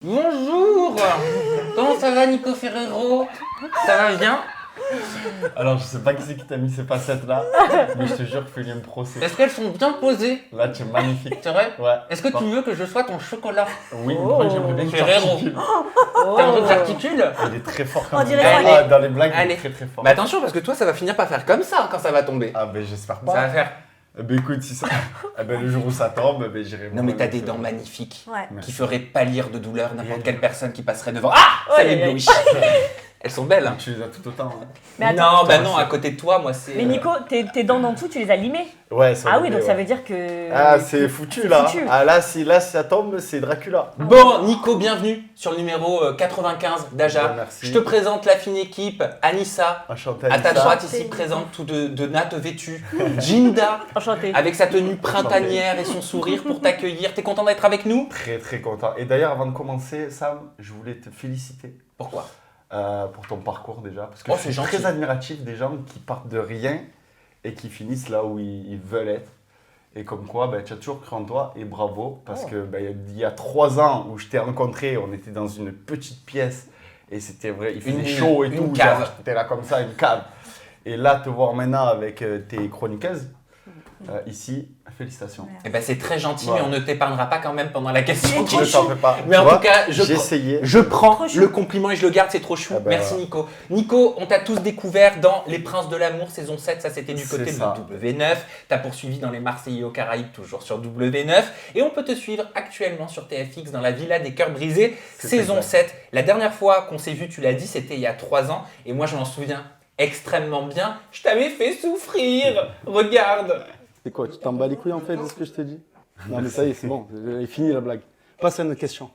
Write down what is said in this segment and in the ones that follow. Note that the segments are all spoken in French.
Bonjour. Comment ça va, Nico Ferrero? Ça va bien? Alors, je sais pas qui c'est qui t'a mis ces facettes-là, mais je te jure, fais-lui un procès. Est-ce qu'elles sont bien posées? Là, tu es magnifique. C'est vrai? Ouais. Est-ce que tu veux que je sois ton chocolat? Oui, moi j'aimerais bien que tu Ferrero. articules. T'as envie que j'articule? Il est très fort quand On même. dirait ça. Dans les blagues, il Allez. est très très fort. Mais attention, parce que toi, ça va finir par faire comme ça quand ça va tomber. Ah, ben j'espère Ça va pas. faire. Ben écoute, si ça. Ah, ben le jour où ça tombe, ben j'irai. Non, mais t'as des dents magnifiques Ouais. qui feraient pâlir de douleur n'importe quelle personne qui passerait devant. Ah! Ça Ouais, l'éblouit. Elles sont belles. Hein. Tu les as tout autant. Hein. Mais attends, Non, bah non, à côté de toi, moi c'est. mais Nico, tes dents d'en dessous, tu les as limées? Ouais, ça Ah va oui, bien, donc ça ouais. veut dire que. Ah, c'est foutu c'est là. foutu. Ah, là, si ça tombe, c'est Dracula. Bon, Nico, bienvenue sur le numéro 95 d'Aja. Ouais, merci. Je te présente la fine équipe. Anissa, Enchanté. à ta Anissa. droite ici présente, tout de nattes vêtues. Jinda, Enchantée. avec sa tenue printanière et son sourire pour t'accueillir. T'es content d'être avec nous? Très très content. Et d'ailleurs, avant de commencer, Sam, je voulais te féliciter. Pourquoi? Pour ton parcours déjà, parce que Oh, je suis c'est gentil. très admiratif des gens qui partent de rien et qui finissent là où ils veulent être. Et comme quoi, ben, tu as toujours cru en toi et bravo, parce que ben, il y a 3 ans où je t'ai rencontré, on était dans une petite pièce et c'était vrai, il faisait chaud et une tout, cave. genre, t'étais là comme ça, une cave. Et là, te voir maintenant avec tes chroniqueuses, ici, félicitations. Eh ben c'est très gentil, Ouais. mais on ne t'épargnera pas quand même pendant la question. Je t'en fais pas. Mais Tu en vois, tout cas, j'ai essayé. je prends Trop chou. le compliment et je le garde, c'est trop chou. Ah bah Merci voilà. Nico. Nico, on t'a tous découvert dans Les Princes de l'amour, saison 7, ça c'était du côté C'est de ça. W9. T'as poursuivi dans Les Marseillais aux Caraïbes, toujours sur W9. Et on peut te suivre actuellement sur TFX dans La Villa des Cœurs Brisés, C'est saison exact. 7. La dernière fois qu'on s'est vu, tu l'as dit, c'était il y a 3 ans. Et moi je m'en souviens extrêmement bien. Je t'avais fait souffrir. Regarde. C'est quoi, tu t'en bats les couilles en fait de ce que je t'ai dit? Non mais ça y est, c'est bon, j'ai fini la blague. Passe à une autre question.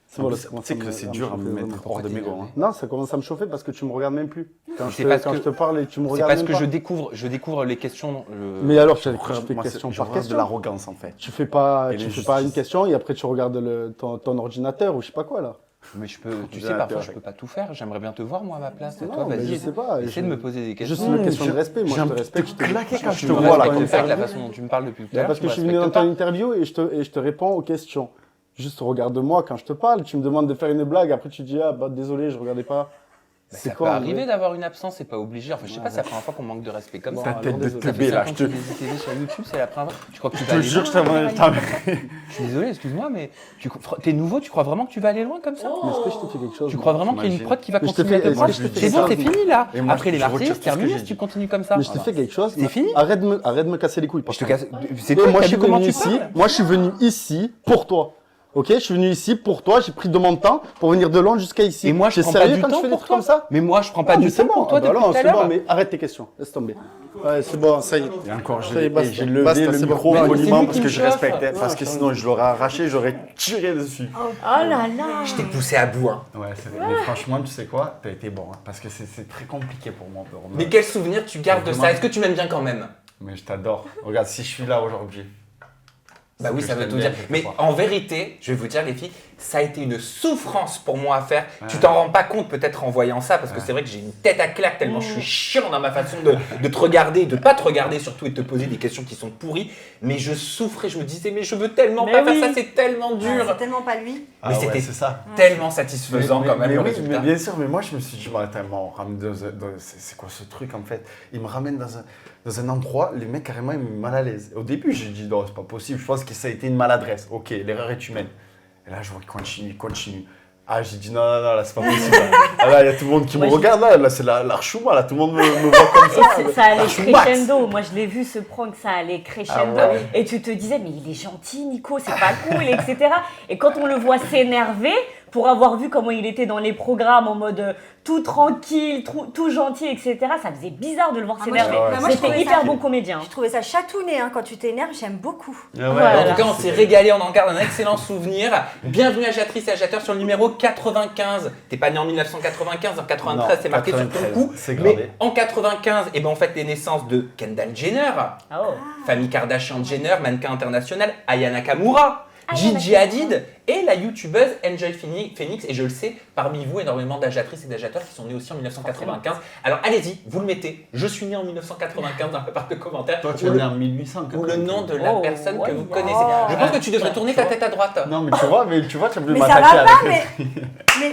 C'est bon, là, ça Tu commence sais à me- que c'est à me dur à me chauffer, mettre vraiment. hors de mes gonds. Hein. Non, ça commence à me chauffer parce que tu me regardes même plus. Quand, C'est je, parce quand que- je te parle et tu me C'est regardes parce même que pas. je découvre les questions. Mais alors, je fais Moi, question je par rase de question. l'arrogance en fait. Tu fais pas, Et tu les fais pas une justices. question et après tu regardes ton ordinateur ou je sais pas quoi là. Mais je peux, tu J'ai sais, parfois intérêt. je peux pas tout faire. J'aimerais bien te voir moi à ma place. Toi, Non, mais vas-y. je sais pas. Essaie de me poser des questions. Juste une question de respect, moi j'ai je te envie de respecte. te claquer quand je te me vois, là, respecte comme pas. avec la façon dont tu me parles depuis tout à Là, l'heure. parce que je suis venu dans ton interview et je te réponds aux questions. Juste regarde-moi quand je te parle, tu me demandes de faire une blague, après tu dis ah bah désolé, je regardais pas. Ça peut en vrai arriver d'avoir une absence, c'est pas obligé. Enfin, je sais pas, c'est la Ouais. première fois qu'on manque de respect comme Bon, ça. Ta alors, tête de désolé. Ça teubé fait là, 5 ans je que te tu fais des ITV sur YouTube, c'est la première fois. Tu crois que tu je vas te aller jure, loin je t'avais. Je suis désolé, excuse-moi, mais t'es nouveau, tu crois vraiment que tu vas aller loin comme ça Mais est-ce que je t'ai fait quelque chose Tu moi crois vraiment qu'il y a une T'imagines prod qui va Mais je te continuer à fais- te moi, prendre je te fais C'est bon, ça. c'est fini là. Et moi, Après les je retire Marseillais, tout c'est ce que terminé j'ai si tu dit. continues comme ça. Mais je t'ai fait quelque chose. C'est fini Arrête de me casser les couilles. par Je te contre. casse. C'est Et toi moi qui je as suis vu comment venu tu ici. parles. Moi je suis venu ici pour toi. Ok, je suis venu ici pour toi. J'ai pris de mon temps pour venir de Londres jusqu'à ici. Et moi, je T'es prends pas sérieux du quand temps tu fais des pour trucs toi comme ça. Mais moi, je prends pas Ah, mais du c'est temps bon. pour toi Ah bah depuis non, tout à c'est bon. l'heure. Mais arrête tes questions. Laisse tomber. Ouais, c'est bon, ça y est. Et encore, Ça y est, basta. j'ai levé Basta, le c'est bon. micro Mais c'est poliment lui parce qui que me je chauffe. respectais. Parce que sinon, je l'aurais arraché, j'aurais tiré dessus. Oh là là. Je t'ai poussé à bout. Hein. Ouais, mais franchement, tu sais quoi? T'as été bon. Hein, parce que c'est très compliqué pour moi. Mais quel souvenir tu gardes de ça? Vraiment. Est-ce que tu m'aimes bien quand même? Mais je t'adore. Regarde, si je suis là aujourd'hui. Bah c'est oui, que ça je veut t'aime tout bien, dire. quelque Mais part. en vérité, je vais vous dire les filles, ça a été une souffrance pour moi à faire. Ouais. Tu t'en rends pas compte peut-être en voyant ça, parce que Ouais. c'est vrai que j'ai une tête à claque tellement je suis chiant dans ma façon de te regarder, de pas te regarder surtout et de te poser des questions qui sont pourries. Mais je souffrais, je me disais mais je veux tellement Mais pas oui. faire ça, c'est tellement Ouais, dur. c'est tellement pas lui. Ah Mais ouais, c'était c'est ça. tellement satisfaisant quand même mais le oui, résultat. mais bien sûr, mais moi je me suis dit, attends, on ramène c'est quoi ce truc en fait? Il me ramène dans un endroit, les mecs carrément ils me mettent mal à l'aise. Au début j'ai dit non, c'est pas possible, je pense que ça a été une maladresse. Ok, l'erreur est humaine. Et là je vois qu'il continue. Ah, j'ai dit non, là c'est pas possible. Ah, là il y a tout le monde qui me Moi, je- regarde, là c'est l'archouma, là tout le monde me voit comme ça. Ça allait L'archoumax. crescendo. Moi, je l'ai vu ce prank, ça allait crescendo. Ah ouais. Et tu te disais, mais il est gentil, Nico, c'est pas cool, etc. Et quand on le voit s'énerver, pour avoir vu comment il était dans les programmes en mode tout tranquille, tout gentil, etc., ça faisait bizarre de le voir Ah, moi, s'énerver. je- ouais, moi, je C'était trouvais hyper ça- bon comédien. Je trouvais ça chatouné quand tu t'énerves, j'aime beaucoup. Ah ouais, Voilà. En tout cas, on s'est régalé, on en garde un excellent souvenir. Bienvenue Ajatrice et Ajateur sur le numéro 95. T'es pas né en 1995, en 93, Non, c'est marqué sur ton 93, cou. c'est gravé. Mais en 95, et ben on fête les naissances de Kendall Jenner, Ah oh. famille Kardashian Jenner, mannequin international, Aya Nakamura, Gigi Hadid et la youtubeuse Angel Phoenix. Et je le sais, parmi vous, énormément d'agiatrices et d'agiateurs qui sont nés aussi en 1995. Alors allez-y, vous le mettez. Je suis né en 1995 dans la barre de commentaires. Toi, tu es né en 1800. Ou le nom de la personne que vous ouais. connaissez. Je pense que tu devrais tourner ta tête à droite. Non, mais tu vois, tu as voulu Mais ça m'attaquer va pas, avec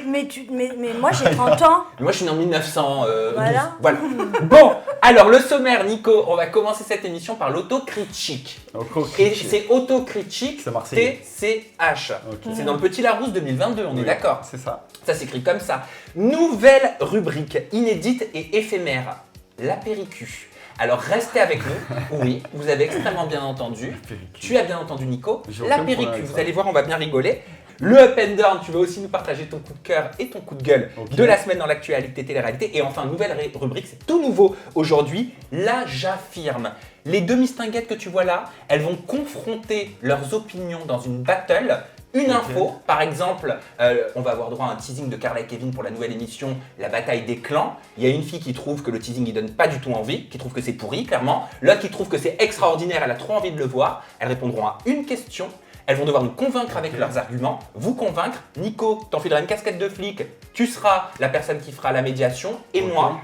mais moi j'ai 30 ans. Moi, je suis né en 1900. Voilà. Voilà. Bon, alors le sommaire, Nico, on va commencer cette émission par l'autocritique. Et c'est autocritique C'est marseillais. TCH. Ok. C'est dans le Petit Larousse 2022, on est Oui, d'accord. C'est ça. Ça s'écrit comme ça. Nouvelle rubrique inédite et éphémère. La péricu. Alors restez avec nous. Oui, vous avez extrêmement bien entendu. Tu as bien entendu, Nico. J'ai La aucun problème péricu, avec vous ça. allez voir, on va bien rigoler. Le up and down, tu vas aussi nous partager ton coup de cœur et ton coup de gueule Ok. de la semaine dans l'actualité télé-réalité. Et enfin, nouvelle rubrique, c'est tout nouveau aujourd'hui, la j'affirme. Les deux mistinguettes que tu vois là, elles vont confronter leurs opinions dans une battle. Une Ok. info, par exemple, on va avoir droit à un teasing de Carla et Kevin pour la nouvelle émission La bataille des clans. Il y a une fille qui trouve que le teasing il donne pas du tout envie, qui trouve que c'est pourri, clairement. L'autre qui trouve que c'est extraordinaire, elle a trop envie de le voir. Elles répondront à une question. Elles vont devoir nous convaincre avec leurs arguments, vous convaincre. Nico, t'enfileras une casquette de flic, tu seras la personne qui fera la médiation, et Ok. moi,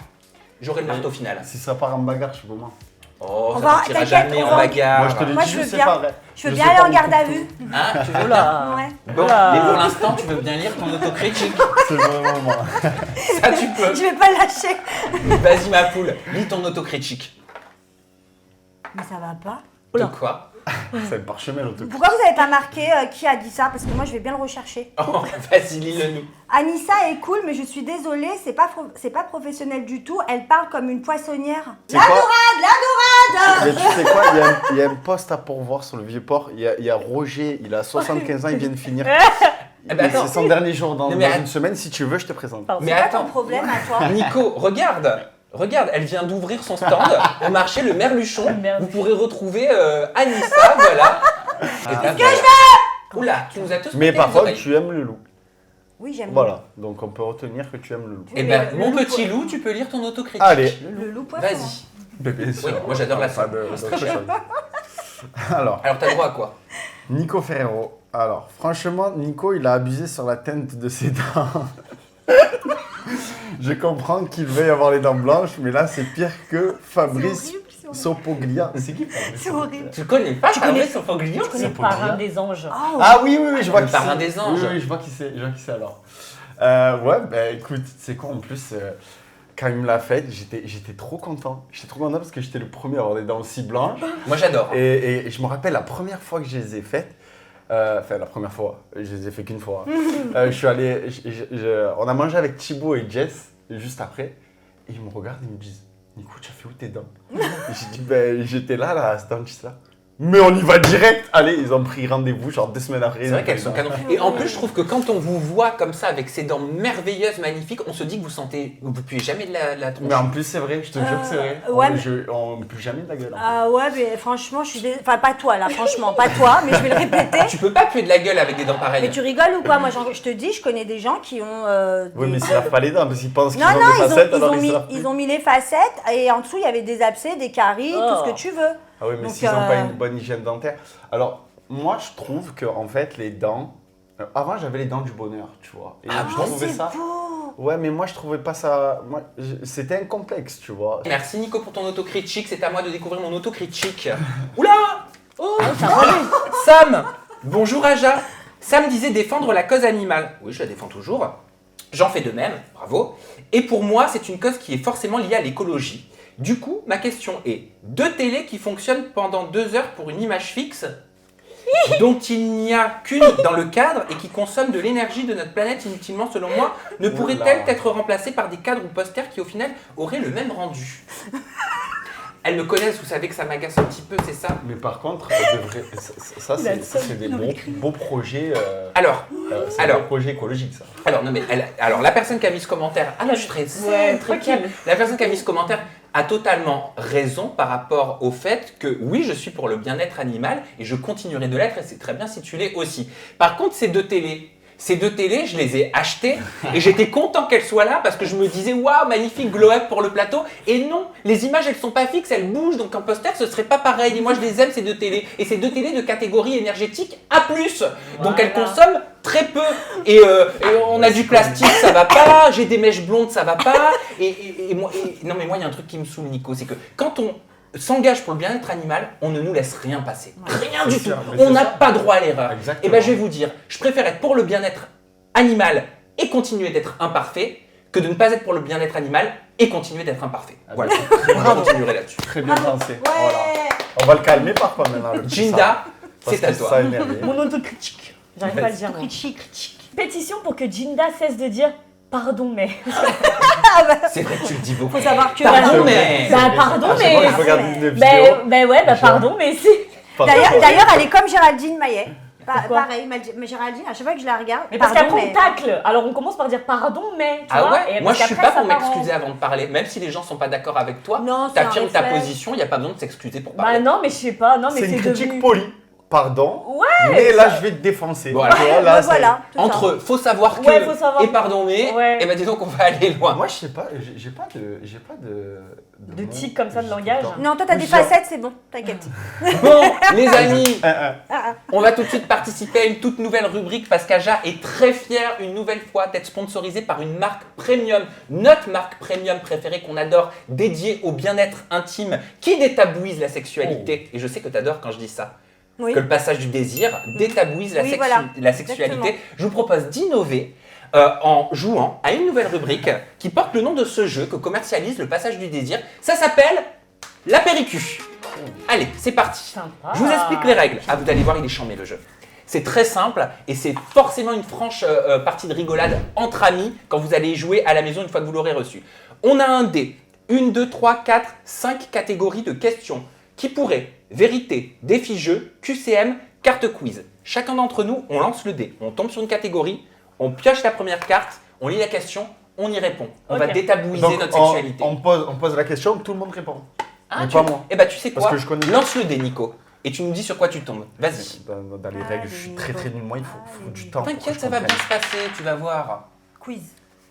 j'aurai le marteau final. Si ça part en bagarre, je suis comment? Oh, On ça va- partira t'inquiète, jamais on en va- bagarre. Moi, je te l'ai Moi, dit, je je veux sais bien. pas. Je veux Je bien sais aller pas en où garde à tout- vue. Hein, tu veux bien Oula. Ouais. Bon, Oula. mais pour l'instant, tu veux bien lire ton autocritique. C'est vraiment moi. Ça, tu peux. Je vais pas lâcher. Vas-y, ma poule, lis ton autocritique. Mais ça va pas. De Oula. quoi? C'est le parchemin, l'auto. Pourquoi vous avez pas marqué qui a dit ça? Parce que moi je vais bien le rechercher. Oh, vas-y, lis-le nous. Anissa est cool, mais je suis désolée, c'est pas professionnel du tout. Elle parle comme une poissonnière. C'est quoi? La Mais tu sais quoi, il y a un poste à pourvoir sur le Vieux-Port. Il y a Roger, il a 75 ans, il vient de finir. Eh ben, attends. C'est son dernier jour dans, Non, mais dans att- une semaine. Si tu veux, je te présente. Pardon. Mais C'est pas ton attends, problème à toi. Nico, regarde. Regarde, elle vient d'ouvrir son stand au marché Le Merluchon. Merluchon. Vous pourrez retrouver Anissa, voilà. Qu'est-ce que je veux? Oula, tu nous as tous Mais pété par les contre, oreilles. tu aimes le loup. Oui, j'aime Voilà, donc on peut retenir que tu aimes le loup. Eh ben, Le mon loup, petit ouais. loup, tu peux lire ton autocritique. Allez, le loup poisson. Vas-y. bébé, sûr. moi, j'adore la Pas soupe. de- C'est d'autre très chose. Alors, Alors, t'as le droit à quoi? Nico Ferrero. Alors, franchement, Nico, il a abusé sur la teinte de ses dents. Je comprends qu'il veuille avoir les dents blanches, mais là, c'est pire que Fabrice C'est horrible. Sopoglia. C'est qui Fabrice C'est horrible. Tu le connais pas, Tu connais- Fabrice Sofoglio? Je connais C'est le pas parrain bien. des anges. Oh, Ah oui, oui, oui, je vois Le qui parrain c'est. des anges. Oui, oui, je vois qui c'est. Je vois qui c'est alors. Ouais, bah écoute, c'est quoi en plus quand il me l'a faite, j'étais trop content. J'étais trop content parce que j'étais le premier à avoir des dents aussi blanches. Moi, j'adore. Et je me rappelle la première fois que je les ai faites. Enfin, la première fois, je les ai fait qu'une fois. Je suis allé. On a mangé avec Thibaut et Jess juste après. Et ils me regardent et ils me disent Nico, tu as fait où tes dents? Et j'ai dit ben, j'étais là, à ce dentiste-là. Mais on y va direct! Allez, ils ont pris rendez-vous, genre 2 semaines après. C'est vrai qu'elles sont canon. Et en plus, je trouve que quand on vous voit comme ça, avec ces dents merveilleuses, magnifiques, on se dit que vous puez jamais de la tronche. Mais en plus, c'est vrai, je te jure que c'est vrai. ouais, mais- On ne pue jamais de la gueule. En fait. Ah ouais, mais franchement, je suis Enfin, pas toi là, franchement, pas toi, mais je vais le répéter. Tu peux pas puer de la gueule avec des dents pareilles. Mais tu rigoles ou quoi? Moi, je te dis, je connais des gens qui ont. Oui, des- mais ils lavent pas les dents parce qu'ils pensent qu'ils Non, ont non, des facettes alors ils mis, se lavent plus. ils ont mis les facettes et en dessous, il y avait des abcès, des caries, Oh. tout ce que tu veux. Ah oui, mais Donc, s'ils n'ont pas une bonne hygiène dentaire. Alors, moi, je trouve que en fait, les dents. Avant, j'avais les dents du bonheur, tu vois. Et Ah je bon, trouvais c'est ça. beau. Ouais, mais moi, je trouvais pas ça. C'était un complexe, tu vois. Merci Nico pour ton autocritique, c'est à moi de découvrir mon autocritique. Oula Oh Sam Bonjour Aja. Sam disait défendre la cause animale. Oui, je la défends toujours. J'en fais de même, bravo. Et pour moi, c'est une cause qui est forcément liée à l'écologie. Du coup, ma question est, deux télés qui fonctionnent pendant 2 heures pour une image fixe, dont il n'y a qu'une dans le cadre et qui consomme de l'énergie de notre planète inutilement selon moi, ne pourrait-elle Oula. être remplacée par des cadres ou posters qui au final auraient le même rendu? Elles me connaissent, vous savez que ça m'agace un petit peu, c'est ça? Mais par contre, ça, Il a le seum. c'est des beaux projets. Alors, C'est Alors. des projets écologiques, ça. alors, non mais, alors la personne qui a mis ce commentaire, ah non, je suis très Ouais, tranquille. tranquille. La personne qui a mis ce commentaire a totalement raison par rapport au fait que oui, je suis pour le bien-être animal et je continuerai de l'être et c'est très bien si tu l'es aussi. Par contre, ces deux télés Ces 2 télés, je les ai achetées et j'étais content qu'elles soient là parce que je me disais waouh, magnifique glow-up pour le plateau. Et non, les images elles sont pas fixes, elles bougent donc en poster ce serait pas pareil. Et moi je les aime ces 2 télés. Et ces 2 télés de catégorie énergétique A+. Donc elles consomment très peu. Et on a du plastique, ça va pas. J'ai des mèches blondes, ça va pas. Non mais moi il y a un truc qui me saoule Nico, c'est que quand on s'engage pour le bien-être animal, on ne nous laisse rien passer. Rien du tout. On n'a pas droit à l'erreur. Et ben je vais vous dire, je préfère être pour le bien-être animal et continuer d'être imparfait que de ne pas être pour le bien-être animal et continuer d'être imparfait. Voilà. Je continuerai là-dessus. Très bien pensé. Ouais. Voilà. On va le calmer par quoi maintenant le petit Jinda, Parce c'est à que toi. ça a énervé. Mon autocritique. J'arrive pas à le dire. moi. Pétition pour que Jinda cesse de dire pardon, mais. C'est vrai que tu le dis beaucoup. Faut savoir que. Pardon, mais. Bah, pardon, Ah, c'est bon, mais. je regarde une vidéo. Ouais, bah, Genre. pardon, mais c'est. D'ailleurs, elle est comme Géraldine Maillet. Pourquoi Pareil, mais Géraldine, à chaque fois que je la regarde. Mais parce pardon, qu'après on tacle. Alors on commence par dire pardon, mais. Tu Ah vois, ouais et Moi parce je suis qu'après, pas pour ça part en- m'excuser avant de parler. Même si les gens sont pas d'accord avec toi, Non, c'est un t'affirmes ta réflexe. position, il n'y a pas besoin de s'excuser pour Bah parler. non, mais je sais pas. Non, mais C'est c'est une critique devenu. polie. Pardon. Ouais. Mais là, je vais te défoncer. Voilà. Tu vois, Bah, là, c'est- voilà. tout ça. Entre faut savoir que Ouais, faut savoir et que- pardon mais, Ouais. et ben disons qu'on va aller loin. Moi, je sais pas, j'ai pas de De mots. tic comme ça de J'ai langage. tout le temps. Non, toi, t'as des Plusieurs. facettes, c'est bon, t'inquiète. Bon, les amis, Un. on va tout de suite participer à une toute nouvelle rubrique parce qu'Aja est très fière une nouvelle fois d'être sponsorisée par une marque premium, notre marque premium préférée qu'on adore, dédiée au bien-être intime, qui détabouise la sexualité. Et je sais que tu adores quand je dis ça. Oui. Que le passage du désir détabouise la, Oui, voilà. la sexualité. Exactement. Je vous propose d'innover en jouant à une nouvelle rubrique qui porte le nom de ce jeu que commercialise le passage du désir. Ça s'appelle l'apéricu. Allez, c'est parti. Sympa. Je vous explique les règles. Ah, vous allez voir, il est chambé le jeu. C'est très simple et c'est forcément une franche partie de rigolade entre amis quand vous allez y jouer à la maison une fois que vous l'aurez reçu. On a un dé. 1, 2, 3, 4, 5 catégories de questions qui pourraient vérité, défi jeu, QCM, carte quiz. Chacun d'entre nous, on lance le dé. On tombe sur une catégorie, on pioche la première carte, on lit la question, on y répond. On va Ok. détabouiser Donc, notre sexualité. on pose la question, tout le monde répond. Ah, mais tu... pas moi. Eh ben, tu sais quoi Parce que je connais- Lance le dé, Nico. Et tu nous dis sur quoi tu tombes. Vas-y. Dans les règles, je suis très très nul. Moi, il faut du temps. pour que T'inquiète, je ça va bien comprenne. se passer, tu vas voir. Quiz.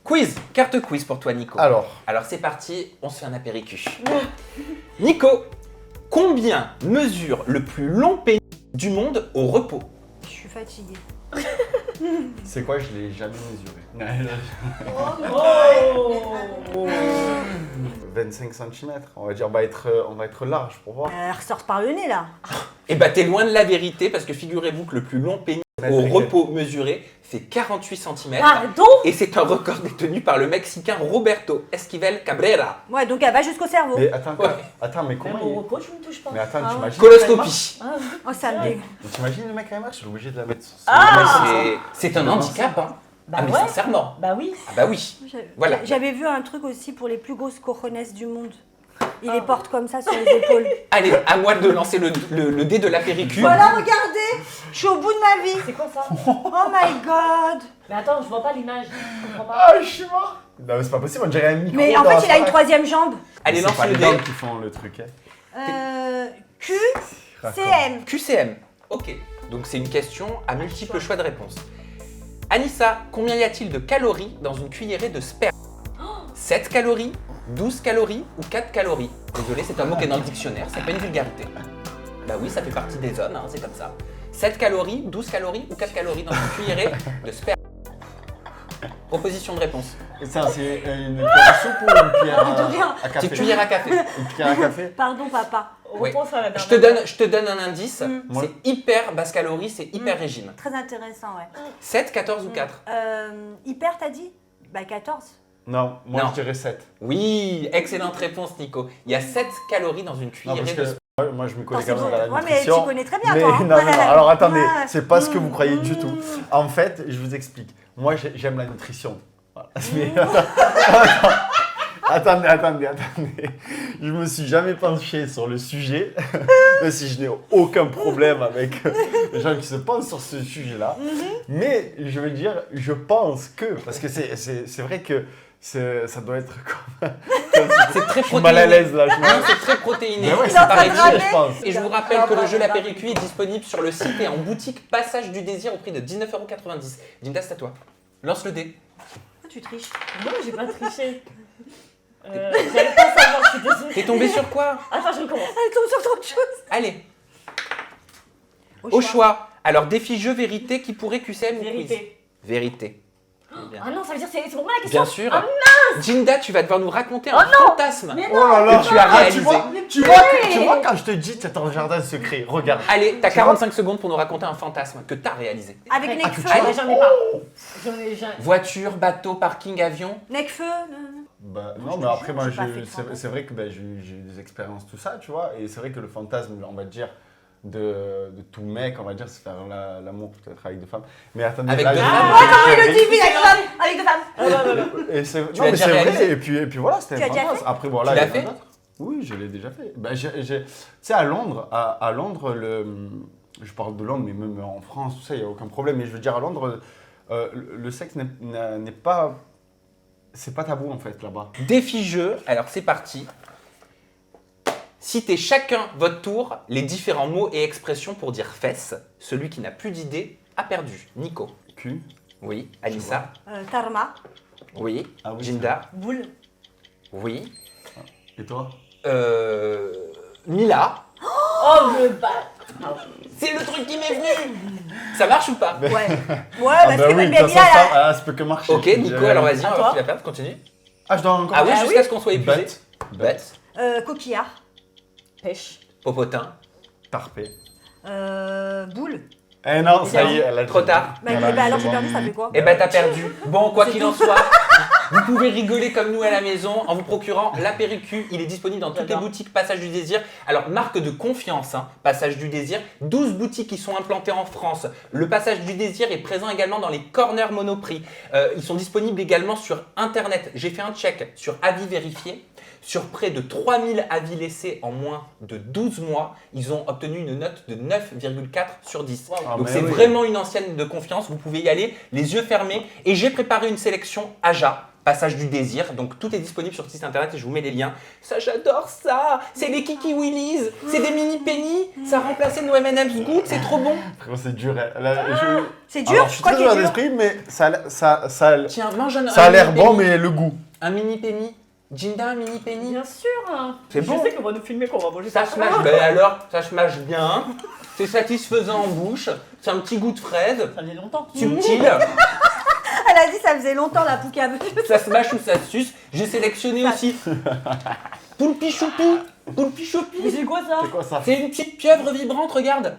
Quiz, carte quiz pour toi, Nico. Alors, C'est parti, on se fait un apéricu. Nico, combien mesure le plus long pénis du monde au repos? Je suis fatiguée. c'est quoi? Je l'ai jamais mesuré. Oh. 25 cm. On va dire, on va être large pour voir. Elle ressort par le nez, là. Eh ben, t'es loin de la vérité parce que figurez-vous que le plus long pénis au repos mesuré fait 48 cm. Pardon. Et c'est un record détenu par le Mexicain Roberto Esquivel Cabrera. Ouais, donc elle va jusqu'au cerveau. Mais attends, Ouais. mais Même comment au il... repos, tu me touches pas. Mais attends, Ah ouais. t'imagines... Coloscopie. Ah, Oh, ça me dégoûte. T'imagines le mec à MR, je suis obligé de la mettre sur Ah. C'est un handicap, hein. Bah Ah, mais ouais. sincèrement. Bah oui. Ah bah oui. Voilà. J'avais vu un truc aussi pour les plus grosses cojones du monde. Il les porte comme ça sur les épaules. Allez, à moi de lancer le dé de l'apéricu. Voilà, regardez. Je suis au bout de ma vie. C'est quoi ça? Oh my god. Mais attends, je vois pas l'image. Je comprends pas. Ah, je suis mort. Non, mais c'est pas possible, on dirait un micro. Mais en dans fait, la il a une soirée. troisième jambe. Allez, C'est lance pas le les dé. dents qui font le truc. Hein. QCM. QCM. Ok. Donc c'est une question à multiples choix de réponse. Anissa, combien y a-t-il de calories dans une cuillerée de sperme? 7 calories, 12 calories ou 4 calories? Désolé, c'est un mot qui est dans le dictionnaire, c'est pas une vulgarité. Bah oui, ça fait partie des hommes, hein, c'est comme ça. 7 calories, 12 calories ou 4 calories dans une cuillerée de sperme? Proposition de réponse. Et ça, c'est une cuillère à soupe ou une cuillère De rien. à café? Petite cuillère à café. Une cuillère à café? Pardon, papa. Oui. Repense à la Je dernière. te donne un indice, Ouais. c'est hyper basse calorie, c'est hyper régime. Très intéressant, ouais. 7, 14 ou 4? Hyper, t'as dit? Bah 14. Non, moi Non. je dirais 7. Oui, excellente réponse Nico. Il y a 7 calories dans une Non, cuillerée parce de que sperme. moi je me connais Oh, c'est quand même bon. dans la Ouais, mais nutrition. tu connais très bien, Mais toi, hein. non, non, non, alors attendez, Ouais. c'est pas ce que vous croyez du tout. En fait, je vous explique. Moi j'aime la nutrition. Voilà. Mais attendez. Je me suis jamais penché sur le sujet, même si je n'ai aucun problème avec les gens qui se penchent sur ce sujet-là. Mais je veux dire, je pense que, parce que c'est vrai que ça doit être comme... C'est très Je suis mal à protéiné. l'aise là. Non, c'est très protéiné. Mais ouais, Il c'est est en train de pareil, ramer. je pense. Et je vous rappelle que le jeu La Péricue est disponible sur le site et en boutique Passage du Désir au prix de 19,90 €. Jinda, c'est à toi. Lance le dé. Pourquoi tu triches? Non, j'ai pas triché. J'allais pas savoir, je suis désolée. T'es tombé sur quoi? Attends, je recommence. Elle tombe sur trop de choses. Allez, au choix. Alors, défi jeu vérité qui pourrait QCM ou quiz? Vérité. Vérité. Ah non, ça veut dire c'est pour moi la question. Bien sûr. Ah Jinda, tu vas devoir nous raconter un Oh non. fantasme Mais Oh là là. que tu as Ah, réalisé. tu vois quand je te dis, tu as ton jardin secret, regarde. Allez, t'as 45 secondes pour nous raconter un fantasme que t'as réalisé. Avec Après, Necfeu. Allez, j'en ai pas. J'en ai jamais. Voiture, bateau, parking, avion. Necfeu. Bah, Je non, te mais jure, après, moi, j'ai pas fait de fantasme. c'est vrai que bah, j'ai eu des expériences, tout ça, tu vois. Et c'est vrai que le fantasme, on va dire, de tout mec, on va dire, c'est faire l'amour peut-être avec des femmes. Mais attendez, Avec là, deux j'ai- femmes. Oh, comment il le dit, oui, avec femmes. Avec deux femmes. Ah, non, non, non. Et c'est l'as non, mais déjà c'est vrai, réalisé et puis voilà, c'était Tu un l'as déjà fantasme. Après, voilà, Tu l'as il y en a fait d'autres. Oui, je l'ai déjà fait. Bah, tu sais, à Londres, à Londres, je parle de Londres, mais même en France, tout ça, il n'y a aucun problème. Mais je veux dire, à Londres, le sexe n'est pas. C'est pas tabou en fait là-bas. Défi jeu, alors c'est parti. Citez chacun votre tour les différents mots et expressions pour dire fesses. Celui qui n'a plus d'idée a perdu. Nico. Cul. Oui. Anissa. Tarma. Oui. Ah oui, Jinda. Boule. Oui. Et toi? Mila. Oh, le bas. C'est le truc qui m'est venu. Ça marche ou pas? Ouais. Ouais, Ah parce bah que oui, de bien toute façon, là. ça peut que marcher. Ok, Nico, alors vas-y, À on toi. va tu la perdre, continue. Ah, je dois encore. Ah oui, Ah jusqu'à oui. ce qu'on soit épuisé. Bête. Bête. Coquillard. Pêche. Popotin. Tarpé. Boule. Eh non, ça y est, elle a Trop tard. Bah, Voilà, bah alors c'est j'ai bon. perdu, ça fait quoi? Eh ben t'as perdu. Bon, quoi C'est qu'il en soit, vous pouvez rigoler comme nous à la maison en vous procurant la Péricue. Il est disponible dans toutes les J'adore. boutiques Passage du Désir. Alors, marque de confiance, hein, Passage du Désir. 12 boutiques qui sont implantées en France. Le Passage du Désir est présent également dans les corners Monoprix. Ils sont disponibles également sur Internet. J'ai fait un check sur avis vérifié. Sur près de 3000 avis laissés en moins de 12 mois, ils ont obtenu une note de 9,4 sur 10. Ah, Donc mais c'est oui. vraiment une ancienne de confiance, vous pouvez y aller les yeux fermés. Et j'ai préparé une sélection Aja, Passage du Désir. Donc tout est disponible sur le site internet et je vous mets les liens. Ça, j'adore ça. C'est des Kiki Willy's, c'est des mini penny. Ça a remplacé nos M&M's Good, c'est trop bon. Frérot, c'est dur. Là, C'est dur? Alors, je suis Quoi très qui est ouvert dur? d'esprit, mais Tiens, mange un ça a l'air mini bon, penny. mais le goût. Un mini penny. Jinda, un mini penny. Bien sûr. C'est bon. Je sais qu'on va nous filmer, qu'on va manger Ça se mâche, ben alors, ça se mâche bien. C'est satisfaisant en bouche. C'est un petit goût de fraise. Ça faisait longtemps. Subtil. Elle a dit ça faisait longtemps la poucave. Ça se mâche ou ça se suce. J'ai sélectionné aussi Poulpi Choupi. Poulpi Mais Choupi. c'est quoi ça? C'est quoi ça? C'est une petite pieuvre vibrante, regarde.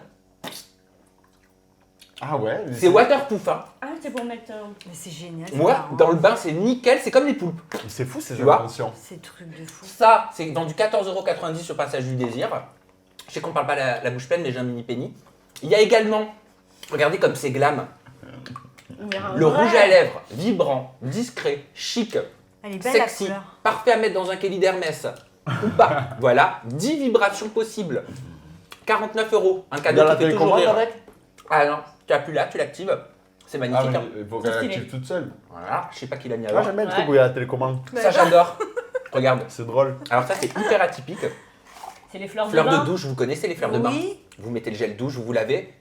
Ah ouais? mais C'est waterproof. Hein. Ah, c'est pour mettre. Mais c'est génial. Moi, c'est marrant. dans le bain, c'est nickel. C'est comme les poulpes. C'est fou ces Tu vois inventions. C'est truc de fou. Ça, c'est dans du 14,90 € sur Passage du Désir. Je sais qu'on parle pas la bouche pleine, mais j'ai un mini penny. Il y a également, regardez comme c'est glam, le rouge à lèvres, vibrant, discret, chic, Elle est belle la sexy, couleur. parfait à mettre dans un Kelly d'Hermès ou pas. Voilà, 10 vibrations possibles. 49 €, un cadeau Dans la qui fait toujours télécommande rire. avec? Ah non, tu appuies là, tu l'actives. C'est Ah, magnifique. hein. mais il faut C'est qu'elle stylé. active toute seule. Voilà, je sais pas qui l'a mis Ah, alors. j'aime bien le Ouais. truc où il y a la télécommande. Ça, j'adore. Regarde. C'est drôle. Alors ça, c'est hyper atypique. C'est les fleurs Fleurs de bain. de douche, vous connaissez les fleurs de bain? Oui. Vous mettez le gel douche, vous vous lavez.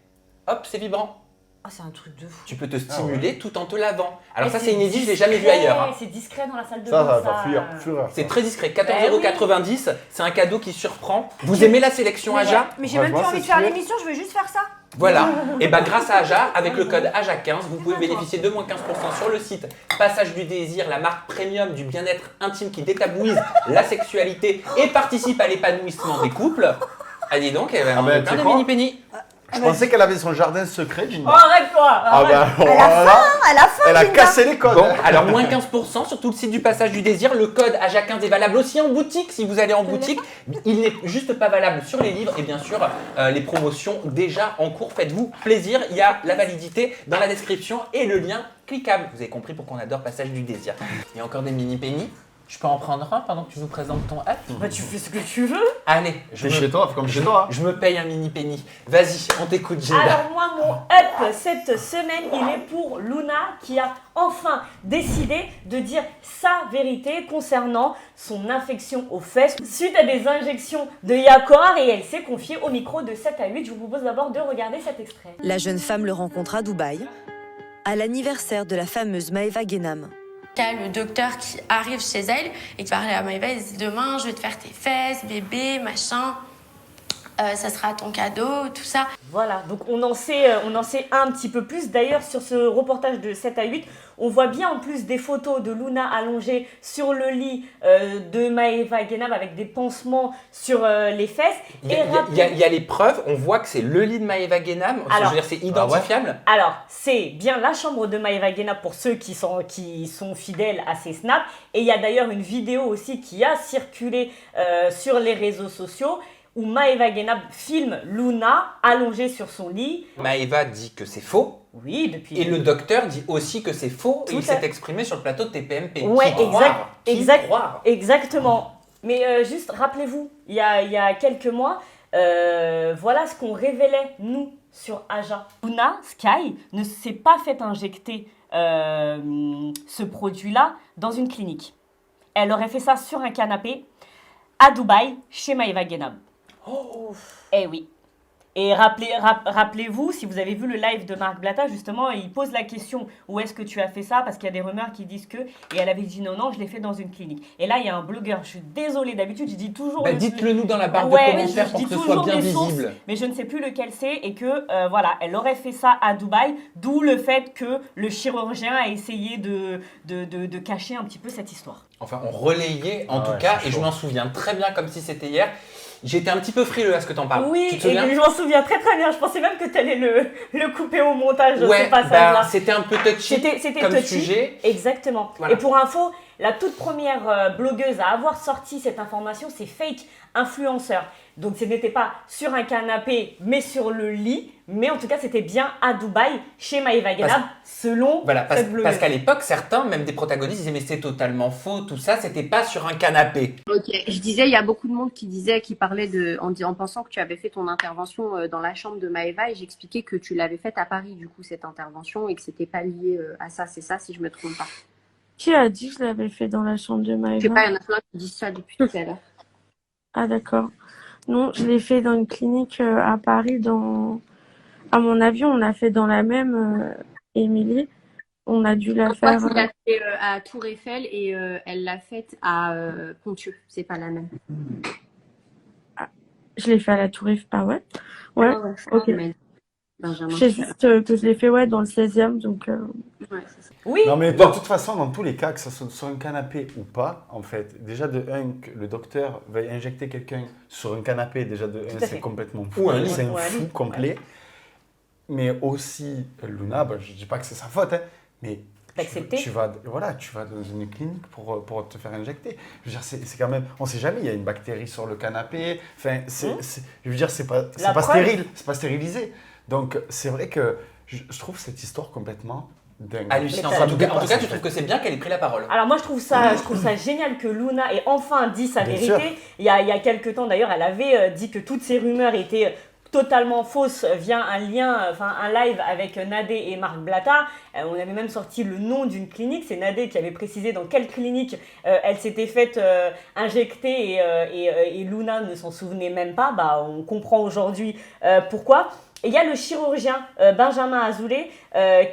Hop, c'est vibrant. Ah, c'est un truc de fou. Tu peux te stimuler tout en te lavant. Alors Et ça, c'est inédit, je l'ai jamais vu ailleurs. hein. C'est discret dans la salle de Ça bain. va faire fuir. Fureur. C'est très discret, Bah 14,90 €, c'est un cadeau qui surprend. Vous aimez la sélection Aja? Mais j'ai même plus Franchement, envie de c'est faire sûr. l'émission, je veux juste faire ça. Voilà. Et bah grâce à Aja, avec le code AJA15, vous pouvez bénéficier de moins 15% sur le site Passage du Désir, la marque premium du bien-être intime qui détabouise la sexualité et participe à l'épanouissement des couples. Allez donc, on ben, a tu plein sais de quoi mini-penny. Je pensais qu'elle avait son jardin secret, Oh, Gina. arrête-toi. Ah arrête. bah alors À la là, À la fin, elle a Linda. cassé les codes. Bon, alors moins 15% sur tout le site du Passage du Désir. Le code AJA15 est valable aussi en boutique. Si vous allez en boutique, il n'est juste pas valable sur les livres. Et bien sûr, les promotions déjà en cours. Faites-vous plaisir. Il y a la validité dans la description et le lien cliquable. Vous avez compris pourquoi on adore Passage du Désir. Il y a encore des mini penny. Je peux en prendre un pendant que tu nous présentes ton up? Bah, tu fais ce que tu veux. Allez, T'es chez toi, fais comme chez toi. je me paye un mini penny. Vas-y, on t'écoute, Jada. Alors moi, mon up cette semaine, il est pour Luna qui a enfin décidé de dire sa vérité concernant son infection aux fesses suite à des injections de Yacoar et elle s'est confiée au micro de 7 à 8. Je vous propose d'abord de regarder cet extrait. La jeune femme le rencontre à Dubaï, à l'anniversaire de la fameuse Maeva Genam. Il y a le docteur qui arrive chez elle et qui parle à Maeva, il dit demain je vais te faire tes fesses, bébé, machin, ça sera ton cadeau, tout ça. Voilà, donc on en sait un petit peu plus. D'ailleurs, sur ce reportage de 7 à 8, on voit bien en plus des photos de Luna allongée sur le lit de Maeva Genam avec des pansements sur les fesses. Il y a les preuves, on voit que c'est le lit de Maeva Genam. Alors, je veux dire, c'est identifiable. Alors, c'est bien la chambre de Maeva Genam pour ceux qui sont fidèles à ses snaps. Et il y a d'ailleurs une vidéo aussi qui a circulé sur les réseaux sociaux où Maeva Genam filme Luna allongée sur son lit. Maeva dit que c'est faux. Oui, depuis... Et le docteur dit aussi que c'est faux. Tout Et il à s'est fait. exprimé sur le plateau de TPMP. Ouais, Croire. exactement. Mais juste, rappelez-vous, il y a quelques mois, voilà ce qu'on révélait, nous, sur Aja. Luna Sky ne s'est pas fait injecter ce produit-là dans une clinique. Elle aurait fait ça sur un canapé à Dubaï, chez Maeva Genam. Oh. Eh oui. Et rappelez-vous, si vous avez vu le live de Marc Blatta, justement, il pose la question « Où est-ce que tu as fait ça ?» Parce qu'il y a des rumeurs qui disent que... Et elle avait dit « Non, je l'ai fait dans une clinique. » Et là, il y a un blogueur, je suis désolée, d'habitude, je dis toujours... Dites-le nous dans la barre de Ouais, commentaires je pour dis que ce toujours soit bien des sources, visible. mais je ne sais plus lequel c'est et que, voilà, elle aurait fait ça à Dubaï, d'où le fait que le chirurgien a essayé de cacher un petit peu cette histoire. Enfin, on relayait en Ah tout ouais, cas, c'est et je chaud. m'en souviens très bien comme si c'était hier. J'étais un petit peu frileux à ce que t'en parles. Oui, Tu te et souviens? je m'en souviens très très bien. Je pensais même que tu allais le couper au montage, Ouais, ce passage-là. c'était un peu touchy C'était comme touchy. sujet. Exactement. Voilà. Et pour info, la toute première blogueuse à avoir sorti cette information, c'est Fake Influenceur. Donc ce n'était pas sur un canapé, mais sur le lit. Mais en tout cas, c'était bien à Dubaï, chez Maeva Genam, selon Voilà, cette blogueuse. parce qu'à l'époque, certains, même des protagonistes, disaient mais c'est totalement faux, tout ça, c'était pas sur un canapé. Ok, je disais, il y a beaucoup de monde qui parlait en pensant que tu avais fait ton intervention dans la chambre de Maeva et j'expliquais que tu l'avais faite à Paris, du coup, cette intervention et que c'était pas lié à ça, c'est ça, si je me trompe pas. Qui a dit que je l'avais fait dans la chambre de Je sais Maëva? pas, il y en a plein qui disent ça depuis tout à l'heure. Ah d'accord. Non, je l'ai fait dans une clinique à Paris, à mon avis, on l'a fait dans la même, Émilie. On a dû la Toi, faire. tu l'as fait à Tour Eiffel et elle l'a faite à Pontieux, c'est pas la même. Je l'ai fait à la Tour Eiffel. Ah ouais? Ouais, Ah ouais, ok. mais Benjamin. Je sais juste que je l'ai fait ouais, dans le 16e, donc... Ouais, c'est ça. Oui, Non, mais de toute façon, dans tous les cas, que ce soit sur un canapé ou pas, en fait, déjà de un, que le docteur veuille injecter quelqu'un sur un canapé, déjà de un, à c'est fait. complètement fou. Ou un lit. C'est un Ou un fou lit. complet. Mais aussi, Luna, je dis pas que c'est sa faute, hein, mais D'accepter. tu vas dans une clinique pour te faire injecter. Je veux dire, c'est quand même, on sait jamais, il y a une bactérie sur le canapé. Enfin, je veux dire, c'est pas preuve. stérile, c'est pas stérilisé. Donc, c'est vrai que je trouve cette histoire complètement dingue. Hallucinant. Mais En tout cas, dépasse, tu trouves que c'est bien qu'elle ait pris la parole. alors moi je trouve ça génial que Luna ait enfin dit sa Bien vérité. sûr. Il y a quelques temps d'ailleurs, elle avait dit que toutes ces rumeurs étaient totalement fausses via un live avec Nadé et Marc Blatta. On avait même sorti le nom d'une clinique, c'est Nadé qui avait précisé dans quelle clinique elle s'était faite injecter et Luna ne s'en souvenait même pas. Bah, on comprend aujourd'hui pourquoi. Et il y a le chirurgien Benjamin Azoulay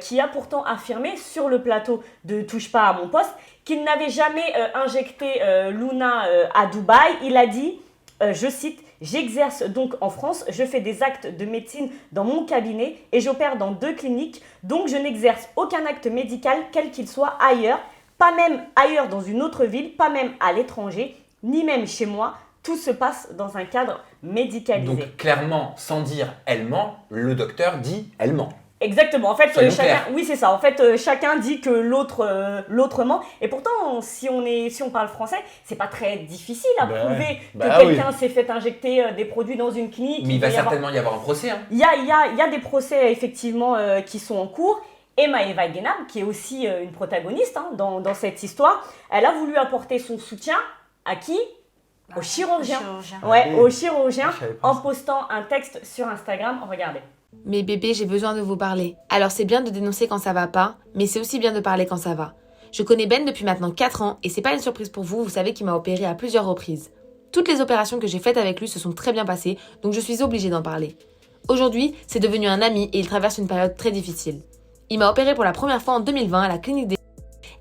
qui a pourtant affirmé sur le plateau de Touche pas à mon poste qu'il n'avait jamais injecté Luna à Dubaï. Il a dit, je cite, « J'exerce donc en France, je fais des actes de médecine dans mon cabinet et j'opère dans 2 cliniques, donc je n'exerce aucun acte médical quel qu'il soit ailleurs, pas même ailleurs dans une autre ville, pas même à l'étranger, ni même chez moi. Tout se passe dans un cadre médicalisé. » Donc clairement, sans dire elle ment, le docteur dit elle ment. Exactement. En fait, Soyons chacun, clairs. oui, c'est ça. En fait, chacun dit que l'autre ment. Et pourtant, si on parle français, c'est pas très difficile à Ben prouver ouais. que Bah quelqu'un s'est fait injecter des produits dans une clinique. Mais il va peut y avoir- certainement y avoir un procès. Hein. Il y a des procès effectivement qui sont en cours. Et Maëva Guénam, qui est aussi une protagoniste dans cette histoire, elle a voulu apporter son soutien à qui ? Au chirurgien. Ouais, au chirurgien, en postant un texte sur Instagram. Regardez. Mais bébé, j'ai besoin de vous parler. Alors c'est bien de dénoncer quand ça va pas, mais c'est aussi bien de parler quand ça va. Je connais Ben depuis maintenant 4 ans et c'est pas une surprise pour vous, vous savez qu'il m'a opéré à plusieurs reprises. Toutes les opérations que j'ai faites avec lui se sont très bien passées, donc je suis obligée d'en parler. Aujourd'hui, c'est devenu un ami et il traverse une période très difficile. Il m'a opéré pour la première fois en 2020 à la clinique des...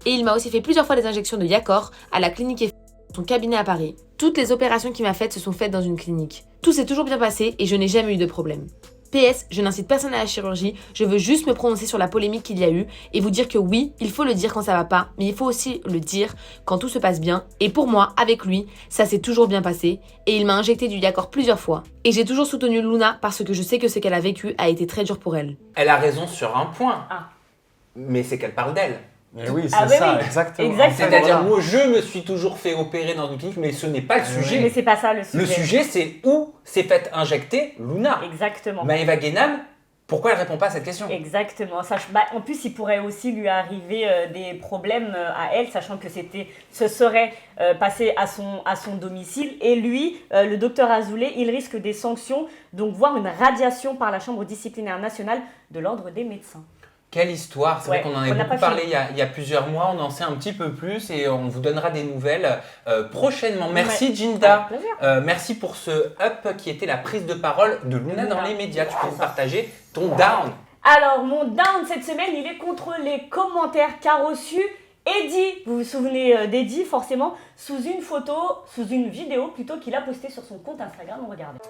Et il m'a aussi fait plusieurs fois des injections de Yacor à la clinique son cabinet à Paris. Toutes les opérations qu'il m'a faites se sont faites dans une clinique. Tout s'est toujours bien passé et je n'ai jamais eu de problème. PS, je n'incite personne à la chirurgie, je veux juste me prononcer sur la polémique qu'il y a eu et vous dire que oui, il faut le dire quand ça va pas, mais il faut aussi le dire quand tout se passe bien. Et pour moi, avec lui, ça s'est toujours bien passé et il m'a injecté du Yacor plusieurs fois. Et j'ai toujours soutenu Luna parce que je sais que ce qu'elle a vécu a été très dur pour elle. Elle a raison sur un point, mais c'est qu'elle parle d'elle. Mais oui, c'est ça, exactement. C'est-à-dire, moi, je me suis toujours fait opérer dans une clinique, mais ce n'est pas le sujet. Mais c'est pas ça le sujet. Le sujet, c'est où s'est fait injecter Luna. Exactement. Maëva Guénam, pourquoi elle répond pas à cette question? Exactement. En plus, il pourrait aussi lui arriver des problèmes à elle, sachant que ce serait passé à son domicile. Et lui, le docteur Azoulay, il risque des sanctions, donc voire une radiation par la Chambre disciplinaire nationale de l'Ordre des médecins. Quelle histoire! C'est vrai qu'on en a beaucoup parlé il y a plusieurs mois, on en sait un petit peu plus et on vous donnera des nouvelles prochainement. Merci Jinda, merci pour ce up qui était la prise de parole de Luna dans les médias. Tu peux nous partager ton down? Alors mon down cette semaine, il est contre les commentaires qu'a reçu Eddie. Vous vous souvenez d'Eddie forcément, sous une vidéo plutôt qu'il a postée sur son compte Instagram. Regardez.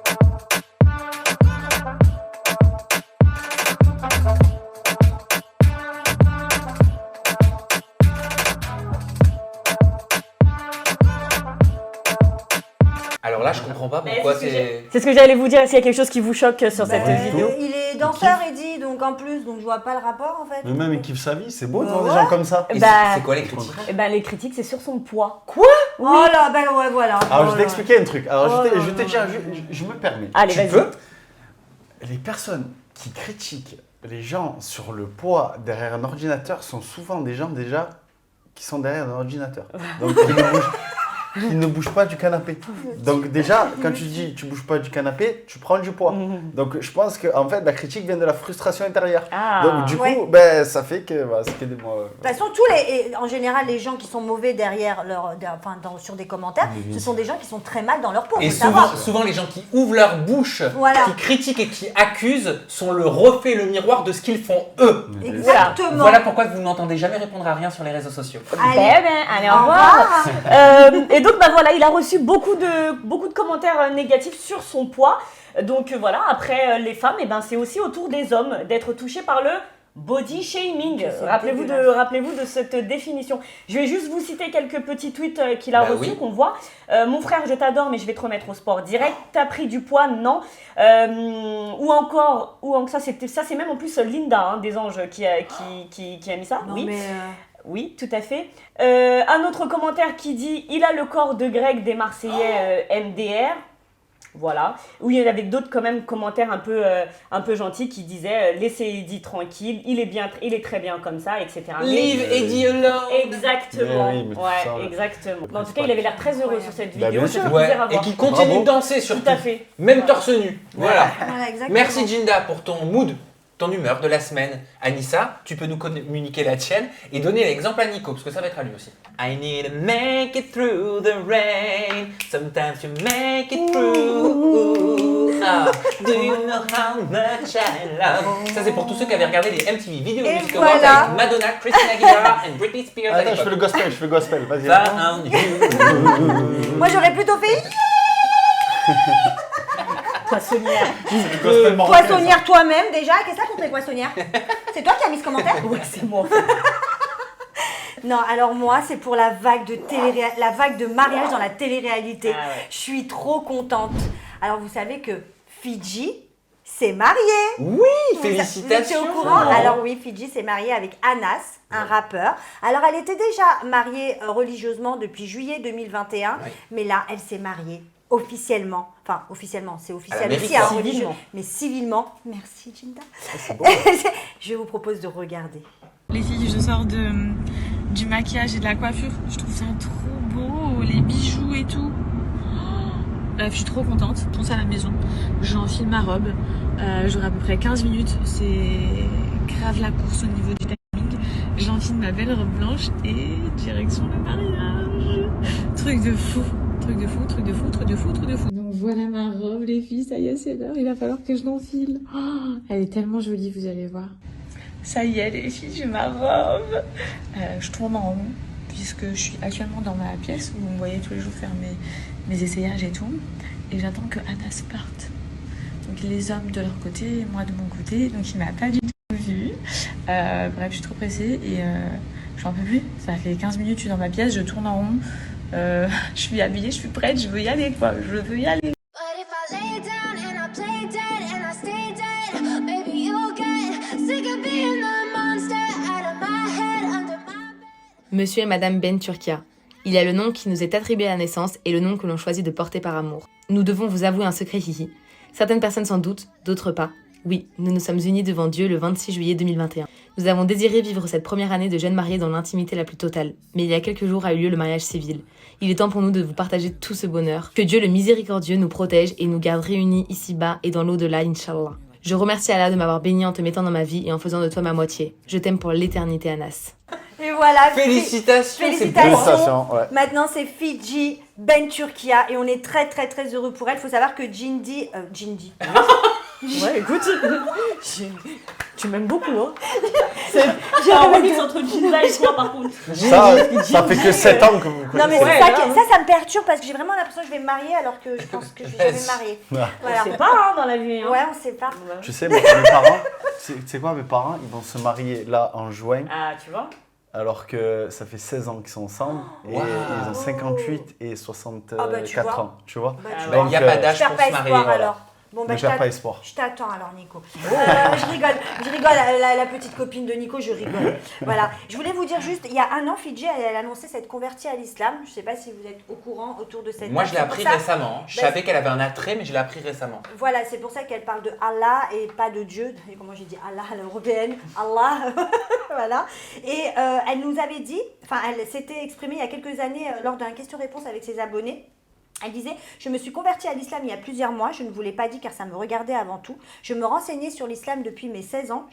Alors là, je comprends pas pourquoi c'est... C'est ce que j'allais vous dire, est-ce qu'il y a quelque chose qui vous choque sur cette vidéo? Il est danseur, Eddie, donc en plus, donc je vois pas le rapport en fait. Mais même il kiffe sa vie, c'est beau de voir des gens comme ça. C'est quoi les critiques? Les critiques, c'est sur son poids. Quoi? Oui. Oh là, ben ouais, voilà. Alors je vais t'expliquer un truc. Alors je vais te dire, je me permets. Allez, vas-y. Les personnes qui critiquent les gens sur le poids derrière un ordinateur sont souvent des gens déjà qui sont derrière un ordinateur. Donc qui ne bougent pas du canapé. Donc déjà, quand tu dis tu bouges pas du canapé, tu prends du poids. Donc je pense que en fait la critique vient de la frustration intérieure. Donc du coup, ça fait que c'est que des mots. De toute façon, en général, les gens qui sont mauvais derrière sur des commentaires, ce sont des gens qui sont très mal dans leur peau. Et souvent les gens qui ouvrent leur bouche, qui critiquent et qui accusent, sont le reflet, le miroir de ce qu'ils font eux. Exactement. Voilà pourquoi vous n'entendez jamais répondre à rien sur les réseaux sociaux. Allez, au revoir. Et donc il a reçu beaucoup de commentaires négatifs sur son poids. Donc voilà, après les femmes, c'est aussi au tour des hommes d'être touchés par le body shaming. Rappelez-vous de cette définition. Je vais juste vous citer quelques petits tweets qu'il a reçus, qu'on voit. Mon frère, je t'adore, mais je vais te remettre au sport direct. T'as pris du poids, non. Ou encore, ça c'est même en plus Linda des Anges qui a mis ça. Non, oui. Mais Oui, tout à fait. Un autre commentaire qui dit « Il a le corps de Greg des Marseillais MDR ». Voilà. Oui, il y avait d'autres quand même commentaires un peu gentils qui disaient « Laissez Eddie tranquille, il est très bien comme ça, etc. » Leave Eddie alone. Exactement. Exactement. Mais en tout cas, il avait l'air très heureux sur cette vidéo. Ça fait plaisir à voir. Et qui continue de danser surtout. Tout à fait. Même torse nu. Voilà. Merci Jinda pour ton mood. Ton humeur de la semaine. Anissa, tu peux nous communiquer la tienne et donner l'exemple à Nico, parce que ça va être à lui aussi. I need to make it through the rain. Sometimes you make it through. Do you know how much I love? Ça, c'est pour tous ceux qui avaient regardé les MTV Video Music Awards avec Madonna, Christina Aguilera et Britney Spears. Attends, je fais le gospel, vas-y. moi, j'aurais plutôt fait. Poissonnière. Poissonnière toi-même déjà. Qu'est-ce que ça contre les poissonnières? C'est toi qui as mis ce commentaire? Ouais, c'est moi. Non, alors moi, c'est pour la vague de mariage dans la télé-réalité. Je suis trop contente. Alors, vous savez que Fidji s'est mariée. Oui, félicitations. Vous étiez au courant? Alors oui, Fidji s'est mariée avec Anas, un rappeur. Alors, elle était déjà mariée religieusement depuis juillet 2021. Mais là, elle s'est mariée officiellement, c'est officiel l'Amérique, aussi, hein, civilement. religieux, mais civilement, merci Jinda, C'est beau. je vous propose de regarder. Les filles, je sors du maquillage et de la coiffure. Je trouve ça trop beau, les bijoux et tout. Bref, je suis trop contente. Je pense à la maison. J'enfile ma robe. J'aurai à peu près 15 minutes. C'est grave la course au niveau du timing. J'enfile ma belle robe blanche et direction le mariage. Truc de fou. Truc de fou, truc de fou, truc de fou, truc de fou. Donc voilà ma robe, les filles. Ça y est, c'est l'heure. Il va falloir que je l'enfile. Oh, elle est tellement jolie, vous allez voir. Ça y est les filles, j'ai ma robe. Je tourne en rond puisque je suis actuellement dans ma pièce où vous me voyez tous les jours faire mes essayages et tout. Et j'attends que Anas parte. Donc les hommes de leur côté et moi de mon côté. Donc il m'a pas du tout vu. Bref, je suis trop pressée et j'en peux plus. Ça fait 15 minutes que je suis dans ma pièce, je tourne en rond. Je suis habillée, je suis prête, je veux y aller quoi. Je veux y aller. Monsieur et Madame Ben Turkia. Il y a le nom qui nous est attribué à la naissance et le nom que l'on choisit de porter par amour. Nous devons vous avouer un secret hihi. Certaines personnes s'en doutent, d'autres pas. Oui, nous nous sommes unis devant Dieu le 26 juillet 2021. Nous avons désiré vivre cette première année de jeunes mariés dans l'intimité la plus totale. Mais il y a quelques jours a eu lieu le mariage civil. Il est temps pour nous de vous partager tout ce bonheur. Que Dieu le miséricordieux nous protège et nous garde réunis ici-bas et dans l'au-delà, Inch'Allah. Je remercie Allah de m'avoir béni en te mettant dans ma vie et en faisant de toi ma moitié. Je t'aime pour l'éternité, Anas. Et voilà. Félicitations, c'est beau. Félicitations, ouais. Maintenant, c'est Fidji Ben Turkia et on est très très très heureux pour elle. Il faut savoir que Jindy... Ouais, écoute, tu m'aimes beaucoup, hein. J'ai un remix entre Jinda et toi, par contre. Ça fait que 7 ans que vous connaissez. Non mais c'est ça me perturbe parce que j'ai vraiment l'impression que je vais me marier alors que je pense que je vais jamais me marier. Ouais. Voilà. On sait pas, hein, dans la vie. Hein. Ouais, on sait pas. Je sais, mais mes parents, tu sais quoi, mes parents, ils vont se marier là en juin. Ah, tu vois. Alors que ça fait 16 ans qu'ils sont ensemble et ils ont 58 et 64 ans, tu vois. Il n'y a pas d'âge pour se marier. Alors. Bon, ne perds pas espoir. Je t'attends alors, Nico. Je rigole, la petite copine de Nico, je rigole. Voilà. Je voulais vous dire juste, il y a un an, Fidji, elle a annoncé s'être convertie à l'islam. Je ne sais pas si vous êtes au courant autour de cette... Moi, je l'ai appris récemment. Je savais qu'elle avait un attrait, mais je l'ai appris récemment. Voilà, c'est pour ça qu'elle parle de Allah et pas de Dieu. Comment j'ai dit Allah à l'européenne Allah. Voilà. Et elle nous avait dit, enfin, elle s'était exprimée il y a quelques années lors d'un question-réponse avec ses abonnés. Elle disait « Je me suis convertie à l'islam il y a plusieurs mois, je ne vous l'ai pas dit car ça me regardait avant tout. Je me renseignais sur l'islam depuis mes 16 ans,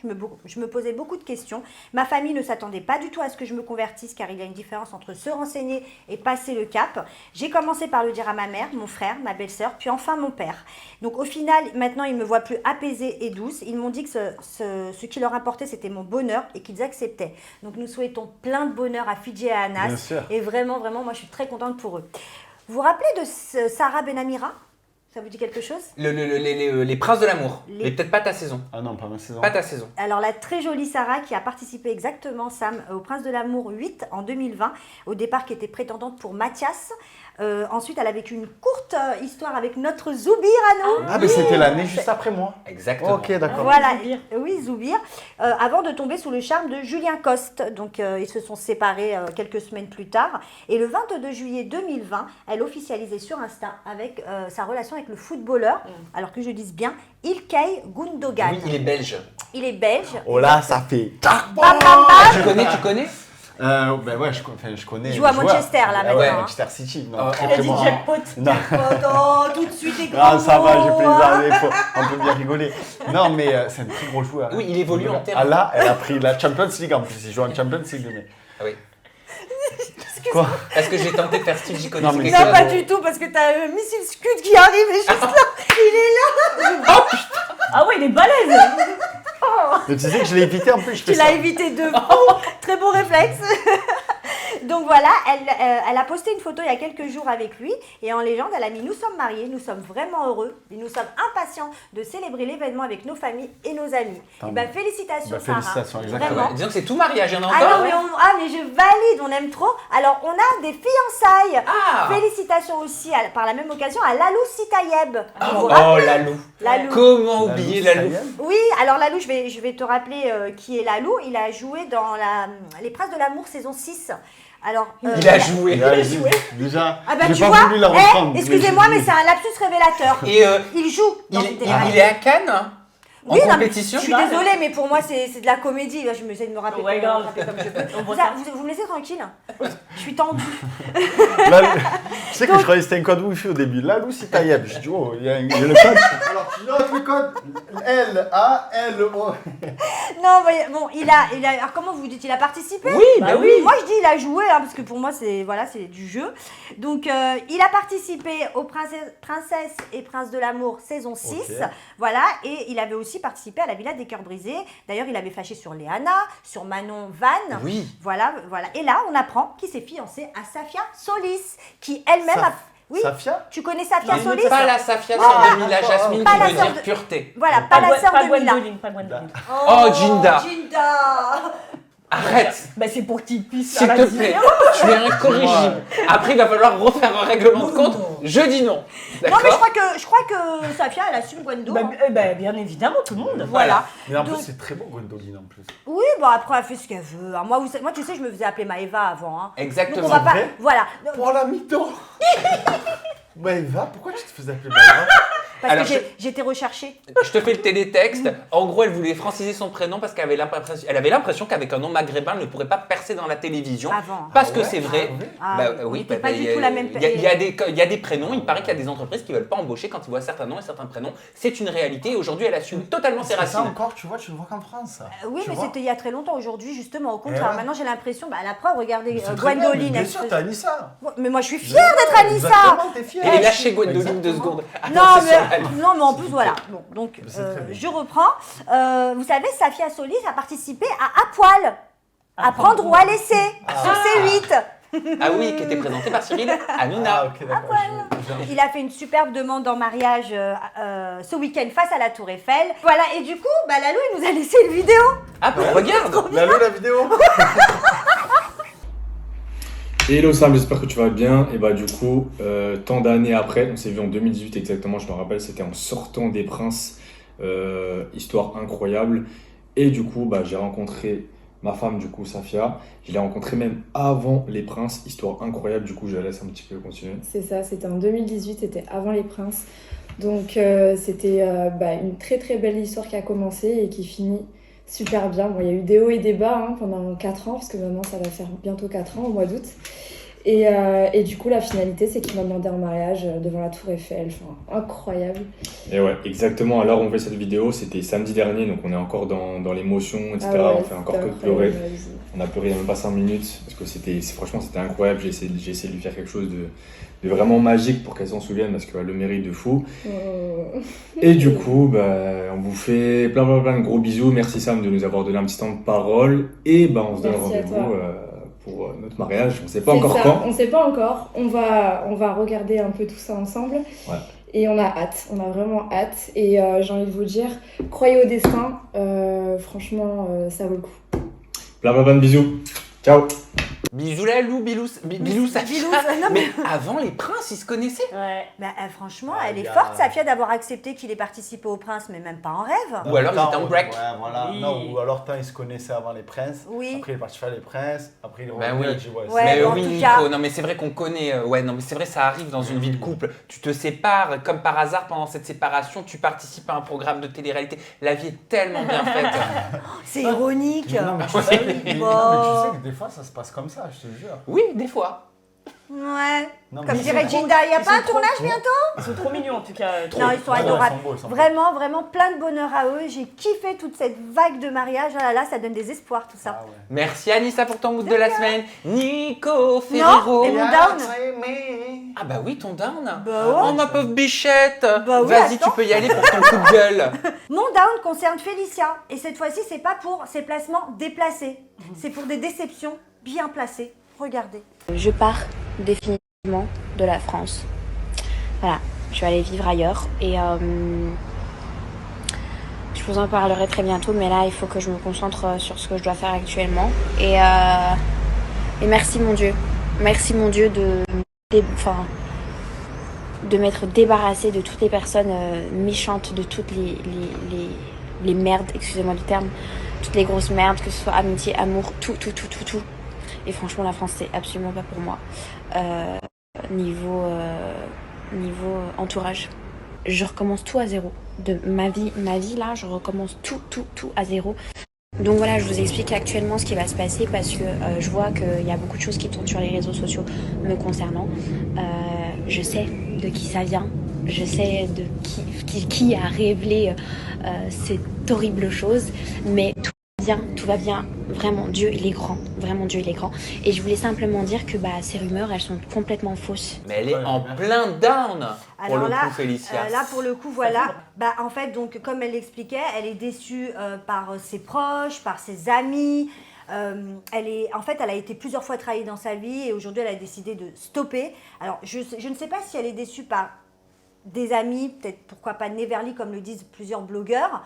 je me posais beaucoup de questions. Ma famille ne s'attendait pas du tout à ce que je me convertisse car il y a une différence entre se renseigner et passer le cap. J'ai commencé par le dire à ma mère, mon frère, ma belle-sœur, puis enfin mon père. Donc au final, maintenant ils me voient plus apaisée et douce. Ils m'ont dit que ce qui leur importait c'était mon bonheur et qu'ils acceptaient. Donc nous souhaitons plein de bonheur à Fidji et à Anas. Bien sûr. Et vraiment, vraiment, moi je suis très contente pour eux. Vous vous rappelez de Sarah Benamira? Ça vous dit quelque chose? Les Princes de l'amour. Mais peut-être pas ta saison. Ah non, pas ma saison. Pas ta saison. Alors la très jolie Sarah qui a participé exactement, Sam, au Prince de l'amour 8 en 2020. Au départ qui était prétendante pour Mathias. Ensuite, elle a vécu une courte histoire avec notre Zoubir à nous. Ah, mais c'était l'année juste après moi. Exactement. Ok, d'accord. Voilà, oui, Zoubir. Avant de tomber sous le charme de Julien Coste. Donc, ils se sont séparés quelques semaines plus tard. Et le 22 juillet 2020, elle officialisait sur Insta avec sa relation avec le footballeur, alors que je dise bien, Ilkay Gundogan. Oui, il est belge. Il est belge. Oh là, ça fait... Tu connais Ben ouais, je connais. Il joue à Manchester là maintenant. Ouais, Manchester City. Non, elle a dit jackpot. Non. Oh, tout de suite les grands Ah, ça va, j'ai mots. plaisir. On peut bien rigoler. Non, mais c'est un très gros joueur. Oui, il évolue en terrain. Ah là, elle a pris la Champions League en plus. Il joue en Champions League, mais. Ah oui. Quoi? Est-ce que j'ai tenté de faire Steve J. Non, mais pas du tout, parce que t'as Missile Scud qui arrive et juste là. Il est là. Oh putain. Ah ouais, il est balèze. Mais tu sais que je l'ai évité en plus. Tu l'as évité de fou. Très bon réflexe. Donc voilà, elle a posté une photo il y a quelques jours avec lui et en légende, elle a mis « Nous sommes mariés, nous sommes vraiment heureux et nous sommes impatients de célébrer l'événement avec nos familles et nos amis. » Et ben félicitations Sarah. Félicitations, exactement. Vraiment. Disons que c'est tout mariage, il y en a encore. Mais je valide, on aime trop. Alors on a des fiançailles. Félicitations aussi par la même occasion à Lalou Sitayeb. Oh Lalou. Comment oublier Lalou? Oui, alors Lalou, je vais te rappeler qui est Lalou. Il a joué dans Les Princes de l'amour saison 6. Alors, Il a joué. Déjà, Ah bah j'ai tu pas vois, voulu la reprendre. excusez-moi, mais c'est un lapsus révélateur. Et Il joue dans une il télé-réalité. est à Cannes en Oui, non, mais compétition. je suis désolée, mais pour moi, c'est de la comédie. Là, je me essaie de me rappeler, Ouais, me grave. rappeler comme je peux. On voit Vous, ça. vous me laissez tranquille? Je suis tendue. Là, tu sais que je croyais que c'était un code Wi-Fi au début. Là, Lucie Tayeb. Je dis, oh, il y a le code. Alors, tu notes le code L-A-L-O. Non, mais bon, il a. Alors, comment vous dites? Il a participé? Oui, bah oui. Moi, je dis il a joué, hein, parce que pour moi, c'est du jeu. Donc, il a participé aux Princesses et Princes de l'amour saison 6. Ok. Voilà, et il avait aussi participé à la Villa des Cœurs Brisés. D'ailleurs, il avait fâché sur Léana, sur Manon Vannes. Oui. Voilà. Et là, on apprend qu'il s'est fiancé à Safia Solis, qui elle-même a. Oui. Safia? Tu connais Safia Non, Solis? pas la Safia sœur de Mila Jasmine Pas qui la veut sœur dire de- pureté. Voilà, pas la sœur Pas de Mila. Gwendoline, pas Gwendoline. Oh, Ginda. Ginda. Arrête. Bah c'est pour qu'il puisse S'il faire te la plaît, différence. tu es incorrigible. Après, il va falloir refaire un règlement de compte. Je dis non. Non, mais D'accord. je crois que Safia, elle assume Gwendo. Bah, bien évidemment, tout le monde. Voilà. Mais en Donc- plus, c'est très beau, Gwendoline, en plus. Oui, bon après elle fait ce qu'elle veut. Hein. Moi, tu sais, je me faisais appeler Maëva avant. Hein. Exactement. Donc on va pas. vrai Voilà. Pour la mytho. Mais Eva, pourquoi tu te faisais appeler Maëva? Parce Alors, que j'ai été recherchée. Je te fais le télétexte. En gros, elle voulait franciser son prénom parce qu'elle avait l'impression qu'avec un nom maghrébin, elle ne pourrait pas percer dans la télévision. Avant. Parce Ah que ouais, c'est vrai. Ah Bah, oui, on oui, était bah, pas du tout la même il y a des prénoms. Il paraît qu'il y a des entreprises qui ne veulent pas embaucher quand ils voient certains noms et certains prénoms. C'est une réalité. Et aujourd'hui, elle assume totalement ses C'est ça racines. encore, tu vois, tu le vois qu'en France, ça. Oui, Tu mais vois. c'était il y a très longtemps. Aujourd'hui, justement, au contraire. ouais. Maintenant, j'ai l'impression. Bah, la preuve, regardez, Mais c'est très bien, Gwendoline. mais bien elle sûr, se- t'as Anissa. Mais moi, je suis fière d'être Anissa. Exactement, t'es fière. Elle est lâchée, Gwendoline, 2 secondes. Non, Attends, c'est sur la ligne. non, mais en plus, voilà. Bon, donc, Mais c'est très bien. je reprends. Vous savez, Safia Solis a participé à Poil. À prendre ou à laisser. Sur C8. Ah oui, qui était présenté par Cyril Hanouna. Ah, ok, d'accord. Il a fait une superbe demande en mariage ce week-end face à la Tour Eiffel. Voilà, et du coup, bah, Lalou, il nous a laissé une vidéo. Ah, bah, regarde. Lalou, la vidéo. Hello Sam, j'espère que tu vas bien. Et bah du coup, tant d'années après, on s'est vu en 2018 exactement, je me rappelle, c'était en sortant des Princes, histoire incroyable. Et du coup, bah, j'ai rencontré ma femme, du coup, Safia. Je l'ai rencontrée même avant les Princes, histoire incroyable. Du coup, je la laisse un petit peu continuer. C'est ça, c'était en 2018, c'était avant les Princes. Donc c'était une très très belle histoire qui a commencé et qui finit super bien. Bon, il y a eu des hauts et des bas pendant 4 ans, parce que maintenant ça va faire bientôt 4 ans au mois d'août. Et du coup, la finalité, c'est qu'il m'a demandé en mariage devant la Tour Eiffel. Enfin, incroyable. Et ouais, exactement. Alors, on fait cette vidéo, c'était samedi dernier, donc on est encore dans l'émotion, etc. Ah ouais, On fait encore c'était que de pleurer. incroyable. On a pleuré il n'y a même pas 5 minutes, parce que franchement, c'était incroyable. J'ai essayé de lui faire quelque chose de vraiment magique pour qu'elle s'en souvienne, parce qu'elle a le mérite de fou. Oh. Et du coup, on vous fait plein de gros bisous. Merci Sam de nous avoir donné un petit temps de parole. Et on se donne Merci à rendez-vous toi. pour notre mariage. On ne sait pas C'est encore ça, quand. on sait pas encore. On va regarder un peu tout ça ensemble. Ouais. Et on a hâte, on a vraiment hâte. Et j'ai envie de vous dire, croyez au destin. Franchement, ça vaut le coup. Plein de bisous. Ciao. Bisous Lalou, bilou Safia. Bilou, non, Mais avant les Princes, ils se connaissaient. Ouais. Bah, franchement, Ah, elle est il y a- forte, Safia, d'avoir accepté qu'il ait participé au Prince, mais même pas en rêve. Ou alors, ils étaient en break. Ouais, voilà. Oui. Non, ou alors, tant ils se connaissaient avant les Princes. Oui. Après, il est parti faire les Princes. Après, il est Ben revenu. oui. Il a dit, ouais, Ouais, mais mais en oui, tout Nico, cas- non mais c'est vrai qu'on connaît, ouais, non mais c'est vrai, ça arrive dans une vie de couple. Tu te sépares, comme par hasard, pendant cette séparation, tu participes à un programme de télé-réalité. La vie est tellement bien faite. C'est ironique. Non, mais tu sais, non, mais tu sais que des fois, ça se passe comme ça, je te jure. Oui, des fois. Ouais. Non, mais Comme ils dirait sont trop- Ginda, il n'y a ils pas un sont trop- tournage bientôt? Ils sont trop mignons en tout cas. Non, ils sont Ouais, adorables. ils sont beaux. Vraiment, vraiment plein de bonheur à eux. J'ai kiffé toute cette vague de mariage. Ah là là, ça donne des espoirs tout ça. Ah ouais. Merci Anissa pour ton mood de la semaine. Nico Ferrero. et mon down. Ah bah oui, ton down. Bah ouais. Oh ma pauvre bichette. Bah oui, Vas-y, attends. tu peux y aller pour ton coup de gueule. Mon down concerne Félicia. Et cette fois-ci, c'est pas pour ses placements déplacés. C'est pour des déceptions bien placées. Regardez. Je pars définitivement de la France. Voilà, je vais aller vivre ailleurs et je vous en parlerai très bientôt, mais là il faut que je me concentre sur ce que je dois faire actuellement. Et merci mon Dieu de m'être débarrassée de toutes les personnes méchantes, de toutes les merdes, excusez-moi du terme, toutes les grosses merdes, que ce soit amitié, amour, tout. Et franchement, la France, c'est absolument pas pour moi. Niveau entourage, je recommence tout à zéro. De ma vie là, je recommence tout à zéro. Donc voilà, je vous explique actuellement ce qui va se passer parce que je vois qu'il y a beaucoup de choses qui tournent sur les réseaux sociaux me concernant. Je sais de qui ça vient, je sais de qui a révélé cette horrible chose, mais tout va bien, vraiment, Dieu il est grand, vraiment Dieu il est grand. Et je voulais simplement dire que ces rumeurs, elles sont complètement fausses. Mais elle est en plein down pour le coup, Félicia. Là, pour le coup, voilà. En fait, donc, comme elle l'expliquait, elle est déçue par ses proches, par ses amis. Elle a été plusieurs fois trahie dans sa vie et aujourd'hui, elle a décidé de stopper. Alors, je ne sais pas si elle est déçue par des amis, peut-être pourquoi pas Neverly, comme le disent plusieurs blogueurs,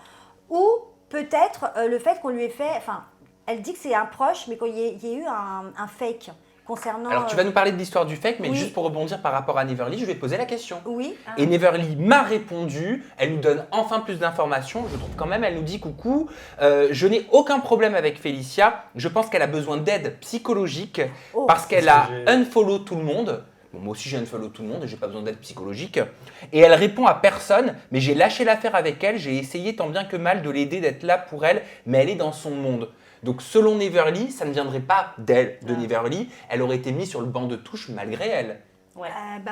ou peut-être le fait qu'on lui ait fait... Enfin, elle dit que c'est un proche, mais qu'il y ait eu un fake concernant... Alors, tu vas nous parler de l'histoire du fake, mais oui. juste pour rebondir par rapport à Neverly, je vais poser la question. Oui. Et Neverly m'a répondu, elle nous donne enfin plus d'informations, je trouve quand même, elle nous dit coucou, je n'ai aucun problème avec Félicia, je pense qu'elle a besoin d'aide psychologique parce qu'elle a unfollow tout le monde. Bon, moi aussi j'ai unfollow tout le monde et j'ai pas besoin d'aide psychologique. Et elle répond à personne, mais j'ai lâché l'affaire avec elle, j'ai essayé tant bien que mal de l'aider, d'être là pour elle, mais elle est dans son monde. Donc selon Neverly, ça ne viendrait pas d'elle, de Neverly, elle aurait été mise sur le banc de touche malgré elle. Ouais.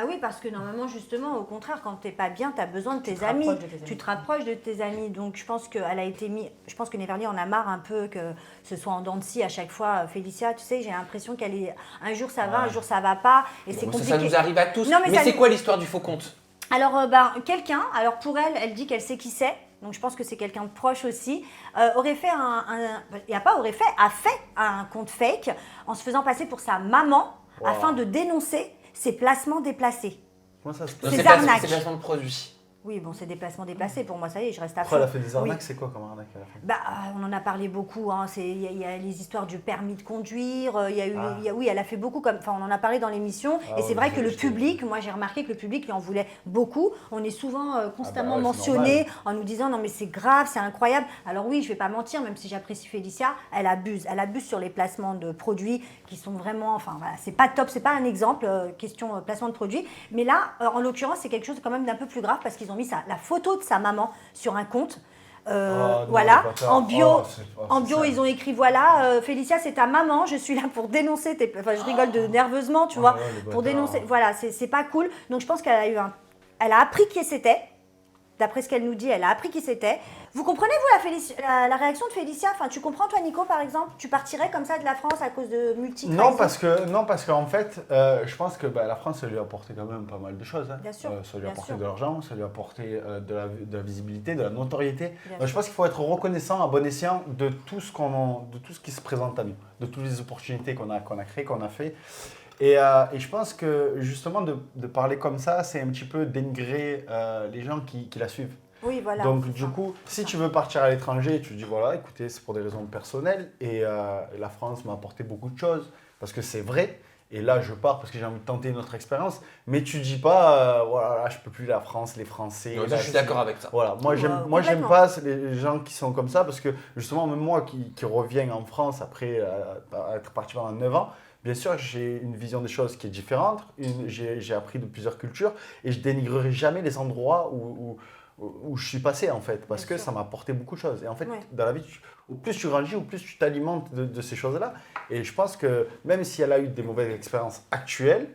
Oui, parce que normalement, justement, au contraire, quand t'es pas bien, tu as besoin de tes amis. Tu te rapproches de tes amis. Donc je pense qu'elle a été mise. Je pense que Neverly en a marre un peu que ce soit en dents de scie à chaque fois. Félicia, tu sais, j'ai l'impression qu'elle est. Un jour ça va, un jour ça va pas. Et c'est compliqué. Ça nous arrive à tous. Non, mais c'est quoi l'histoire du faux compte? Alors, quelqu'un, alors pour elle, elle dit qu'elle sait qui c'est. Donc je pense que c'est quelqu'un de proche aussi, aurait fait a fait un compte fake en se faisant passer pour sa maman afin de dénoncer ses placements déplacés. Comment ça se passe? Ses arnaques. C'est placement de produits. Oui, bon, c'est des placements déplacés. Pour moi, ça y est, je reste à fond. Pourquoi elle a fait des arnaques? C'est quoi comme arnaque elle a fait? On en a parlé beaucoup. Il y a les histoires du permis de conduire. Oui, elle a fait beaucoup. On en a parlé dans l'émission. Et c'est vrai que le public, moi, j'ai remarqué que le public lui en voulait beaucoup. On est souvent constamment mentionné en nous disant non, mais c'est grave, c'est incroyable. Alors oui, je vais pas mentir, même si j'apprécie Félicia, elle abuse. Elle abuse sur les placements de produits qui sont vraiment. C'est pas top, c'est pas un exemple, question placement de produits. Mais là, en l'occurrence, c'est quelque chose quand même d'un peu plus grave parce qu'ils ont mis la photo de sa maman sur un compte. Voilà, en bio, ils ont écrit voilà, Félicia, c'est ta maman, je suis là pour dénoncer tes. Enfin, je rigole nerveusement, tu vois, pour dénoncer. Voilà, c'est pas cool. Donc, je pense qu'elle a appris qui c'était. D'après ce qu'elle nous dit, elle a appris qui c'était. Vous comprenez, vous, la réaction de Félicia? Enfin, tu comprends, toi, Nico, par exemple? Tu partirais comme ça de la France à cause de multi-trahisons? Non, parce qu'en fait, je pense que la France, ça lui a apporté quand même pas mal de choses. Hein. Bien sûr. Ça lui a apporté de l'argent, ça lui a apporté de la visibilité, de la notoriété. Je pense qu'il faut être reconnaissant, à bon escient de tout ce qui se présente à nous, de toutes les opportunités qu'on a créées, qu'on a fait. Et je pense que justement de parler comme ça, c'est un petit peu dénigrer les gens qui la suivent. Oui, voilà. Donc du coup, si tu veux partir à l'étranger, tu dis voilà, écoutez, c'est pour des raisons personnelles et la France m'a apporté beaucoup de choses parce que c'est vrai. Et là, je pars parce que j'ai envie de tenter une autre expérience. Mais tu dis pas voilà, je peux plus la France, les Français. Non, je suis d'accord avec ça. Voilà, moi j'aime pas les gens qui sont comme ça parce que justement même moi qui reviens en France après être parti pendant 9 ans. Bien sûr, j'ai une vision des choses qui est différente, j'ai appris de plusieurs cultures et je dénigrerai jamais les endroits où je suis passé en fait, parce que ça m'a apporté beaucoup de choses. Et en fait, dans la vie, au plus tu grandis, au plus tu t'alimentes de ces choses-là. Et je pense que même si elle a eu des mauvaises expériences actuelles,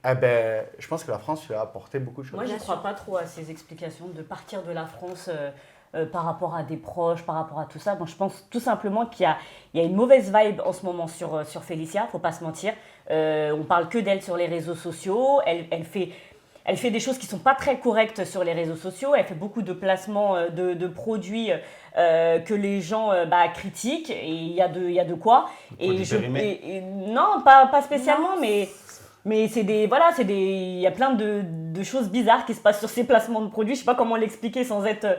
je pense que la France lui a apporté beaucoup de choses. Moi, je ne crois pas trop à ces explications de partir de la France par rapport à des proches, par rapport à tout ça. Moi, je pense tout simplement qu'il y a une mauvaise vibe en ce moment sur Félicia, il ne faut pas se mentir. On parle que d'elle sur les réseaux sociaux. Elle fait des choses qui ne sont pas très correctes sur les réseaux sociaux. Elle fait beaucoup de placements de produits que les gens critiquent. Et il y a de quoi. Non, pas spécialement, mais... Mais il y a plein de choses bizarres qui se passent sur ces placements de produits. Je sais pas comment l'expliquer sans être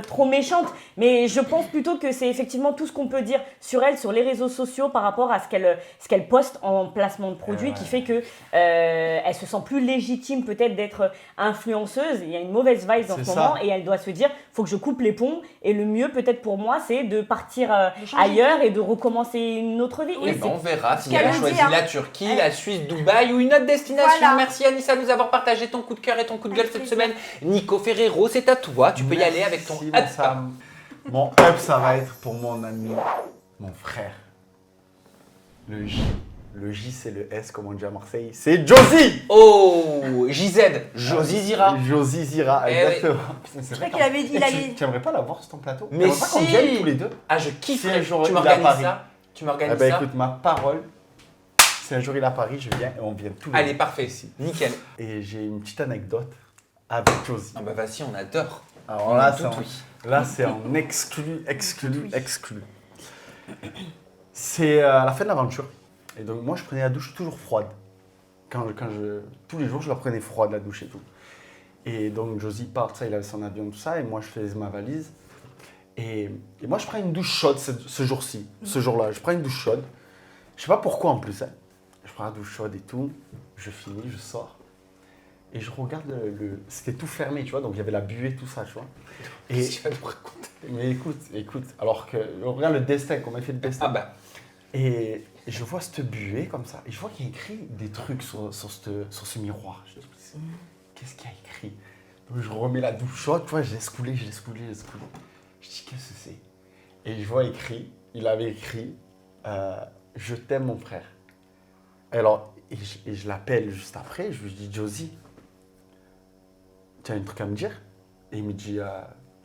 trop méchante. Mais je pense plutôt que c'est effectivement tout ce qu'on peut dire sur elle, sur les réseaux sociaux par rapport à ce qu'elle poste en placement de produits qui fait que elle se sent plus légitime peut-être d'être influenceuse. Il y a une mauvaise vibe en ce moment et elle doit se dire, faut que je coupe les ponts. Et le mieux peut-être pour moi, c'est de partir ailleurs et de recommencer une autre vie. Et on verra si elle a choisi la Turquie, la Suisse, Dubaï ou une autre destination. Voilà. Merci Anissa de nous avoir partagé ton coup de cœur et ton coup de gueule cette semaine. Nico Ferrero, c'est à toi. Tu peux y aller avec ton up. Mon up, ça va être pour mon ami, mon frère. Le J. Le J, c'est le S, comme on dit à Marseille. C'est Josie. Oh, JZ. Josie Zira. Josie Zira, exactement. Putain, c'est vrai qu'il avait dit. Tu aimerais pas la voir sur ton plateau? Mais si. Pas qu'on vienne tous les deux. Ah, je kiffe. Si un jour tu m'organises ça. Tu m'organises ça. Écoute, ma parole. Si un jour il est à Paris, je viens et on vient tous les deux. Allez, parfait, nickel. Et j'ai une petite anecdote avec Josie. Ah bah vas-y, on adore. Alors là, c'est en exclu. C'est à la fin de l'aventure. Et donc moi, je prenais la douche toujours froide. Tous les jours, je la prenais froide, la douche et tout. Et donc Josie part, il avait son avion, tout ça, et moi, je faisais ma valise. Et moi, je prends une douche chaude ce jour-ci, ce jour-là. Je prends une douche chaude. Je sais pas pourquoi en plus. Je prends la douche chaude et tout. Je finis, je sors. Et je regarde c'était tout fermé, tu vois. Donc il y avait la buée, tout ça, tu vois. Et qu'est-ce que tu vas nous raconter? Mais écoute. Alors que regarde le destin, qu'on m'a fait le destin. Ah bah. Et je vois cette buée comme ça. Et je vois qu'il y a écrit des trucs sur ce miroir. Je dis, qu'est-ce qu'il y a écrit? Donc je remets la douche chaude, tu vois, je laisse couler. Je dis, qu'est-ce que c'est? Et je vois écrit, il avait écrit, je t'aime mon frère. Alors, et je l'appelle juste après, je lui dis, Josie, tu as un truc à me dire? Et il me dit,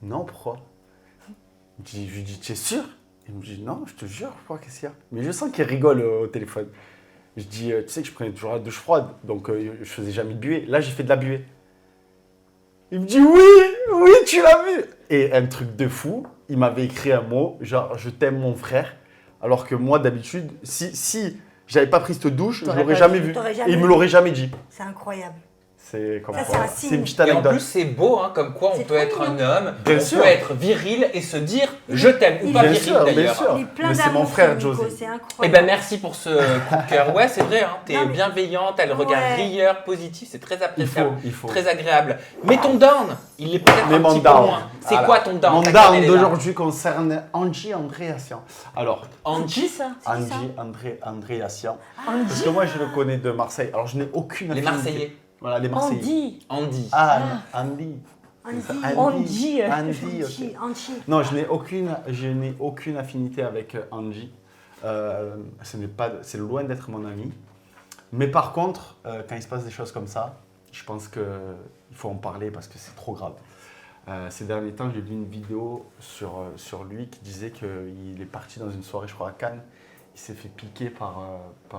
non, pourquoi? Je lui dis, tu es sûr? Il me dit, non, je te jure, pourquoi, qu'est-ce qu'il y a? Mais je sens qu'il rigole au téléphone. Je dis, tu sais que je prenais toujours la douche froide, donc je faisais jamais de buée. Là, j'ai fait de la buée. Il me dit, oui, tu l'as vu. Et un truc de fou, il m'avait écrit un mot, genre, je t'aime mon frère. Alors que moi, d'habitude, si j'avais pas pris cette douche, je l'aurais jamais vu. Et il me l'aurait jamais dit. C'est incroyable. C'est comme ça, quoi. c'est une petite anecdote. Et en plus, c'est beau, hein, comme quoi on peut être un homme, Bien on sûr. peut être viril et se dire je t'aime, ou pas Bien viril sûr, d'ailleurs. bien sûr. Mais c'est mon frère, Josie. C'est incroyable. Eh ben merci pour ce coup de cœur. Ouais, c'est vrai, hein, t'es bienveillante, t'as le regard Ouais. rieur, positif, c'est très appréciable, Il faut. très agréable. Mais ton down, il est peut-être un petit peu down. moins. C'est Voilà. quoi ton down? Mon Ta down canne, elle est là. d'aujourd'hui concerne Angie Andréassian. Alors, Angie, ça? Angie Andréassian. Angie. Parce que moi, je le connais de Marseille. Alors, je n'ai aucune Les affinité. Marseillais. Voilà, les Marseillais. Andy. Andy. Angie. Ok. Non, je n'ai aucune affinité avec Angie. C'est loin d'être mon ami. Mais par contre, quand il se passe des choses comme ça, je pense qu'il faut en parler parce que c'est trop grave. Ces derniers temps, j'ai vu une vidéo sur lui qui disait qu'il est parti dans une soirée, je crois à Cannes. Il s'est fait piquer par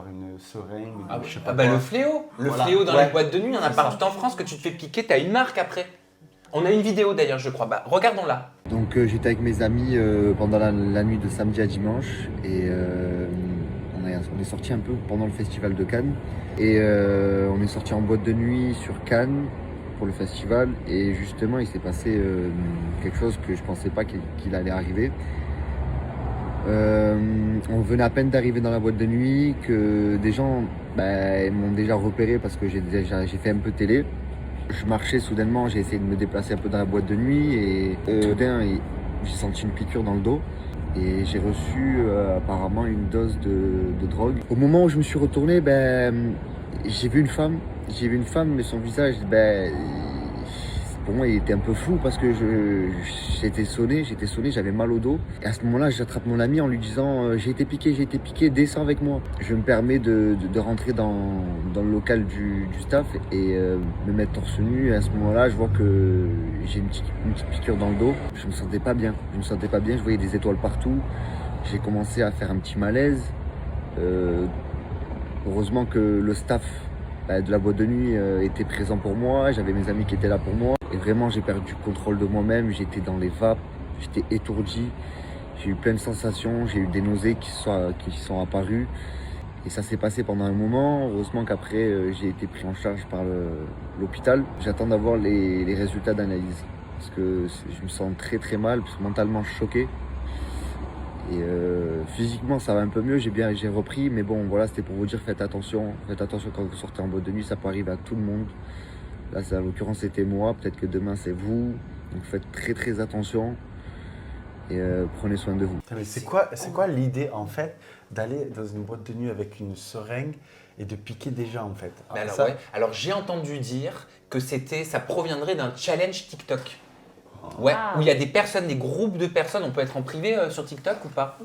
une seringue. Je sais pas quoi. Le fléau. Le fléau dans les boîtes de nuit, il y en a partout en France que tu te fais piquer, t'as une marque après. On a une vidéo d'ailleurs, je crois. Bah, regardons-la. Donc j'étais avec mes amis pendant la nuit de samedi à dimanche et on est sorti un peu pendant le festival de Cannes et on est sorti en boîte de nuit sur Cannes pour le festival et justement il s'est passé quelque chose que je pensais pas qu'il allait arriver. On venait à peine d'arriver dans la boîte de nuit que des gens m'ont déjà repéré parce que j'ai fait un peu télé. Je marchais soudainement, j'ai essayé de me déplacer un peu dans la boîte de nuit et soudain j'ai senti une piqûre dans le dos et j'ai reçu apparemment une dose de drogue. Au moment où je me suis retourné, j'ai vu une femme mais son visage, pour moi il était un peu flou parce que j'étais sonné, j'avais mal au dos. Et à ce moment-là, j'attrape mon ami en lui disant j'ai été piqué, descends avec moi. Je me permets de rentrer dans le local du staff et me mettre torse nu. Et à ce moment-là, je vois que j'ai une petite piqûre dans le dos. Je me sentais pas bien, je voyais des étoiles partout. J'ai commencé à faire un petit malaise. Heureusement que le staff de la boîte de nuit était présent pour moi, j'avais mes amis qui étaient là pour moi et vraiment j'ai perdu le contrôle de moi-même, j'étais dans les vapes, j'étais étourdi, j'ai eu plein de sensations, j'ai eu des nausées qui sont apparues Et ça s'est passé pendant un moment. Heureusement qu'après, j'ai été pris en charge par l'hôpital. J'attends d'avoir les résultats d'analyse. Parce que je me sens très très mal, parce que mentalement choqué. Et physiquement ça va un peu mieux, j'ai repris, mais bon voilà, c'était pour vous dire faites attention quand vous sortez en boîte de nuit, ça peut arriver à tout le monde. Là en l'occurrence c'était moi, peut-être que demain c'est vous, donc faites très très attention et prenez soin de vous. Mais c'est quoi l'idée en fait d'aller dans une boîte de nuit avec une seringue et de piquer des gens en fait? Alors j'ai entendu dire que ça proviendrait d'un challenge TikTok. Ouais, où il y a des personnes, des groupes de personnes, on peut être en privé sur TikTok ou pas?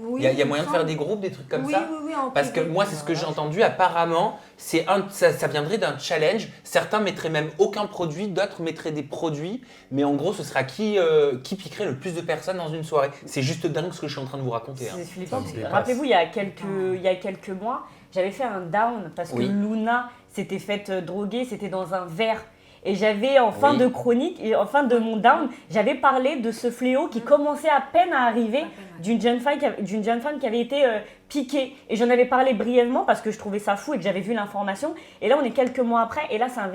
Oui, il y a moyen de faire des groupes, des trucs comme ça? Oui, parce que moi, c'est ce que j'ai entendu, apparemment, ça viendrait d'un challenge. Certains mettraient même aucun produit, d'autres mettraient des produits, mais en gros, ce sera qui piquerait le plus de personnes dans une soirée. C'est juste dingue ce que je suis en train de vous raconter. C'est flippant, parce que rappelez-vous, il y a quelques mois, j'avais fait un down parce que Luna s'était faite droguer, c'était dans un verre. Et j'avais, en fin de chronique, et en fin de mon down, j'avais parlé de ce fléau qui commençait à peine à arriver d'une jeune femme qui avait été piquée. Et j'en avais parlé brièvement parce que je trouvais ça fou et que j'avais vu l'information. Et là, on est quelques mois après, et là, c'est un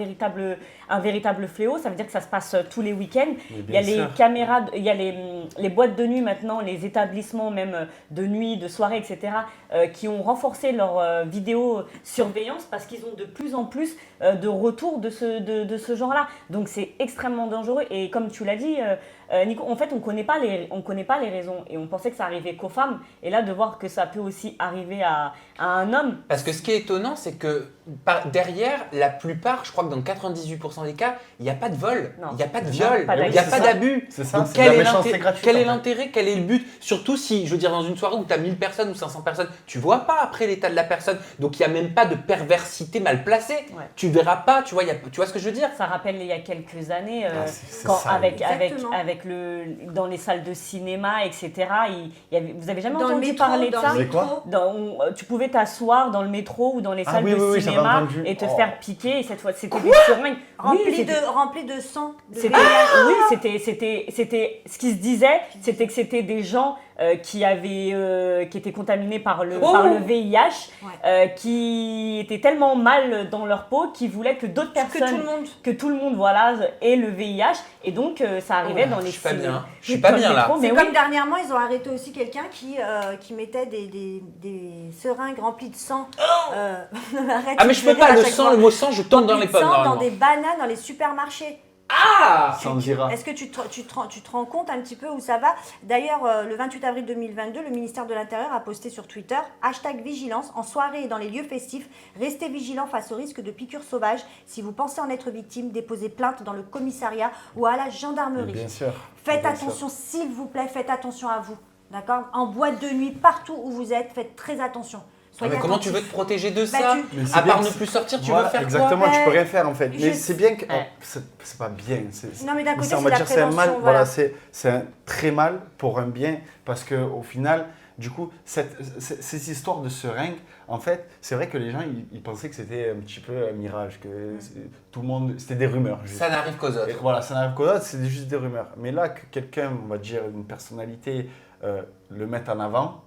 véritable fléau. Ça veut dire que ça se passe tous les week-ends. Il y a les caméras, il y a les boîtes de nuit maintenant, les établissements même de nuit, de soirée, etc., qui ont renforcé leur vidéosurveillance parce qu'ils ont de plus en plus de retours de ce genre-là. Donc c'est extrêmement dangereux. Et comme tu l'as dit, Nico, en fait, on connaît pas les raisons. Et on pensait que ça arrivait qu'aux femmes. Et là, de voir que ça peut aussi arriver à un homme. Parce que ce qui est étonnant, c'est que derrière, la plupart, je crois que dans 98% des cas, il n'y a pas de vol, il n'y a pas de viol, il n'y a pas d'abus. C'est ça, donc c'est la méchanceté gratuite. Quel est l'intérêt, quel est le but? Surtout si, je veux dire, dans une soirée où tu as 1000 personnes ou 500 personnes, tu vois pas après l'état de la personne. Donc il n'y a même pas de perversité mal placée. Ouais. Tu verras pas, tu vois ce que je veux dire? Ça rappelle il y a quelques années, dans les salles de cinéma, etc. Vous avez jamais entendu parler de ça? Tu pouvais t'asseoir dans le métro ou dans les salles de cinéma et te faire piquer. Et cette fois, c'était des seringues rempli de sang. C'était ce qui se disait, c'était que c'était des gens qui étaient contaminés par le VIH, qui étaient tellement mal dans leur peau qu'ils voulaient que d'autres personnes, que tout le monde voilà, ait le VIH. Et donc, ça arrivait dans les... Je suis pas bien là. C'est comme dernièrement, ils ont arrêté aussi quelqu'un qui mettait des seringues remplies de sang. Mais je peux pas, le sang, le mot sang, je tombe dans les pommes. Dans des bananes, dans les supermarchés. Est-ce que tu te rends compte un petit peu où ça va? D'ailleurs, le 28 avril 2022, le ministère de l'Intérieur a posté sur Twitter #vigilance en soirée et dans les lieux festifs. Restez vigilants face au risque de piqûres sauvages. Si vous pensez en être victime, déposez plainte dans le commissariat ou à la gendarmerie. Bien sûr. Faites attention, s'il vous plaît, faites attention à vous. D'accord? En boîte de nuit, partout où vous êtes, faites très attention. Mais comment tu veux te protéger de ça? À part ne plus sortir, tu veux faire exactement, quoi? tu peux rien faire en fait. Mais c'est bien que... c'est pas bien. Non mais d'un côté, on va dire c'est un mal. Voilà, c'est un très mal pour un bien parce qu'au final, du coup, ces histoires de seringues, en fait, c'est vrai que les gens, ils pensaient que c'était un petit peu un mirage, que tout le monde... C'était des rumeurs. Juste. Ça n'arrive qu'aux autres. Et voilà, ça n'arrive qu'aux autres, c'est juste des rumeurs. Mais là, que quelqu'un, on va dire, une personnalité, le mette en avant,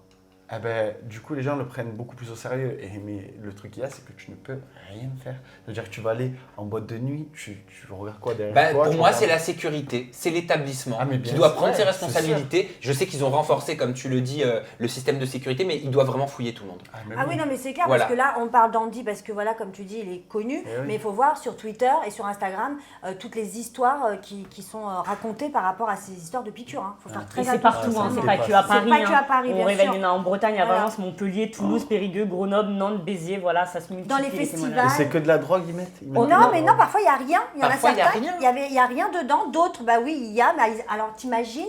eh ben, du coup, les gens le prennent beaucoup plus au sérieux. Mais le truc qu'il y a, c'est que tu ne peux rien faire. C'est-à-dire que tu vas aller en boîte de nuit, tu regardes quoi derrière toi? Pour moi, c'est la sécurité, c'est l'établissement qui doit prendre ses responsabilités. Je sais qu'ils ont renforcé, comme tu le dis, le système de sécurité, mais ils doivent vraiment fouiller tout le monde. Oui, non, mais c'est clair, parce que là, on parle d'Andy, parce que voilà, comme tu dis, il est connu, mais il faut voir sur Twitter et sur Instagram toutes les histoires qui sont racontées par rapport à ces histoires de piqûres. Faut faire très attention. C'est partout, c'est pas que à Paris. C'est pas que à Paris, on révèle en Bretagne, à Valence, Montpellier, Toulouse, Périgueux, Grenoble, Nantes, Béziers, voilà, ça se multiplie. Dans les festivals. Et c'est que de la drogue, ils mettent non, mais non, parfois il n'y a rien. Il y en a certains, il n'y a rien dedans. D'autres, bah oui, il y a. Mais alors t'imagines,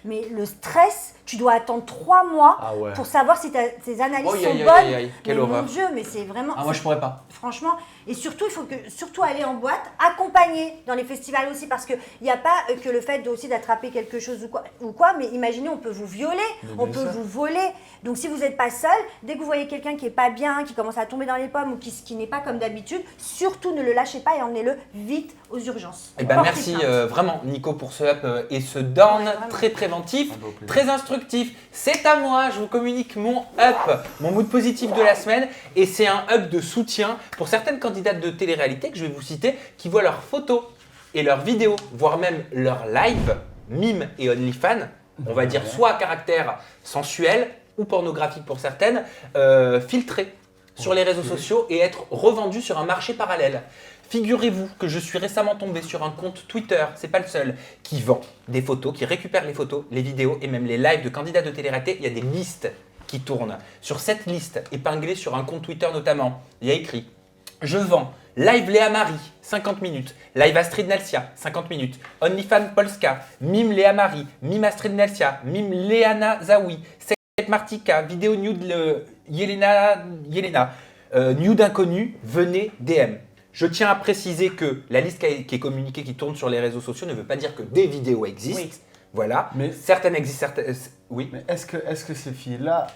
mais le stress, tu dois attendre 3 mois pour savoir si tes analyses sont bonnes. Quelle horreur. Mon Dieu, mais c'est vraiment... moi je pourrais pas. Franchement, et surtout, il faut surtout aller en boîte, accompagné dans les festivals aussi, parce qu'il n'y a pas que le fait aussi d'attraper quelque chose ou quoi, mais imaginez, on peut vous violer, on peut vous voler. Donc si vous n'êtes pas seul, dès que vous voyez quelqu'un qui n'est pas bien, qui commence à tomber dans les pommes ou qui n'est pas comme d'habitude, surtout ne le lâchez pas et emmenez-le vite aux urgences. Merci vraiment Nico pour ce up et ce down très préventif. préventif, très instructif. C'est à moi, je vous communique mon up, mon mood positif de la semaine. Et c'est un up de soutien pour certaines candidates de télé-réalité que je vais vous citer, qui voient leurs photos et leurs vidéos, voire même leurs lives, Mime et OnlyFans, on va dire soit à caractère sensuel ou pornographique pour certaines, filtrés sur les réseaux sociaux et être revendus sur un marché parallèle. Figurez-vous que je suis récemment tombé sur un compte Twitter, c'est pas le seul, qui vend des photos, qui récupère les photos, les vidéos et même les lives de candidats de télé-réalité. Il y a des listes qui tournent. Sur cette liste, épinglée sur un compte Twitter notamment, il y a écrit « Je vends live Léa Marie, 50 minutes, live Astrid Nelsia, 50 minutes, OnlyFans Polska, mime Léa Marie, mime Astrid Nelsia, mime Léana Zawi, Seth Martika, vidéo nude Yelena, nude inconnu, venez DM ». Je tiens à préciser que la liste qui est communiquée, qui tourne sur les réseaux sociaux, ne veut pas dire que des vidéos existent. Oui. Voilà. Mais certaines existent, certaines. Oui. Mais est-ce que ces filles-là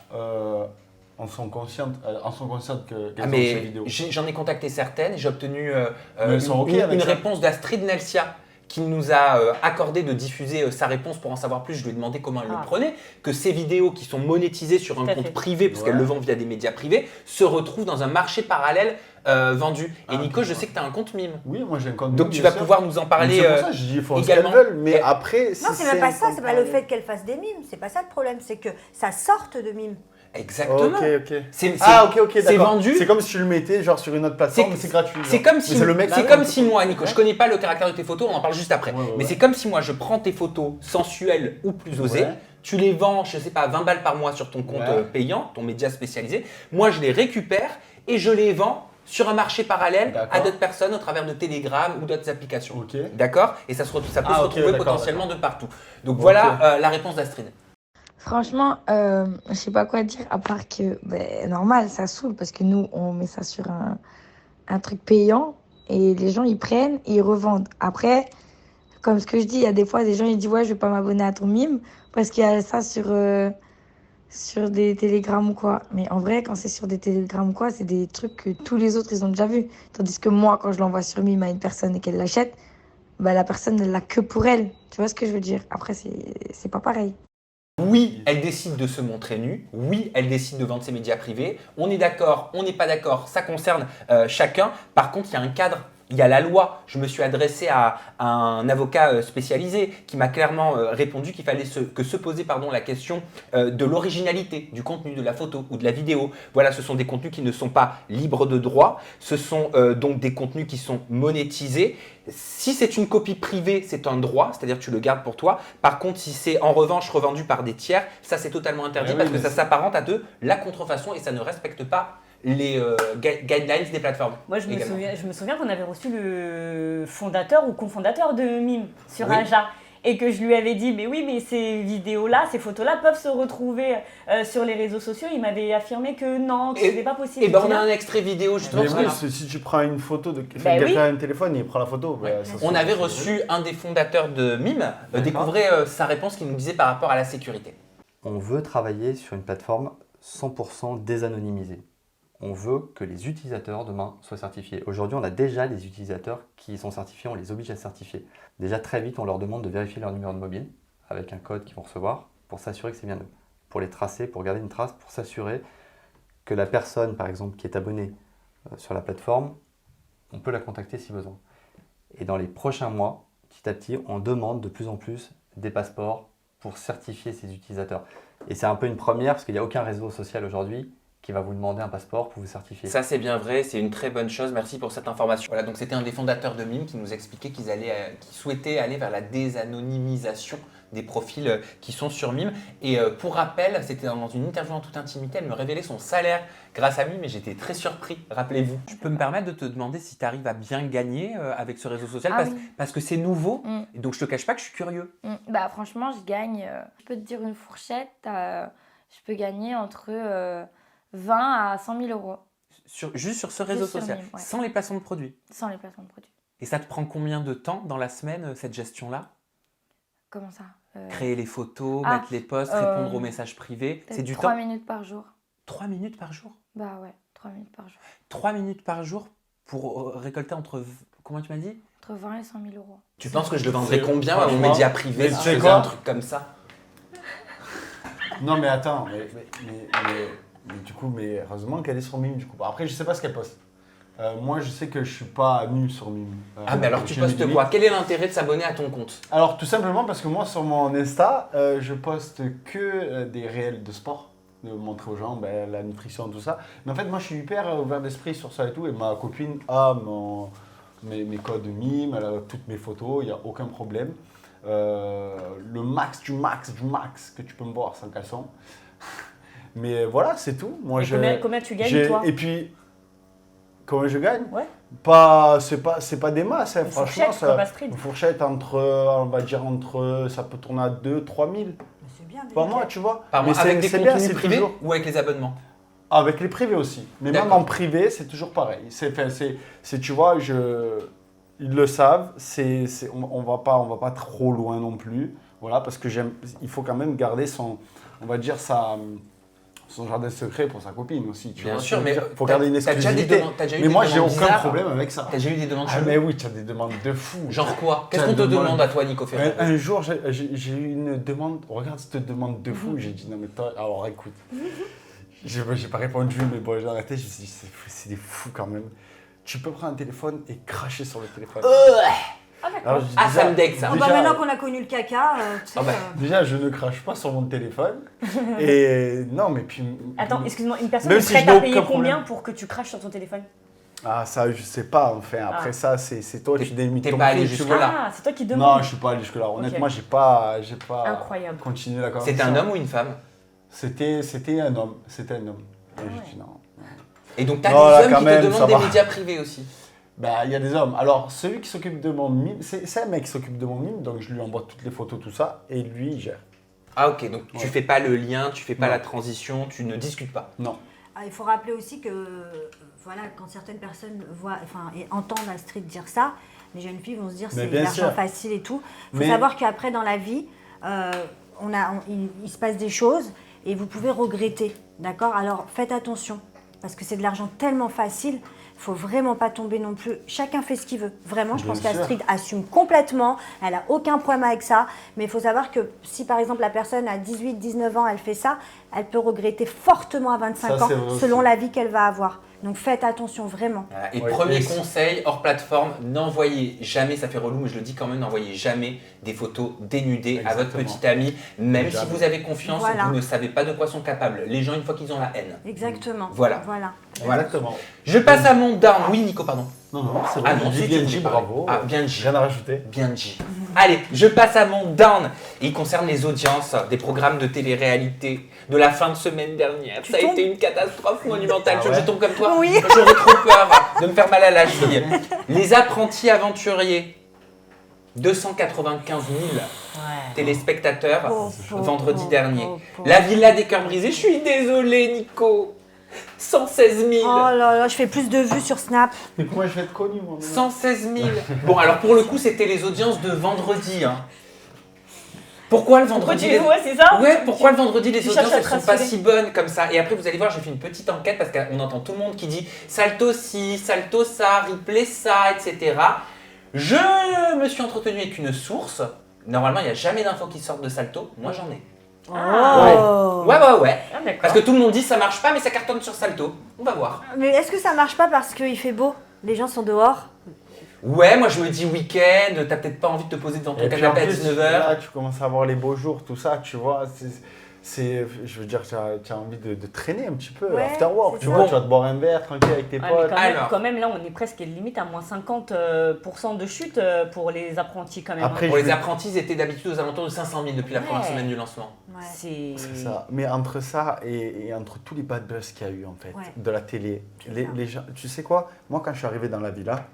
en sont conscientes qu'elles ont ces vidéos? J'en ai contacté certaines. J'ai obtenu une réponse d'Astrid Nelsia qui nous a accordé de diffuser sa réponse pour en savoir plus. Je lui ai demandé comment elle le prenait, que ces vidéos qui sont monétisées sur un compte privé, parce qu'elle le vend via des médias privés, se retrouvent dans un marché parallèle vendu. Et Nico, je sais que tu as un compte Mime. Oui, moi j'ai un compte Mime. Donc tu vas pouvoir nous en parler c'est pour ça que je dis, il faut ce qu'elles veulent, mais après... Non, c'est même pas ça, c'est pas le fait qu'elles fassent des mimes, c'est pas ça le problème, c'est que ça sorte de mimes. Exactement. Ok. C'est vendu. C'est comme si tu le mettais genre sur une autre plateforme, c'est gratuit. C'est comme si moi, Nico, je connais pas le caractère de tes photos, on en parle juste après. Mais c'est comme si moi je prends tes photos sensuelles ou plus osées, tu les vends, je sais pas, 20 balles par mois sur ton compte payant, ton média spécialisé. Moi je les récupère et je les vends sur un marché parallèle à d'autres personnes au travers de Telegram ou d'autres applications. D'accord? Et ça peut se retrouver potentiellement de partout. Donc voilà la réponse d'Astrid. Franchement, je sais pas quoi dire, à part que, normal, ça saoule, parce que nous, on met ça sur un truc payant, et les gens, ils prennent et ils revendent. Après, comme ce que je dis, il y a des fois, des gens, ils disent, ouais, je vais pas m'abonner à ton mime, parce qu'il y a ça sur des télégrammes ou quoi. Mais en vrai, quand c'est sur des télégrammes ou quoi, c'est des trucs que tous les autres, ils ont déjà vus. Tandis que moi, quand je l'envoie sur mime à une personne et qu'elle l'achète, la personne, elle l'a que pour elle. Tu vois ce que je veux dire? Après, c'est pas pareil. Oui, elle décide de se montrer nue. Oui, elle décide de vendre ses médias privés. On est d'accord, on n'est pas d'accord, ça concerne chacun. Par contre, il y a un cadre, il y a la loi. Je me suis adressé à un avocat spécialisé qui m'a clairement répondu qu'il fallait se poser la question de l'originalité du contenu, de la photo ou de la vidéo. Voilà, ce sont des contenus qui ne sont pas libres de droit. Ce sont donc des contenus qui sont monétisés. Si c'est une copie privée, c'est un droit, c'est-à-dire que tu le gardes pour toi. Par contre, si c'est en revanche revendu par des tiers, ça c'est totalement interdit parce que ça s'apparente à de la contrefaçon et ça ne respecte pas les guidelines des plateformes. Moi, je me souviens qu'on avait reçu le fondateur ou cofondateur de Mime sur Aja. Et que je lui avais dit, mais oui, mais ces vidéos-là, ces photos-là peuvent se retrouver sur les réseaux sociaux. Il m'avait affirmé que non, que ce n'était pas possible. Et on a un extrait vidéo justement. Mais oui, si tu prends une photo de quelqu'un à un téléphone, il prend la photo. On avait reçu un des fondateurs de Mime découvrir sa réponse qui nous disait par rapport à la sécurité. On veut travailler sur une plateforme 100% désanonymisée. On veut que les utilisateurs demain soient certifiés. Aujourd'hui, on a déjà des utilisateurs qui sont certifiés, on les oblige à certifier. Déjà très vite, on leur demande de vérifier leur numéro de mobile avec un code qu'ils vont recevoir pour s'assurer que c'est bien eux. Pour les tracer, pour garder une trace, pour s'assurer que la personne, par exemple, qui est abonnée sur la plateforme, on peut la contacter si besoin. Et dans les prochains mois, petit à petit, on demande de plus en plus des passeports pour certifier ces utilisateurs. Et c'est un peu une première parce qu'il n'y a aucun réseau social aujourd'hui qui va vous demander un passeport pour vous certifier. Ça c'est bien vrai, c'est une très bonne chose, merci pour cette information. Voilà, donc c'était un des fondateurs de Mime qui nous expliquait qu'ils souhaitaient aller vers la désanonymisation des profils qui sont sur Mime. Et pour rappel, c'était dans une interview en toute intimité, elle me révélait son salaire grâce à Mime et j'étais très surpris, rappelez-vous. Je peux me permettre de te demander si tu arrives à bien gagner avec ce réseau social parce que c'est nouveau, et donc je te cache pas que je suis curieux. Franchement, je gagne, je peux te dire une fourchette, je peux gagner entre 20 à 100 000 euros. Juste sur ce réseau social, Mime, sans les placements de produits. Sans les placements de produits. Et ça te prend combien de temps dans la semaine, cette gestion-là? Comment ça Créer les photos, mettre les posts, répondre aux messages privés, c'est du temps? 3 minutes par jour. 3 minutes par jour? Bah ouais, 3 minutes par jour. 3 minutes par jour pour récolter entre... Comment tu m'as dit? Entre 20 et 100 000 euros. Tu penses que je le vendrais combien à mon média privé si je faisais un truc comme ça? Non, mais attends, mais du coup, mais heureusement qu'elle est sur Mime, du coup. Après, je sais pas ce qu'elle poste. Moi, je sais que je suis pas nu sur Mime. Ah, mais alors tu postes quoi? Quel est l'intérêt de s'abonner à ton compte? Alors, tout simplement parce que moi, sur mon Insta, je poste que des réels de sport, de montrer aux gens la nutrition, tout ça. Mais en fait, moi, je suis hyper ouvert d'esprit sur ça et tout. Et ma copine a mes codes Mime, elle a toutes mes photos, il n'y a aucun problème. Le max du max que tu peux me voir sans caleçon. Mais voilà, c'est tout. Moi, combien tu gagnes, toi? Et puis, comment je gagne? Ouais. C'est pas des masses, hein, franchement. Une fourchette on va dire ça peut tourner à 2-3 000. C'est bien. Par mois, tu vois. Par mois, avec des contenus privés toujours... ou avec les abonnements? Avec les privés aussi. Mais même en privé, c'est toujours pareil. Tu vois, ils le savent. On va pas trop loin non plus. Voilà, parce que il faut quand même garder son jardin secret pour sa copine aussi. Bien sûr, mais il faut garder une exclusivité. Mais moi, j'ai aucun problème avec ça. T'as déjà eu des demandes mais oui, tu as des demandes de fou. Genre quoi? Qu'est-ce qu'on te demande à toi, Nico Ferro? Un jour, j'ai eu une demande. Regarde cette demande de fou. J'ai dit non, mais toi, alors écoute. J'ai pas répondu, mais bon, j'ai arrêté. Je me suis dit, c'est des fous quand même. Tu peux prendre un téléphone et cracher sur le téléphone. Alors, ça me dégue ça. Maintenant qu'on a connu le caca, tu sais, déjà je ne crache pas sur mon téléphone. Et non, mais puis. Attends, excuse-moi, une personne est prête à payer combien pour que tu craches sur ton téléphone? Ah, ça, je sais pas, enfin. Après ça, c'est toi qui démites ton prix. T'es pas allé jusque-là. Ah, c'est toi qui demandes. Non, je suis pas allé jusque-là. Honnêtement, j'ai pas Incroyable. continué la conversation. C'était un homme ou une femme? C'était un homme. C'était un homme. Et j'ai dit non. Et donc, t'as des hommes qui te demandent des médias privés aussi? Il y a des hommes. Alors, celui qui s'occupe de mon mime, c'est un mec qui s'occupe de mon mime, donc je lui envoie toutes les photos, tout ça, et lui, il gère. Ah, ok, donc tu fais pas le lien, tu fais pas la transition, tu ne discutes pas? Non. Il faut rappeler aussi que, voilà, quand certaines personnes entendent Astrid dire ça, les jeunes filles vont se dire c'est de l'argent facile et tout. Il faut savoir qu'après, dans la vie, il se passe des choses et vous pouvez regretter, d'accord? Alors, faites attention, parce que c'est de l'argent tellement facile. Il ne faut vraiment pas tomber non plus. Chacun fait ce qu'il veut. Vraiment, je pense qu'Astrid assume complètement. Elle n'a aucun problème avec ça. Mais il faut savoir que si, par exemple, la personne a 18, 19 ans, elle fait ça, elle peut regretter fortement à 25 ans, selon la vie qu'elle va avoir. Donc faites attention, vraiment. Voilà. Et premier conseil, hors plateforme, n'envoyez jamais, ça fait relou, mais je le dis quand même, n'envoyez jamais des photos dénudées à votre petite amie, même si vous avez confiance, vous ne savez pas de quoi sont capables. Les gens, une fois qu'ils ont la haine. Exactement. Voilà. Exactement. Je passe à mon down. Oui, Nico, pardon. Non, c'est bon. Ah non, c'est bien dit, bravo. Ah, bien dit. Rien à rajouter. Bien dit. Allez, je passe à mon down. Il concerne les audiences des programmes de télé-réalité de la fin de semaine dernière. Ça a été une catastrophe monumentale. Je tombe comme toi. Oui. J'aurais trop peur de me faire mal à la cheville. Les apprentis aventuriers. 295 000 téléspectateurs vendredi dernier. La Villa des Cœurs Brisés. Je suis désolé, Nico. 116 000. Oh là là, je fais plus de vues sur Snap. Mais comment je vais être connu, moi? 116 000. Bon, alors pour le coup, c'était les audiences de vendredi. Hein. Pourquoi le vendredi c'est ça? Ouais, pourquoi le vendredi les audiences elles sont pas si bonnes comme ça? Et après, vous allez voir, j'ai fait une petite enquête parce qu'on entend tout le monde qui dit salto ci, salto ça, replay ça, etc. Je me suis entretenu avec une source. Normalement, il n'y a jamais d'infos qui sortent de salto. Moi, j'en ai. Oh. Ouais. Parce que tout le monde dit ça marche pas, mais ça cartonne sur salto. On va voir. Mais est-ce que ça marche pas parce qu'il fait beau? Les gens sont dehors? Ouais, moi je me dis week-end, t'as peut-être pas envie de te poser dans ton canapé à 19h. Là, tu commences à voir les beaux jours, tout ça, tu vois. Je veux dire, tu as envie de traîner un petit peu, after work, tu vois, tu vas te boire un verre tranquille avec tes potes. Quand même, là, on est presque limite à moins 50% de chute pour les apprentis quand même. Après, pour les apprentis, ils étaient d'habitude aux alentours de 500 000 depuis la première semaine du lancement. Ouais. C'est ça. Mais entre ça et entre tous les bad buzz qu'il y a eu en fait, de la télé, les gens, tu sais quoi? Moi, quand je suis arrivé dans la villa,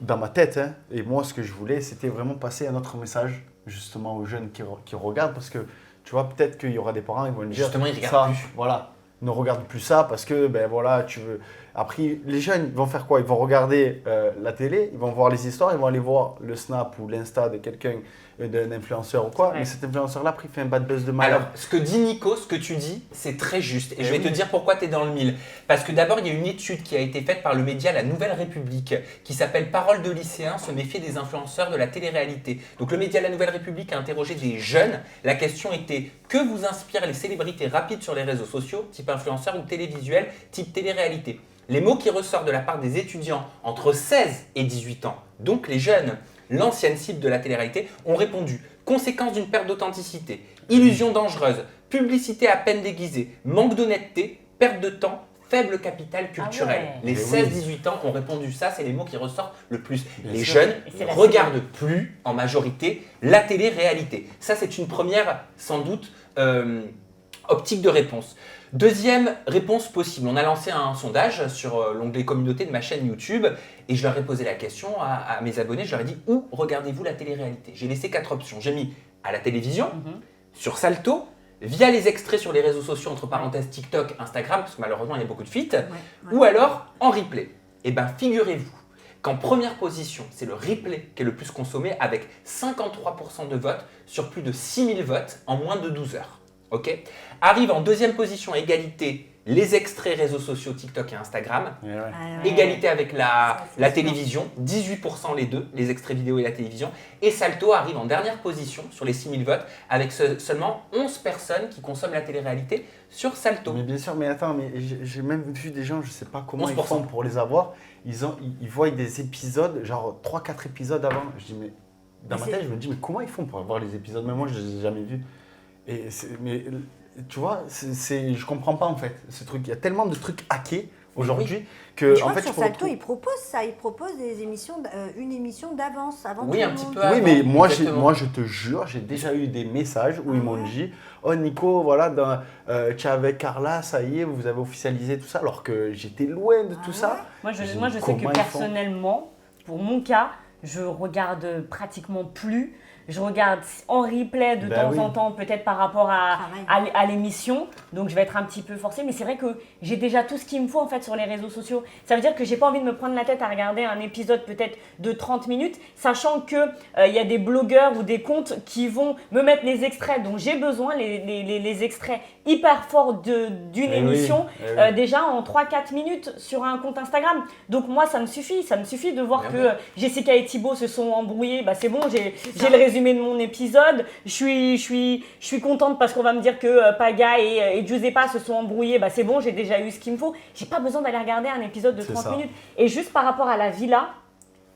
dans ma tête, hein, et moi, ce que je voulais, c'était vraiment passer un autre message justement aux jeunes qui regardent, parce que tu vois, peut-être qu'il y aura des parents qui vont me dire justement, ils regardent plus. Voilà, ne regarde plus ça parce que, ben voilà, tu veux. Après, les jeunes, ils vont faire quoi? Ils vont regarder la télé, ils vont voir les histoires, ils vont aller voir le Snap ou l'Insta de quelqu'un, d'un influenceur ou quoi. Ouais. Mais cet influenceur-là, après, il fait un bad buzz de malade. Alors, ce que dit Nico, ce que tu dis, c'est très juste. Et je vais oui. te dire pourquoi tu es dans le mille. Parce que d'abord, il y a une étude qui a été faite par le média La Nouvelle République, qui s'appelle Parole de lycéens, se méfier des influenceurs de la télé-réalité. Donc le média La Nouvelle République a interrogé des jeunes. La question était, que vous inspirent les célébrités rapides sur les réseaux sociaux, type influenceurs ou télévisuels, type télé-réalité? Les mots qui ressortent de la part des étudiants entre 16 et 18 ans, donc les jeunes, l'ancienne cible de la télé-réalité, ont répondu conséquence d'une perte d'authenticité, illusion dangereuse, publicité à peine déguisée, manque d'honnêteté, perte de temps, faible capital culturel. Ah ouais. Les Mais oui. 16-18 ans ont répondu ça, c'est les mots qui ressortent le plus. Bien les sûr. jeunes Et c'est ne la regardent plus en majorité la télé-réalité. Ça, c'est une première, sans doute, optique de réponse. Deuxième réponse possible. On a lancé un sondage sur l'onglet communauté de ma chaîne YouTube et je leur ai posé la question à mes abonnés. Je leur ai dit, où regardez-vous la télé-réalité? J'ai laissé 4 options. J'ai mis à la télévision, sur Salto, via les extraits sur les réseaux sociaux, entre parenthèses TikTok, Instagram, parce que malheureusement il y a beaucoup de feats, ou alors en replay. Et bien figurez-vous qu'en première position, c'est le replay qui est le plus consommé avec 53% de votes sur plus de 6000 votes en moins de 12 heures. Ok. Arrive en deuxième position à égalité les extraits réseaux sociaux TikTok et Instagram. Égalité avec la télévision, 18% les deux, les extraits vidéo et la télévision. Et Salto arrive en dernière position sur les 6000 votes avec seulement 11 personnes qui consomment la télé-réalité sur Salto. Mais bien sûr, mais attends, mais j'ai même vu des gens, je sais pas comment 11%. ils font pour les avoir. Ils voient des épisodes, genre 3-4 épisodes avant. Je dis, mais dans ma tête, je me dis, mais comment ils font pour avoir les épisodes? Même moi, je les ai jamais vus. Mais tu vois, je comprends pas en fait ce truc. Il y a tellement de trucs hackés aujourd'hui que Je en crois fait que sur tu peux Salto, ils proposent ça. Ils proposent des émissions, une émission d'avance avant Oui, tout un le petit monde. peu. Oui, avant, mais moi, exactement. moi, je te jure, j'ai déjà eu des messages où ils m'ont dit « Oh Nico, voilà, tu es avec Carla, ça y est, vous avez officialisé tout ça », alors que j'étais loin de tout ça. Moi, je dis, sais comment que ils font? personnellement, pour mon cas, je regarde pratiquement plus. Je regarde en replay de temps en temps, peut-être par rapport à l'émission. Donc, je vais être un petit peu forcée. Mais c'est vrai que j'ai déjà tout ce qu'il me faut en fait sur les réseaux sociaux. Ça veut dire que j'ai pas envie de me prendre la tête à regarder un épisode peut-être de 30 minutes, sachant que y a des blogueurs ou des comptes qui vont me mettre les extraits dont j'ai besoin, les extraits hyper forts d'une émission, déjà en 3-4 minutes sur un compte Instagram. Donc, moi, ça me suffit. Ça me suffit de voir que Jessica et Thibaut se sont embrouillés. Bah, c'est bon, j'ai le résumé de mon épisode. Je suis contente parce qu'on va me dire que Paga et Giuseppa se sont embrouillés. Bah, c'est bon, j'ai déjà eu ce qu'il me faut. J'ai pas besoin d'aller regarder un épisode de 30 minutes. Et juste par rapport à la villa,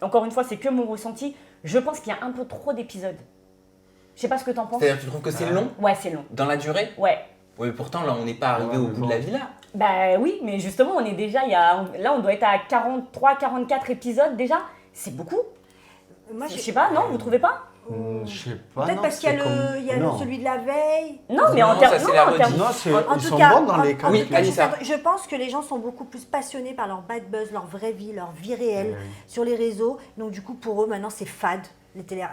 encore une fois, c'est que mon ressenti, je pense qu'il y a un peu trop d'épisodes. Je sais pas ce que t'en penses. C'est-à-dire, tu trouves que c'est long? Ouais, c'est long. Dans la durée? Ouais. Oui, mais pourtant, là, on n'est pas arrivé au bout de la villa. Bah oui, mais justement, on est déjà, là, on doit être à 43-44 épisodes déjà. C'est beaucoup. Moi, je sais pas, non, vous trouvez pas? Je sais pas. Peut-être non, parce qu'il y a, c'est il y a non. celui de la veille. Non, mais en termes. Non, ils sont bons dans les cas. En tout cas, je pense que les gens sont beaucoup plus passionnés par leur bad buzz, leur vraie vie, leur vie réelle sur les réseaux. Donc, du coup, pour eux, maintenant, c'est fade.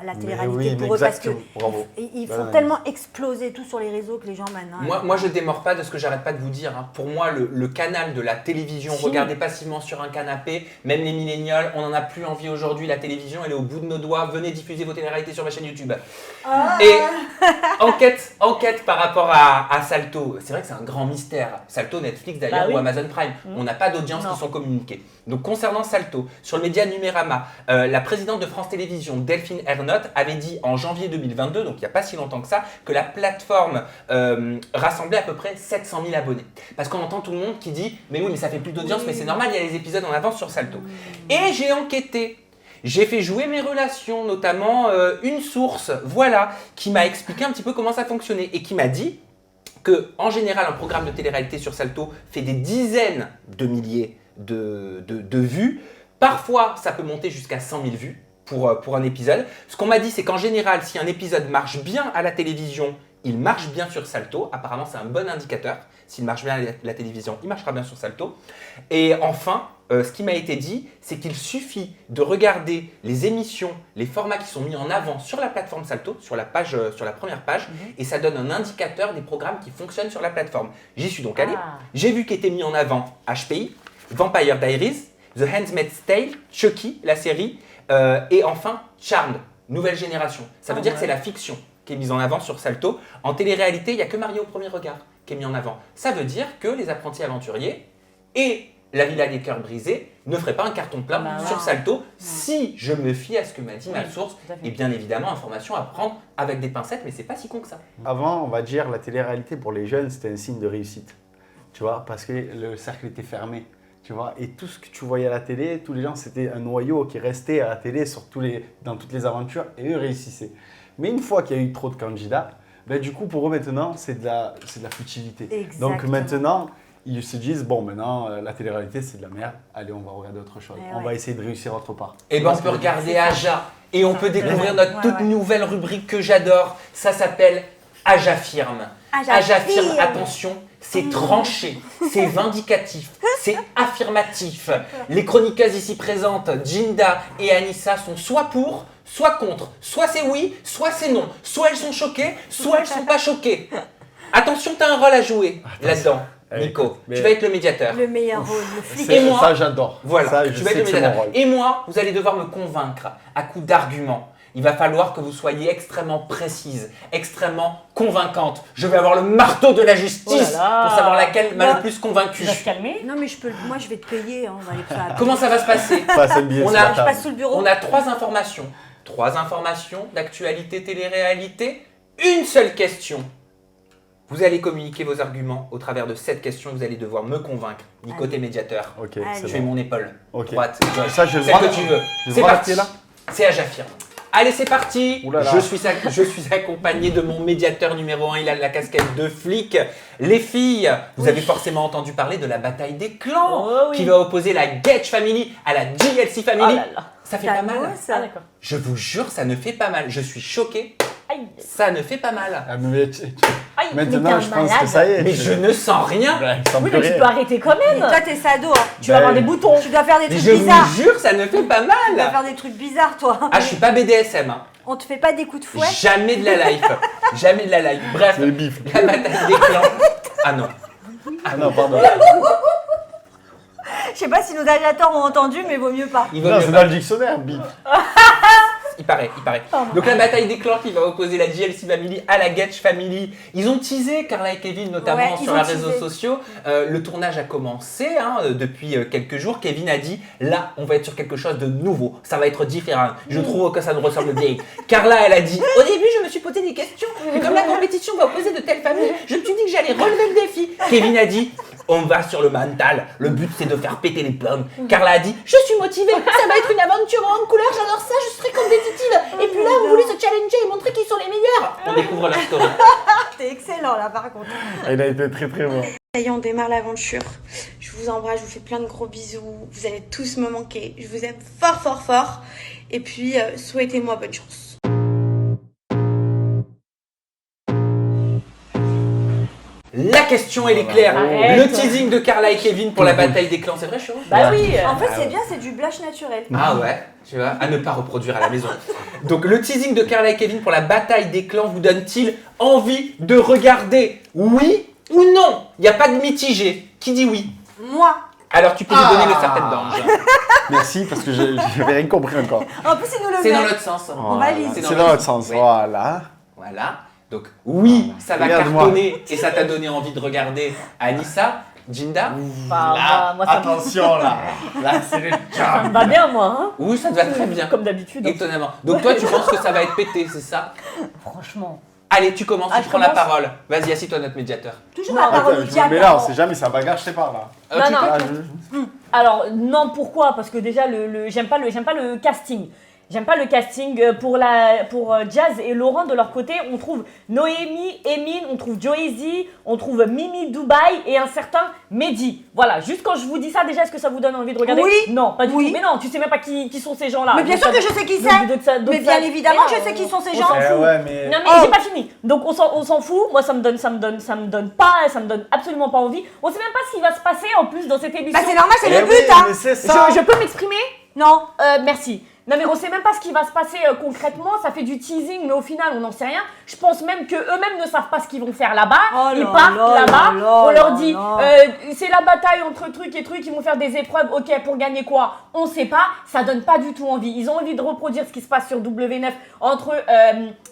La télé-réalité pour eux parce qu'ils font tellement exploser tout sur les réseaux que les gens maintenant... Moi je démords pas de ce que j'arrête pas de vous dire. Hein. Pour moi, le canal de la télévision, regardez passivement sur un canapé, même les millénials, on n'en a plus envie aujourd'hui. La télévision, elle est au bout de nos doigts. Venez diffuser vos télé-réalités sur ma chaîne YouTube. Et enquête par rapport à Salto. C'est vrai que c'est un grand mystère. Salto, Netflix d'ailleurs ou Amazon Prime. On n'a pas d'audience qui sont communiquées. Donc concernant Salto, sur le média Numérama, la présidente de France Télévisions, Delphine Ernotte, avait dit en janvier 2022, donc il n'y a pas si longtemps que ça, que la plateforme rassemblait à peu près 700 000 abonnés. Parce qu'on entend tout le monde qui dit « Mais oui, mais ça fait plus d'audience, mais c'est normal, il y a les épisodes en avance sur Salto. » Et j'ai enquêté. J'ai fait jouer mes relations, notamment une source, voilà, qui m'a expliqué un petit peu comment ça fonctionnait et qui m'a dit qu'en général, un programme de télé-réalité sur Salto fait des dizaines de milliers de vues. Parfois, ça peut monter jusqu'à 100 000 vues pour un épisode. Ce qu'on m'a dit, c'est qu'en général, si un épisode marche bien à la télévision, il marche bien sur Salto. Apparemment, c'est un bon indicateur. S'il marche bien à la télévision, il marchera bien sur Salto. Et enfin, ce qui m'a été dit, c'est qu'il suffit de regarder les émissions, les formats qui sont mis en avant sur la plateforme Salto, sur la première page, et ça donne un indicateur des programmes qui fonctionnent sur la plateforme. J'y suis donc allé. J'ai vu qu'était mis en avant HPI, Vampire Diaries, The Handmaid's Tale, Chucky, la série, et enfin Charmed, nouvelle génération. Ça veut dire que c'est la fiction qui est mise en avant sur Salto. En télé-réalité, il n'y a que Marié au premier regard qui est mis en avant. Ça veut dire que les apprentis aventuriers et la Villa des cœurs brisés ne feraient pas un carton plein sur Salto si je me fie à ce que m'a dit ma source. Et bien évidemment, information à prendre avec des pincettes, mais c'est pas si con que ça. Avant, on va dire, la télé-réalité pour les jeunes, c'était un signe de réussite. Tu vois, parce que le cercle était fermé. Tu vois, et tout ce que tu voyais à la télé, tous les gens, c'était un noyau qui restait à la télé dans toutes les aventures et eux réussissaient. Mais une fois qu'il y a eu trop de candidats, ben, du coup, pour eux maintenant, c'est de la futilité. Exactement. Donc maintenant, ils se disent, bon, maintenant, la télé-réalité, c'est de la merde. Allez, on va regarder autre chose. On va essayer de réussir autre part. Et ben on peut regarder Aja et on peut découvrir notre toute nouvelle rubrique que j'adore. Ça s'appelle Ajafirme. Ajafirme, attention, c'est tranché, c'est vindicatif, c'est affirmatif. Les chroniqueuses ici présentes, Jinda et Anissa, sont soit pour, soit contre. Soit c'est oui, soit c'est non. Soit elles sont choquées, soit elles sont pas choquées. Attention, t'as un rôle à jouer là-dedans. Nico, tu vas être le médiateur. Le meilleur rôle, le flic. Et moi, ça j'adore. Voilà, Ça, tu vas être le médiateur. Et moi, vous allez devoir me convaincre à coup d'arguments. Il va falloir que vous soyez extrêmement précise, extrêmement convaincante. Je vais avoir le marteau de la justice pour savoir laquelle m'a le plus convaincu. Tu vas te calmer. Non mais moi je vais te payer, hein, on va aller faire. Comment ça va se passer? Je passe sous le bureau. On a 3 informations. 3 informations d'actualité, télé-réalité. Une seule question. Vous allez communiquer vos arguments au travers de cette question. Vous allez devoir me convaincre. Nico, t'es médiateur. Ok, je fais mon épaule. Droite, gauche. Ça, je celle que tu veux. C'est parti. là. C'est Ajafirme. Allez, c'est parti. Oulala. Je suis accompagné de mon médiateur numéro 1. Il a la casquette de flic. Les filles, vous avez forcément entendu parler de la bataille des clans qui va opposer la Getch Family à la GLC Family. Ça fait pas mal. Ah, d'accord. Je vous jure, ça ne fait pas mal. Je suis choqué. Ça ne fait pas mal. Maintenant, je pense que ça y est. Mais je ne sens rien. Oui, mais tu peux arrêter quand même. Toi t'es sado, hein. Tu vas avoir des boutons. Tu dois faire des Mais trucs je bizarres. vous jure, ça ne fait pas Tu dois mal. faire des trucs bizarres, toi. Ah, je suis pas BDSM. Hein. On te fait pas des coups de fouet. Jamais de la life. Jamais de la life. Bref, la bataille des clans. Ah non. Ah non, pardon. Je sais pas si nos agitateurs ont entendu, mais vaut mieux pas. Non, c'est dans le dictionnaire, bif. Il paraît. Donc la bataille des clans qui va opposer la GLC Family à la Getch Family. Ils ont teasé, Carla et Kevin notamment sur les réseaux sociaux. Le tournage a commencé depuis quelques jours. Kevin a dit, là, on va être sur quelque chose de nouveau. Ça va être différent. Je trouve que ça nous ressemble bien. Carla, elle a dit, au début, je me suis posé des questions. Mais comme la compétition va opposer de telles familles, je me suis dit que j'allais relever le défi. Kevin a dit, on va sur le mental. Le but, c'est de faire péter les plombs. Carla a dit, je suis motivée. Ça va être une aventure en couleur. J'adore ça. Je serai compétitive. Et puis là, vous voulez se challenger et montrer qu'ils sont les meilleurs. On découvre leur story. T'es excellent là, par contre. Il a été très très bon. Ça y est, on démarre l'aventure. Je vous embrasse, je vous fais plein de gros bisous. Vous allez tous me manquer. Je vous aime fort, fort, fort. Et puis, souhaitez-moi bonne chance. La question, elle est claire. Arrête. Le teasing de Carla et Kevin pour la bataille des clans, c'est vrai, Chiro? Bah oui. En fait, c'est bien, c'est du blush naturel. Ah ouais, tu vois, à ne pas reproduire à la maison. Donc le teasing de Carla et Kevin pour la bataille des clans vous donne-t-il envie de regarder? Oui ou non? Il n'y a pas de mitigé. Qui dit oui? Moi. Alors tu peux lui donner le serpent d'ange. Merci, parce que j'avais rien compris encore. En plus, il nous le C'est met. dans l'autre sens. On valide. C'est dans l'autre sens, Oui. voilà. Voilà. Donc oui, ça va Regarde-moi. cartonner et ça t'a donné envie de regarder Anissa, Jinda. Bah, moi, ça me- Attention là. Là, c'est le Ça me va bien, moi. Hein. Oui, ça te va très bien. Comme d'habitude. hein. Étonnamment. Donc toi, tu penses que ça va être pété, c'est ça? Franchement. Allez, tu commences, Ah, tu je prends la commence parole. Vas-y, assis-toi, notre médiateur. Toujours Non, la parole au Mais diable. là, on sait jamais, ça bagarre, je sais pas là. Non, non. Ah, Alors non, pourquoi? Parce que déjà j'aime pas le casting. J'aime pas le casting pour Jazz et Laurent de leur côté. On trouve Noémie, Emin, on trouve Joezy, on trouve Mimi Dubaï et un certain Mehdi. Voilà, juste quand je vous dis ça, déjà, est-ce que ça vous donne envie de regarder? Oui. Non, pas du Oui. tout. Mais non, tu sais même pas qui sont ces gens-là. Mais bien Donc, sûr ça- que je sais qui donc, c'est. donc Mais ça- bien évidemment mais que non, je sais qui sont ces on gens. s'en fout. ouais, mais- Non mais j'ai pas fini. Donc on s'en fout. Moi ça me donne absolument pas envie. On sait même pas ce qui va se passer en plus dans cette émission. Bah c'est normal, c'est Eh le oui, but, hein. mais c'est ça. Je peux m'exprimer? Non. Merci. Non mais on sait même pas ce qui va se passer concrètement, ça fait du teasing mais au final on n'en sait rien. Je pense même que eux-mêmes ne savent pas ce qu'ils vont faire là-bas. Ils partent là-bas, on leur dit c'est la bataille entre truc et truc, ils vont faire des épreuves, ok pour gagner quoi on sait pas, ça donne pas du tout envie. Ils ont envie de reproduire ce qui se passe sur W9 entre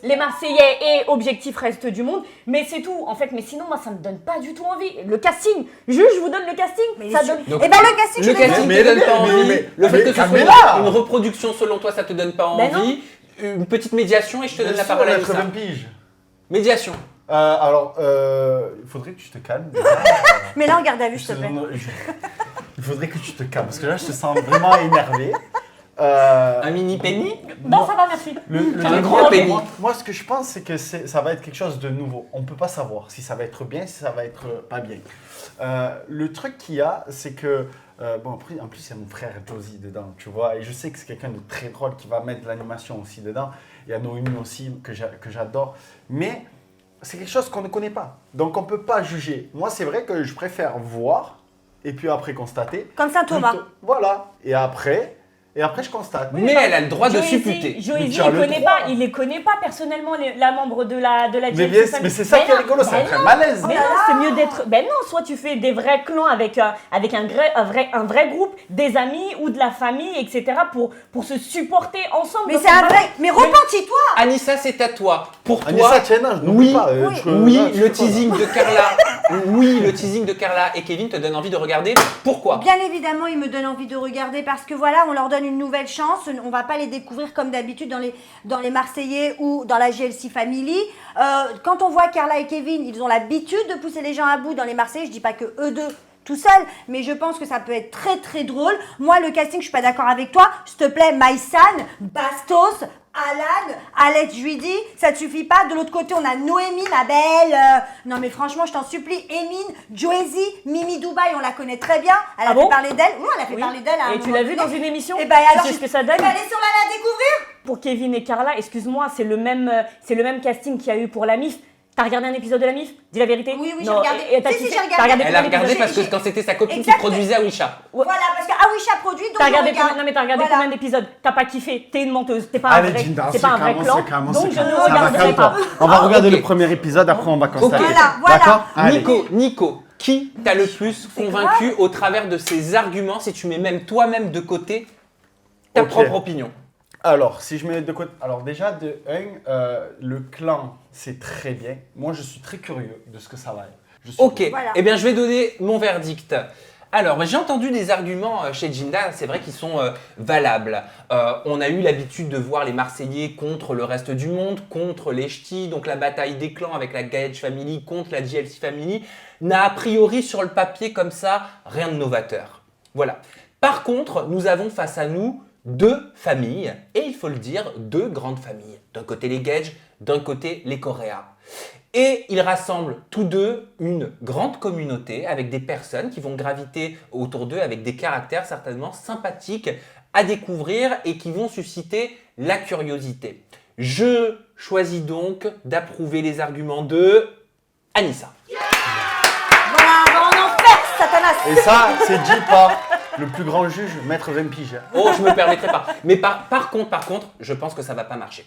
les Marseillais et Objectif Reste du Monde, mais c'est tout en fait, mais sinon moi ça me donne pas du tout envie. Le casting, je vous donne le casting, Mais ça je- donne... Donc, Eh ben, le casting, je te casting donne. te donne pas mais- envie. mais- Le fait mais que ce soit calmez-la. une reproduction selon toi, ça te donne pas Ben envie. Une petite médiation et je te donne la parole à Anissa. piges. Médiation. Alors, il faudrait que tu te calmes. déjà. Mais là, en garde à vue, s'il te plaît. Il faudrait que tu te calmes parce que là, je te sens vraiment énervé. Un mini penny? Non, ça va, merci. Un gros penny. Moi, ce que je pense, c'est que ça va être quelque chose de nouveau. On ne peut pas savoir si ça va être bien, si ça va être pas bien. Le truc qu'il y a, c'est que... bon, après, en plus, il y a mon frère Josie dedans, tu vois. Et je sais que c'est quelqu'un de très drôle qui va mettre de l'animation aussi dedans. Il y a Noémie aussi, que j'adore. Mais c'est quelque chose qu'on ne connaît pas. Donc, on ne peut pas juger. Moi, c'est vrai que je préfère voir et puis après constater. Comme Saint-Thomas. Voilà. Et après, je constate. Mais elle a le droit de Joëzy, supputer. Joëzy, Mais tu as le droit. il les connaît pas personnellement, la membre de la Mais GLC bien, family. mais c'est ça qui est non, rigolo, c'est ben un vrai non. malaise. Mais non, c'est mieux d'être... Ben non, soit tu fais des vrais clans avec un vrai groupe, des amis ou de la famille, etc. pour se supporter ensemble. Mais Donc, c'est un voilà. vrai. Mais repentis-toi. Anissa, c'est à toi. Pour toi, Anissa, tiens, non, je n'oublie oui, pas. oui, là, tu le fais quoi, teasing de Carla, oui, le teasing de Carla et Kevin te donne envie de regarder. Pourquoi? Bien évidemment, il me donne envie de regarder parce que voilà, on leur donne une nouvelle chance. On va pas les découvrir comme d'habitude dans les Marseillais ou dans la GLC Family. Quand on voit Carla et Kevin, ils ont l'habitude de pousser les gens à bout dans les Marseillais. Je dis pas que eux deux tout seuls, mais je pense que ça peut être très très drôle. Moi, le casting, je suis pas d'accord avec toi. S'il te plaît, Maïsan, Bastos, Alan, Alex Juidi, ça te suffit pas. De l'autre côté, on a Noémie, ma belle. Non, mais franchement, je t'en supplie. Emine, Joëzy, Mimi Dubaï, on la connaît très bien. Elle a fait parler d'elle. Oui, elle a fait parler d'elle. à un Et tu moment l'as vu donné. dans une émission? Et ben Tu alors, sais ce que ça donne? Eh ben, allez sur la découvrir. Pour Kevin et Carla, excuse-moi, c'est le même casting qu'il y a eu pour la MIF. T'as regardé un épisode de la MIF? Dis la vérité. Oui, j'ai Non, regardé. et t'as Si, kiffé? j'ai regardé. T'as regardé Elle a combien regardé d'épisodes? parce que quand c'était sa copine qui Exact. produisait Awisha. Voilà, parce que Awisha produit, donc T'as je regardé regarde. combien, non mais t'as regardé Voilà. combien d'épisodes? T'as pas kiffé, t'es une menteuse, t'es pas Allez, un vrai, Jinda, c'est pas un vrai clan, donc je ne regarderai pas. On va regarder ok. le premier épisode, après on va constater. Voilà. D'accord. Allez. Nico, qui t'a le plus convaincu au travers de ses arguments, si tu mets même toi-même de côté ta Ok. propre opinion? Alors, si je mets de côté. Alors, déjà, de le clan, c'est très bien. Moi, je suis très curieux de ce que ça va être. Je suis- Ok, eh bien je vais donner mon verdict. Alors, j'ai entendu des arguments chez Jinda, c'est vrai qu'ils sont valables. On a eu l'habitude de voir les Marseillais contre le reste du monde, contre les Ch'tis, donc la bataille des clans avec la Gaëtch Family contre la GLC Family n'a a priori sur le papier comme ça rien de novateur. Voilà. Par contre, nous avons face à nous deux familles, et il faut le dire, deux grandes familles. D'un côté les Gage, d'un côté les Correa. Et ils rassemblent tous deux une grande communauté avec des personnes qui vont graviter autour d'eux avec des caractères certainement sympathiques à découvrir et qui vont susciter la curiosité. Je choisis donc d'approuver les arguments de Anissa. Voilà, on en fait, Satanas. Et ça, c'est dit par le plus grand juge, Maître Vempige. Oh, je me permettrai pas. Mais par contre, je pense que ça va pas marcher.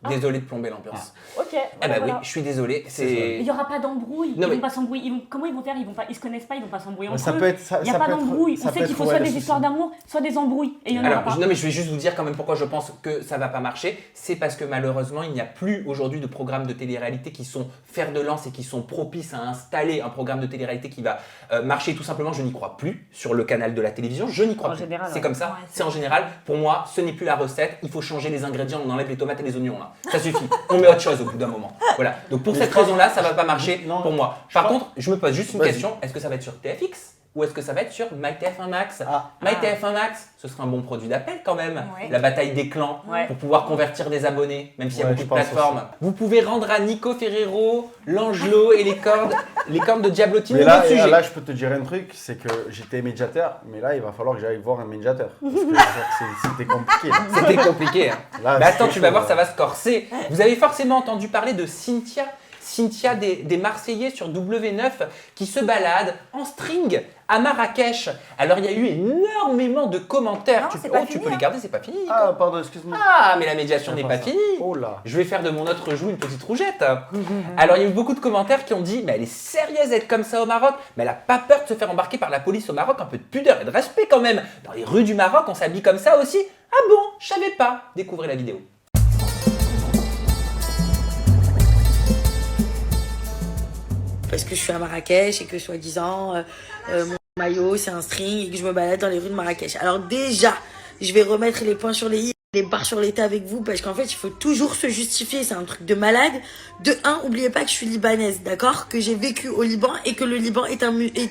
Désolé de plomber l'ambiance. Ok. Ah bah oui, voilà. je suis désolé. Il n'y aura pas d'embrouille, Non, ils mais- vont pas s'embrouiller. Comment ils vont faire? Ils se connaissent pas, ils vont pas s'embrouiller Mais entre ça eux. peut être- ça- Il n'y a ça pas peut être- d'embrouille. ça On peut sait qu'il être, faut ouais, soit le des souci. histoires d'amour, soit des embrouilles. Et il y en aura Alors, pas. non mais je vais juste vous dire quand même pourquoi je pense que ça va pas marcher. C'est parce que malheureusement, il n'y a plus aujourd'hui de programmes de télé-réalité qui sont fer de lance et qui sont propices à installer un programme de télé-réalité qui va marcher. Tout simplement, je n'y crois plus sur le canal de la télévision. Je n'y crois En plus. général, C'est ouais. comme ça. Ouais, c'est en général. Pour moi, ce n'est plus la recette. Il faut changer les ingrédients. On enlève les tomates et les oignons là. Ça suffit. On met autre chose au bout d'un moment. Voilà. Donc pour Mais cette je pense- raison-là, ça va pas marcher Non, pour moi. je Par pense- contre, je me pose juste une Vas-y. question. Est-ce que ça va être sur TFX ou est-ce que ça va être sur MyTF1 Max? MyTF1 Max, ce sera un bon produit d'appel quand même. Ouais. La bataille des clans Ouais. pour pouvoir convertir des abonnés, même s'il y a Ouais, beaucoup de je pense plateformes. aussi. Vous pouvez rendre à Nico Ferrero, l'Angelo et les cordes de Diablotine Mais le là, sujet. là, je peux te dire un truc, c'est que j'étais médiateur, mais là, il va falloir que j'aille voir un médiateur. Parce que c'était compliqué. là. C'était compliqué. Hein. Là, Mais attends, c'est tu vas chaud, voir, là. ça va se corser. Vous avez forcément entendu parler de Cynthia. Cynthia, des Marseillais sur W9 qui se baladent en string à Marrakech. Alors il y a eu énormément de commentaires. Tu peux les garder, c'est pas fini. Nico. Ah, pardon, excuse-moi. Ah, mais la médiation n'est pas finie. Oh là. Je vais faire de mon autre joue une petite rougette. Alors il y a eu beaucoup de commentaires qui ont dit mais elle est sérieuse d'être comme ça au Maroc, mais elle a pas peur de se faire embarquer par la police au Maroc, un peu de pudeur et de respect quand même. Dans les rues du Maroc, on s'habille comme ça aussi. Ah bon, je savais pas. Découvrez la vidéo. Parce que je suis à Marrakech et que soi-disant mon maillot c'est un string et que je me balade dans les rues de Marrakech. Alors déjà, je vais remettre les points sur les i, les barres sur les t avec vous parce qu'en fait il faut toujours se justifier, c'est un truc de malade. De un, oubliez pas que je suis libanaise, d'accord, que j'ai vécu au Liban et que le Liban est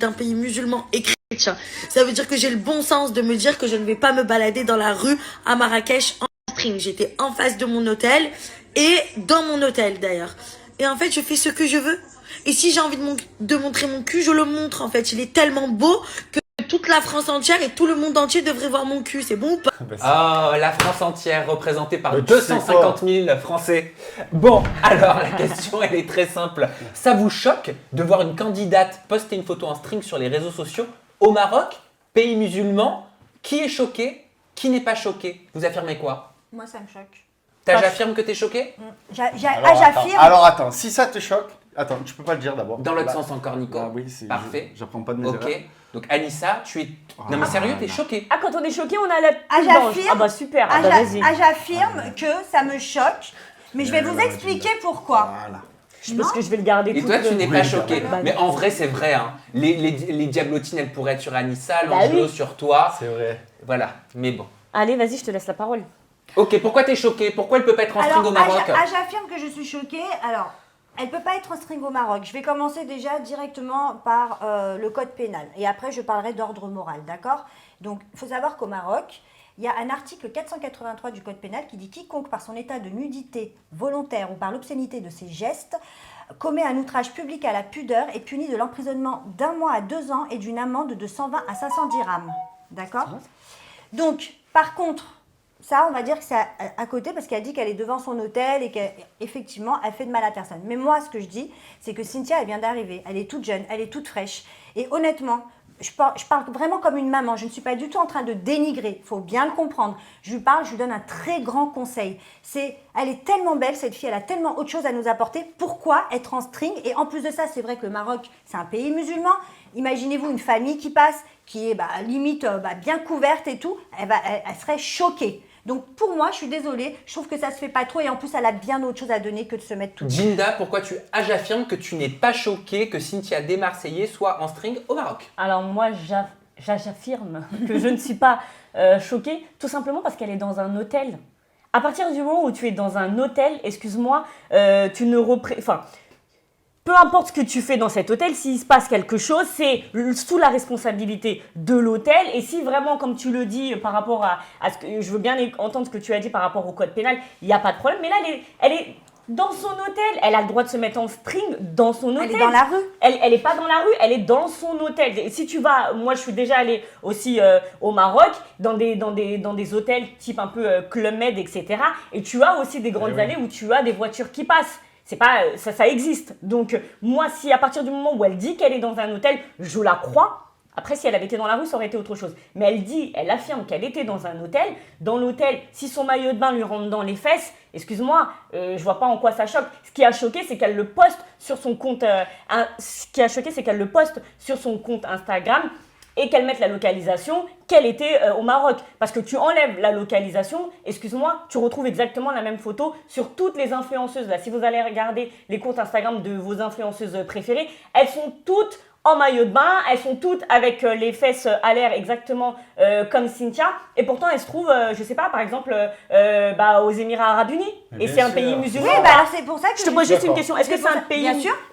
un pays musulman et chrétien. Ça veut dire que j'ai le bon sens de me dire que je ne vais pas me balader dans la rue à Marrakech en string. J'étais en face de mon hôtel et dans mon hôtel d'ailleurs. Et en fait je fais ce que je veux. Et si j'ai envie de montrer mon cul, je le montre en fait. Il est tellement beau que toute la France entière et tout le monde entier devrait voir mon cul. C'est bon ou pas? Oh, la France entière représentée par 250 000 Français. Bon, alors la question elle est très simple. Ça vous choque de voir une candidate poster une photo en string sur les réseaux sociaux au Maroc, pays musulman? Qui est choqué? Qui n'est pas choqué? Vous affirmez quoi? Moi, ça me choque. J'affirme que t'es choqué? J'affirme. Alors attends, si ça te choque, attends, tu peux pas le dire d'abord. Dans l'autre sens encore, Nico. Ah oui, parfait. J'apprends pas de mes Ok. erreurs. Donc Anissa, tu es. Non mais sérieux, t'es choquée? Ah, quand on est choqué, on a la j'affirme. Ah bah super. Ah, bah, vas-y. J'affirme que ça me choque, mais je vais vous expliquer pourquoi. Voilà. Je pense que je vais le garder. Et toi, tu n'es pas choquée. Bah, Mais en vrai, c'est vrai. Hein. Les diablotines, elles pourraient être sur Anissa, Bah l'Angelo oui. sur toi. C'est vrai. Voilà. Mais bon. Allez, vas-y, je te laisse la parole. Ok, pourquoi t'es choquée? Pourquoi elle peut pas être en string au Maroc? J'affirme que je suis choquée. Alors, elle peut pas être en string au Maroc. Je vais commencer déjà directement par le code pénal. Et après, je parlerai d'ordre moral, d'accord? Donc, il faut savoir qu'au Maroc, il y a un article 483 du code pénal qui dit « Quiconque par son état de nudité volontaire ou par l'obscénité de ses gestes commet un outrage public à la pudeur est puni de l'emprisonnement d'1 mois à 2 ans et d'une amende de 120 à 500 dirhams. » D'accord? Donc, par contre, ça, on va dire que c'est à côté parce qu'elle dit qu'elle est devant son hôtel et qu'effectivement, elle fait de mal à personne. Mais moi, ce que je dis, c'est que Cynthia, elle vient d'arriver. Elle est toute jeune, elle est toute fraîche. Et honnêtement, je parle vraiment comme une maman. Je ne suis pas du tout en train de dénigrer. Il faut bien le comprendre. Je lui parle, je lui donne un très grand conseil. Elle est tellement belle, cette fille. Elle a tellement autre chose à nous apporter. Pourquoi être en string? Et en plus de ça, c'est vrai que le Maroc, c'est un pays musulman. Imaginez-vous une famille qui passe, qui est limite bien couverte et tout. Elle serait choquée. Donc pour moi, je suis désolée, je trouve que ça se fait pas trop et en plus elle a bien autre chose à donner que de se mettre tout. Jinda, pourquoi j'affirme que tu n'es pas choquée que Cynthia des Marseillais soit en string au Maroc? Alors moi, j'affirme que je ne suis pas choquée, tout simplement parce qu'elle est dans un hôtel. À partir du moment où tu es dans un hôtel, excuse-moi, tu ne enfin, peu importe ce que tu fais dans cet hôtel, s'il se passe quelque chose, c'est sous la responsabilité de l'hôtel. Et si vraiment, comme tu le dis, par rapport à ce que je veux bien entendre ce que tu as dit par rapport au code pénal, il n'y a pas de problème. Mais là, elle est dans son hôtel. Elle a le droit de se mettre en string dans son hôtel. Elle est dans la rue. Elle n'est pas dans la rue, elle est dans son hôtel. Et si tu vas, moi je suis déjà allée aussi au Maroc, dans des hôtels type un peu Club Med, etc. Et tu as aussi des grandes allées où tu as des voitures qui passent. C'est pas, ça existe. Donc, moi, si à partir du moment où elle dit qu'elle est dans un hôtel, je la crois. Après, si elle avait été dans la rue, ça aurait été autre chose. Mais elle affirme qu'elle était dans un hôtel. Dans l'hôtel, si son maillot de bain lui rentre dans les fesses, excuse-moi, je vois pas en quoi ça choque. Ce qui a choqué, c'est qu'elle le poste sur son compte. Sur son compte Instagram. Et qu'elle mette la localisation qu'elle était au Maroc. Parce que tu enlèves la localisation, excuse-moi, tu retrouves exactement la même photo sur toutes les influenceuses. Là, si vous allez regarder les comptes Instagram de vos influenceuses préférées, elles sont toutes en maillot de bain, elles sont toutes avec les fesses à l'air exactement comme Cynthia. Et pourtant, elles se trouvent, je sais pas, par exemple, aux Émirats Arabes Unis. Et c'est un pays musulman. Oui, alors c'est pour ça que je te pose juste une question. Est-ce que c'est un pays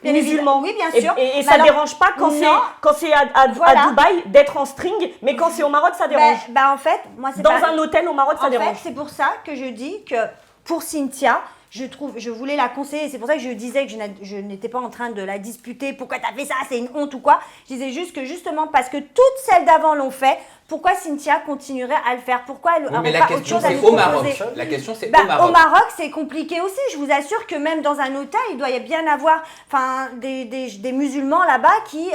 musulman? Oui, bien sûr. Et ça ne dérange pas quand c'est à Dubaï d'être en string, mais quand c'est au Maroc, ça dérange. En fait, moi, c'est dans un hôtel au Maroc, ça dérange. En fait, c'est pour ça que je dis que pour Cynthia, je voulais la conseiller. C'est pour ça que je disais que je n'étais pas en train de la disputer. Pourquoi t'as fait ça? C'est une honte ou quoi? Je disais juste que justement parce que toutes celles d'avant l'ont fait, pourquoi Cynthia continuerait à le faire? Pourquoi elle Oui, mais n'aurait la pas autre question chose à c'est nous au Maroc. proposer? La question c'est Bah, au Maroc. Au Maroc, c'est compliqué aussi. Je vous assure que même dans un hôtel, il doit y bien avoir des musulmans là-bas qui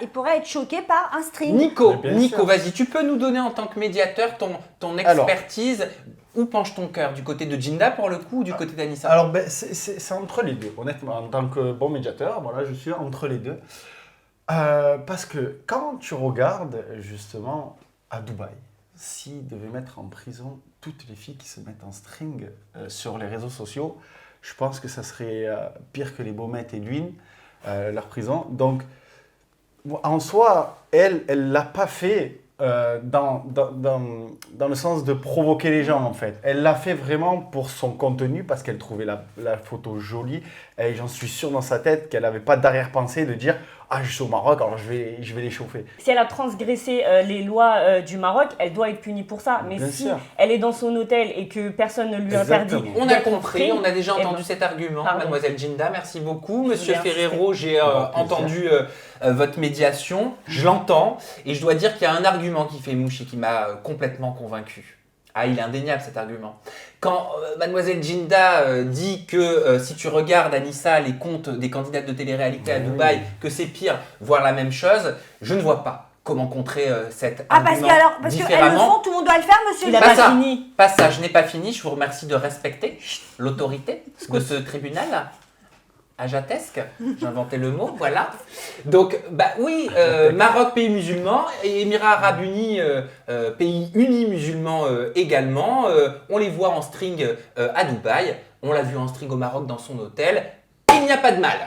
ils pourraient être choqués par un string. Nico, vas-y, tu peux nous donner en tant que médiateur ton expertise. Où penche ton cœur? Du côté de Djinda pour le coup ou du côté d'Anissa? Alors, c'est entre les deux. Honnêtement, en tant que bon médiateur, voilà, je suis entre les deux. Parce que quand tu regardes justement à Dubaï, s'ils devaient mettre en prison toutes les filles qui se mettent en string sur les réseaux sociaux, je pense que ça serait pire que les Baumettes et Luynes, leur prison. Donc, en soi, elle l'a pas fait dans le sens de provoquer les gens, en fait. Elle l'a fait vraiment pour son contenu, parce qu'elle trouvait la photo jolie. Et j'en suis sûr dans sa tête qu'elle n'avait pas d'arrière-pensée de dire « Ah, je suis au Maroc, alors je vais les chauffer ». Si elle a transgressé les lois du Maroc, elle doit être punie pour ça. Mais Bien si sûr. elle est dans son hôtel et que personne ne lui interdit... On a compris, on a déjà eh ben, entendu cet argument. pardon. Mademoiselle Djinda, merci beaucoup. Monsieur Merci. Ferrero, j'ai entendu votre médiation, je l'entends, et je dois dire qu'il y a un argument qui fait mouche et qui m'a complètement convaincu. Ah, il est indéniable cet argument. Quand Mademoiselle Djinda dit que si tu regardes, Anissa, les comptes des candidates de télé-réalité à Dubaï, que c'est pire, voire la même chose, je ne vois pas comment contrer cet argument Parce qu'elles le différemment. font, tout le monde doit le faire, monsieur. Il a Pas pas ça, fini. pas ça, je n'ai pas fini. Je vous remercie de respecter l'autorité de ce tribunal. Ajatesque, j'ai inventé le mot, voilà. Donc, bah oui, Maroc, pays musulman, et Émirats Arabes Unis, pays unis musulmans également. On les voit en string à Dubaï, on l'a vu en string au Maroc dans son hôtel. Il n'y a pas de mal.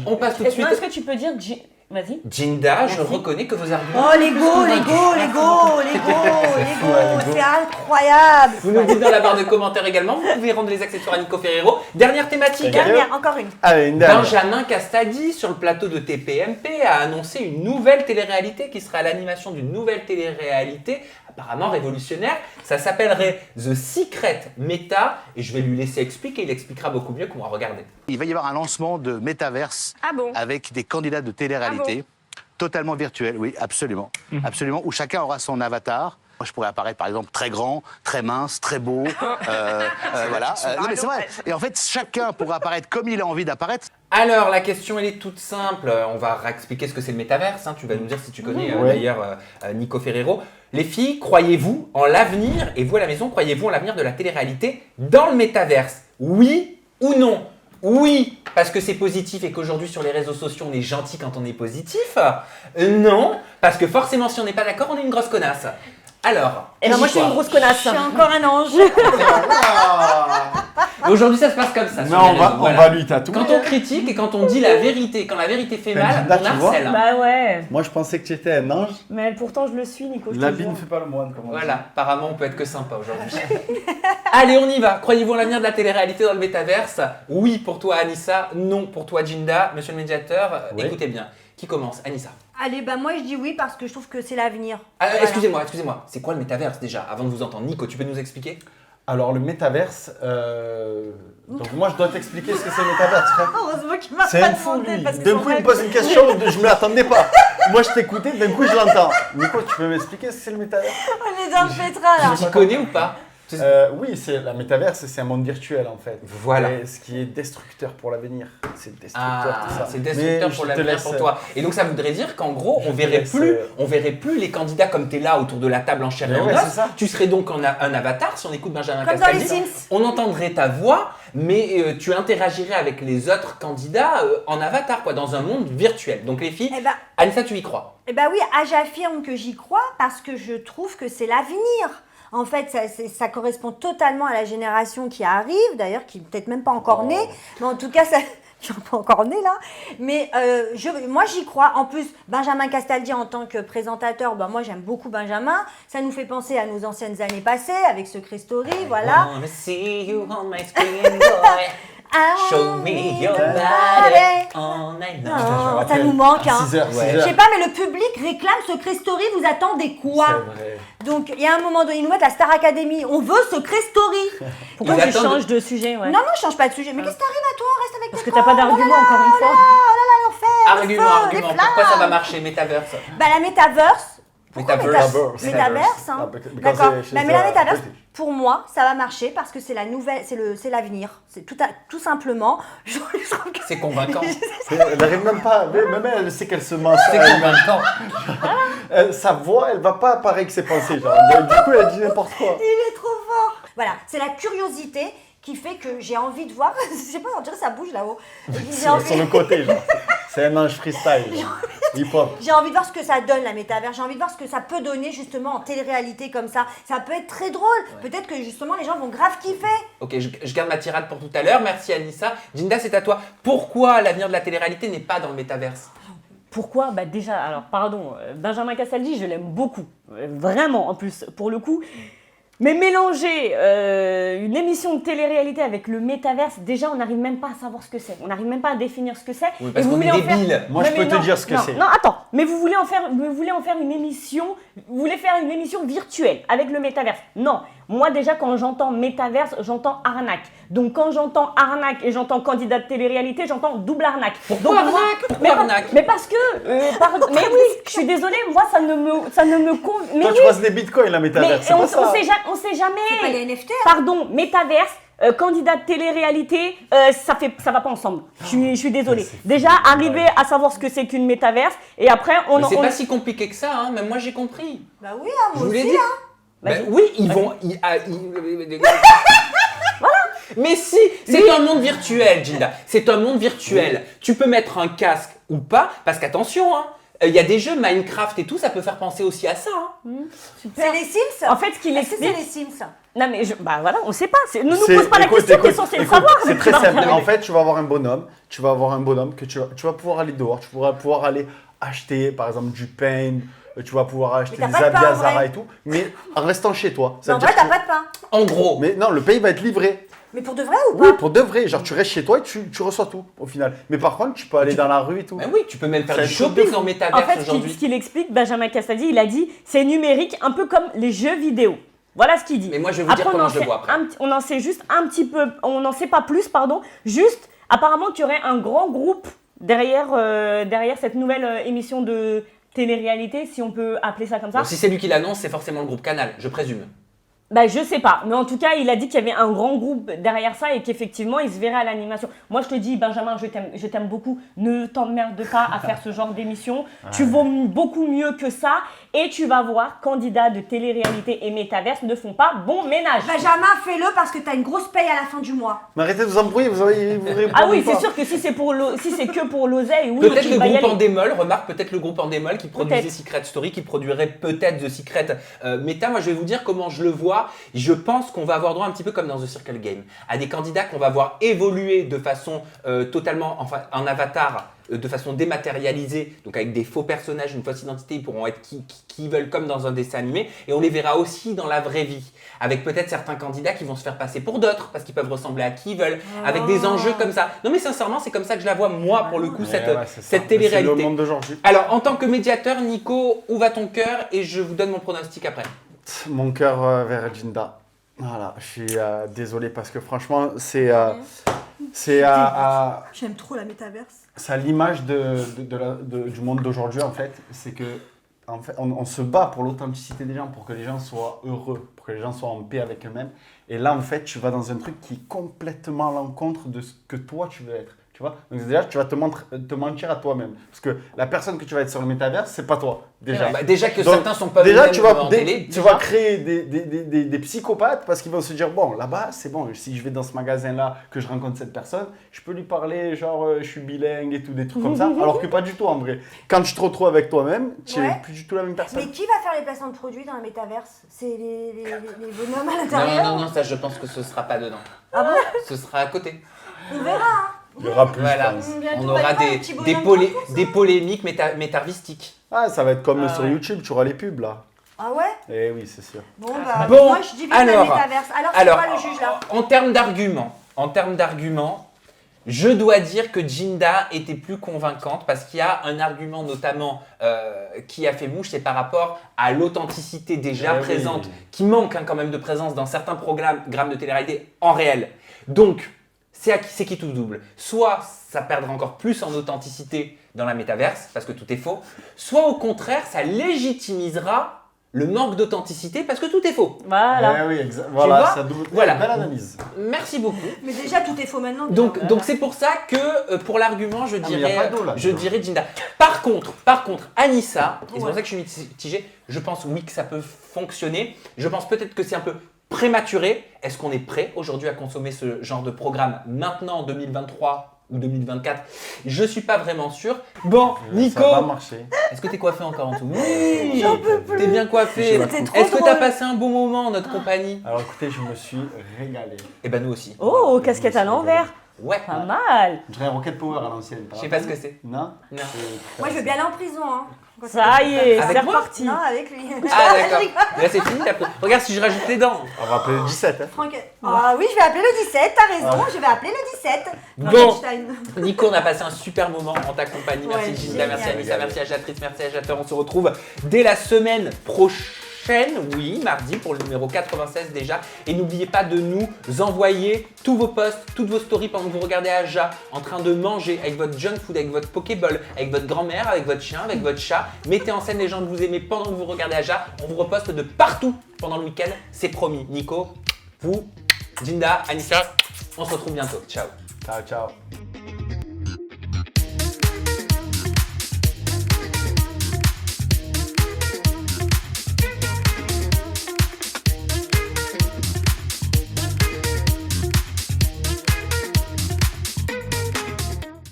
On passe tout de suite. Est-ce que tu peux dire... Vas-y. Djinda, je Merci. reconnais que vos arguments... Oh, l'ego, c'est incroyable. Vous nous dites dans la barre de commentaires également, vous pouvez rendre les accessoires à Nico Ferrero. Dernière thématique. Dernière, encore une. Allez, une dernière. Benjamin Castaldi, sur le plateau de TPMP, a annoncé une nouvelle télé-réalité qui sera l'animation d'une nouvelle télé-réalité apparemment révolutionnaire. Ça s'appellerait The Secret Meta et je vais lui laisser expliquer. Il expliquera beaucoup mieux qu'on va regarder. Il va y avoir un lancement de Metaverse avec des candidats de télé-réalité totalement virtuels, oui, absolument. Absolument, où chacun aura son avatar. Moi, je pourrais apparaître, par exemple, très grand, très mince, très beau. Voilà. Non, mais c'est vrai. Et en fait, chacun pourra apparaître comme il a envie d'apparaître. Alors, la question, elle est toute simple. On va expliquer ce que c'est le métaverse. Tu vas nous dire si tu connais d'ailleurs Nico Ferrero. Les filles, croyez-vous en l'avenir, et vous à la maison, croyez-vous en l'avenir de la télé-réalité dans le métaverse? Oui ou non? Oui, parce que c'est positif et qu'aujourd'hui sur les réseaux sociaux on est gentil quand on est positif. Non, parce que forcément si on n'est pas d'accord, on est une grosse connasse. Alors, Et ben moi je suis une grosse connasse. Je suis encore un ange. Aujourd'hui ça se passe comme ça. Mais sur les on va, réseaux, voilà. on va lui tatouer. Quand on critique et quand on dit la vérité, quand la vérité fait mal, Là, on tu vois harcèle. Bah ouais. Moi, je pensais que tu étais un ange. Mais pourtant je le suis, Nico. je te L'habit jure. ne fait pas le moine, comme on dit. Voilà, apparemment on peut être que sympa aujourd'hui. Allez, on y va. Croyez-vous en l'avenir de la télé-réalité dans le métaverse? Oui pour toi Anissa, non pour toi Djinda. Monsieur le médiateur, Oui. écoutez bien. Qui commence? Anissa. Allez, bah moi je dis oui parce que je trouve que c'est l'avenir. Ah, Voilà. excusez-moi. C'est quoi le métaverse déjà? Avant de vous entendre, Nico, tu peux nous expliquer? Alors, le métaverse, donc moi, je dois t'expliquer ce que c'est le métaverse, frère. Heureusement qu'il m'a C'est pas un fou, demandé lui. parce que D'un son coup, il me rêve- pose une question, je ne m'y attendais pas. Moi, je t'écoutais, d'un coup, je l'entends. Nico, tu peux m'expliquer ce que c'est le métaverse? On est dans le pétrin là. Tu connais ou pas? Oui, la métaverse, c'est un monde virtuel en fait. Voilà. Et ce qui est destructeur pour l'avenir. C'est destructeur Ah, tout ça. c'est destructeur Mais pour je te l'avenir laisse- pour toi. Et donc ça voudrait dire qu'en gros, Je on te verrait laisse, plus les candidats comme tu es là autour de la table en chair Mais et en ouais, os. c'est ça. Tu serais donc un avatar, si on écoute Benjamin Comme dans les Castaldi. Sims. On entendrait ta voix, mais tu interagirais avec les autres candidats en avatar, quoi, dans un monde virtuel. Donc les filles, Eh ben, Anissa, tu y crois? eh ben oui, j'affirme que j'y crois parce que je trouve que c'est l'avenir. En fait, ça correspond totalement à la génération qui arrive, d'ailleurs, qui n'est peut-être même pas encore née, mais en tout cas, ça... Je suis pas encore née là, mais moi j'y crois. En plus, Benjamin Castaldi en tant que présentateur, ben moi j'aime beaucoup Benjamin. Ça nous fait penser à nos anciennes années passées avec Secret Story, voilà. I wanna see you on my screen, boy. Show me your body all night long. Non, ça nous manque. Hein. 6 heures. Je sais pas, mais le public réclame Secret Story. Vous attendez quoi? C'est vrai. Donc, il y a un moment donné, ils nous mettent la Star Academy. On veut Secret Story. Pourquoi tu changes de sujet Non, je change pas de sujet. Mais qu'est-ce qui t'arrive à toi? Reste avec Parce que t'as pas d'argument, encore une fois. Oh là là, l'enfer. Argument. Pourquoi ça va marcher, Metaverse? Bah, la Metaverse. Metaverse. Métaverse, hein. D'accord. Mais la métaverse, pour moi, ça va marcher parce que c'est la nouvelle, c'est l'avenir. C'est tout simplement. C'est convaincant. Elle n'arrive même pas. Même elle sait qu'elle se ment. C'est convaincant. Sa voix, elle va pas apparaître que c'est pensé. Genre. Du coup, elle dit n'importe quoi. Il est trop fort. Voilà, c'est la curiosité qui fait que j'ai envie de voir. Je sais pas, on dirait que ça bouge là-haut. Sur le côté, genre. C'est un ange freestyle. Hip-hop. J'ai envie de voir ce que ça donne, la métavers. J'ai envie de voir ce que ça peut donner, justement, en télé-réalité comme ça. Ça peut être très drôle. Ouais. Peut-être que, justement, les gens vont grave kiffer. Ok, je garde ma tirade pour tout à l'heure. Merci, Anissa. Jinda, c'est à toi. Pourquoi l'avenir de la télé-réalité n'est pas dans le métaverse? Pourquoi? Bah déjà, alors, pardon, Benjamin Castaldi, je l'aime beaucoup. Vraiment, en plus, pour le coup. Mais mélanger une émission de télé-réalité avec le métaverse, déjà on n'arrive même pas à savoir ce que c'est. On n'arrive même pas à définir ce que c'est. Oui, parce qu'on est débile. Moi je peux te dire ce que c'est. Non, attends. Mais vous voulez en faire une émission, vous voulez faire une émission virtuelle avec le métaverse. Non. Moi déjà quand j'entends métaverse, j'entends arnaque. Donc quand j'entends arnaque et j'entends candidat de télé-réalité, j'entends double arnaque. Pourquoi arnaque? Pourquoi arnaque? Mais parce que, mais oui, je suis désolée, moi ça ne me convient. Toi tu vois les bitcoins la métaverse, c'est pas ça. On sait jamais. C'est pas les NFT. Pardon, métaverse. Candidat de télé-réalité, ça va pas ensemble. Je suis désolée. Déjà, arriver à savoir ce que c'est qu'une métaverse, et après, Mais c'est pas si compliqué que ça, hein. Même moi j'ai compris. Bah oui, hein, moi aussi. Oui, ils vont. Voilà. Mais si, c'est un monde virtuel, Jinda. C'est un monde virtuel. Tu peux mettre un casque ou pas, parce qu'attention, hein. Il y a des jeux Minecraft et tout, ça peut faire penser aussi à ça. Hein. C'est les Sims. En fait, ce qu'il explique, c'est les Sims. Non mais bah voilà, on sait pas. Ne nous pose pas la question, t'es censé le savoir. C'est très simple. En fait, tu vas avoir un bonhomme. Que tu vas pouvoir aller dehors. Tu vas pouvoir aller acheter, par exemple, du pain. Tu vas pouvoir acheter des habits à Zara et tout. Mais en restant chez toi. En vrai, t'as pas de pain. En gros. Mais non, le pain va être livré. Mais pour de vrai ou pas? Oui, pour de vrai. Genre, tu restes chez toi et tu reçois tout au final. Mais par contre, tu peux aller dans la rue et tout. Mais oui, tu peux même faire du shopping dans métaverse aujourd'hui. En fait, ce qu'il explique, Benjamin Castaldi, il a dit, c'est numérique, un peu comme les jeux vidéo. Voilà ce qu'il dit. Mais moi, je vais vous dire comment je le vois après. On en sait juste un petit peu, on n'en sait pas plus, pardon. Juste, apparemment, qu'il y aurait un grand groupe derrière cette nouvelle émission de télé-réalité, si on peut appeler ça comme ça. Bon, si c'est lui qui l'annonce, c'est forcément le groupe Canal, je présume. Bah je sais pas, mais en tout cas il a dit qu'il y avait un grand groupe derrière ça et qu'effectivement il se verrait à l'animation. Moi je te dis Benjamin, je t'aime beaucoup, ne t'emmerde pas à faire ce genre d'émission, tu vaux beaucoup mieux que ça et tu vas voir, candidats de télé-réalité et métaverse ne font pas bon ménage. Benjamin, fais-le parce que t'as une grosse paye à la fin du mois. Mais arrêtez de vous embrouiller, vous répondez Ah oui, c'est sûr que si c'est que pour l'oseille, oui. Peut-être le groupe Endemol, remarque, peut-être le groupe Endemol qui produisait Secret Story, qui produirait peut-être The Secret Meta. Moi je vais vous dire comment je le vois. Je pense qu'on va avoir droit un petit peu comme dans The Circle Game, à des candidats qu'on va voir évoluer de façon totalement, enfin en avatar, de façon dématérialisée, donc avec des faux personnages, une fausse identité, ils pourront être qui veulent comme dans un dessin animé, et on les verra aussi dans la vraie vie, avec peut-être certains candidats qui vont se faire passer pour d'autres, parce qu'ils peuvent ressembler à qui ils veulent, avec des enjeux comme ça. Non mais sincèrement, c'est comme ça que je la vois, moi, pour le coup, cette télé-réalité. C'est le monde d'aujourd'hui. Alors, en tant que médiateur, Nico, où va ton cœur? Et je vous donne mon pronostic après. Mon cœur vers Jinda. Voilà, je suis désolé parce que franchement, c'est J'aime trop la métaverse. C'est à l'image du monde d'aujourd'hui en fait. C'est que en fait, on se bat pour l'authenticité des gens, pour que les gens soient heureux, pour que les gens soient en paix avec eux-mêmes. Et là, en fait, tu vas dans un truc qui est complètement à l'encontre de ce que toi tu veux être. Tu vois? Donc déjà, tu vas te mentir à toi-même. Parce que la personne que tu vas être sur le métaverse, c'est pas toi. Déjà. Déjà que certains sont pas déjà, tu vas créer des psychopathes parce qu'ils vont se dire, bon, là-bas, c'est bon, si je vais dans ce magasin-là, que je rencontre cette personne, je peux lui parler, genre, je suis bilingue et tout, des trucs comme ça. Alors que pas du tout, en vrai. Quand tu te retrouves avec toi-même, tu n'es plus du tout la même personne. Mais qui va faire les placements de produits dans la métaverse? C'est les bonhommes à l'intérieur? Non, ça, je pense que ce sera pas dedans. Ah bon? Ce sera à côté. On verra, hein. Il y aura plus, voilà. On aura des polémiques métarvistiques. Ah, ça va être comme sur YouTube, tu auras les pubs là. Ah ouais? Eh oui, c'est sûr. Bon, moi je divise la métaverse. Alors, c'est quoi le juge là? En termes d'arguments, Je dois dire que Jinda était plus convaincante parce qu'il y a un argument notamment qui a fait mouche, c'est par rapport à l'authenticité déjà présente, qui manque quand même de présence dans certains programmes de télé-réalité en réel. Donc, c'est qui tout double. Soit ça perdra encore plus en authenticité dans la métaverse, parce que tout est faux, soit au contraire, ça légitimisera le manque d'authenticité parce que tout est faux. Voilà. Oui, voilà, ça voilà. Belle analyse. Merci beaucoup. Mais déjà, tout est faux maintenant. Donc c'est pour ça que pour l'argument, je dirais Jinda. Par contre, Anissa, et c'est pour ça que je suis mitigé, je pense oui que ça peut fonctionner. Je pense peut-être que c'est un peu prématuré. Est-ce qu'on est prêt aujourd'hui à consommer ce genre de programme maintenant en 2023 ou 2024? Je suis pas vraiment sûr. Bon, Nico, ça va marcher. Est-ce que t'es coiffé encore en tout? Oui, j'en peux plus. T'es bien coiffé. Est-ce que t'as passé un bon moment en notre compagnie? Alors écoutez, je me suis régalé. Et ben nous aussi. Oh, casquette à l'envers. Ouais. Pas mal. Je dirais Rocket Power à l'ancienne. Je sais pas ce que c'est. Non. Moi, je veux bien aller en prison. Hein. Ça y est, Avec c'est moi reparti. Non, avec lui. Ah d'accord. Là c'est fini. Regarde si je rajoute les dents. On va appeler le 17. Hein. Ah oui, je vais appeler le 17, t'as raison, je vais appeler le 17. Bon, Nico, on a passé un super moment en ta compagnie. Merci Ouais, Jinda, merci génial. Anissa, merci Ajatrice, merci Ajateur. On se retrouve dès la semaine prochaine, oui, mardi pour le numéro 96 déjà. Et n'oubliez pas de nous envoyer tous vos posts, toutes vos stories pendant que vous regardez Aja en train de manger avec votre junk food, avec votre Pokéball, avec votre grand-mère, avec votre chien, avec votre chat. Mettez en scène les gens que vous aimez pendant que vous regardez Aja. On vous reposte de partout pendant le week-end, c'est promis. Nico, vous, Jinda, Anissa, on se retrouve bientôt. Ciao. Ciao, ciao.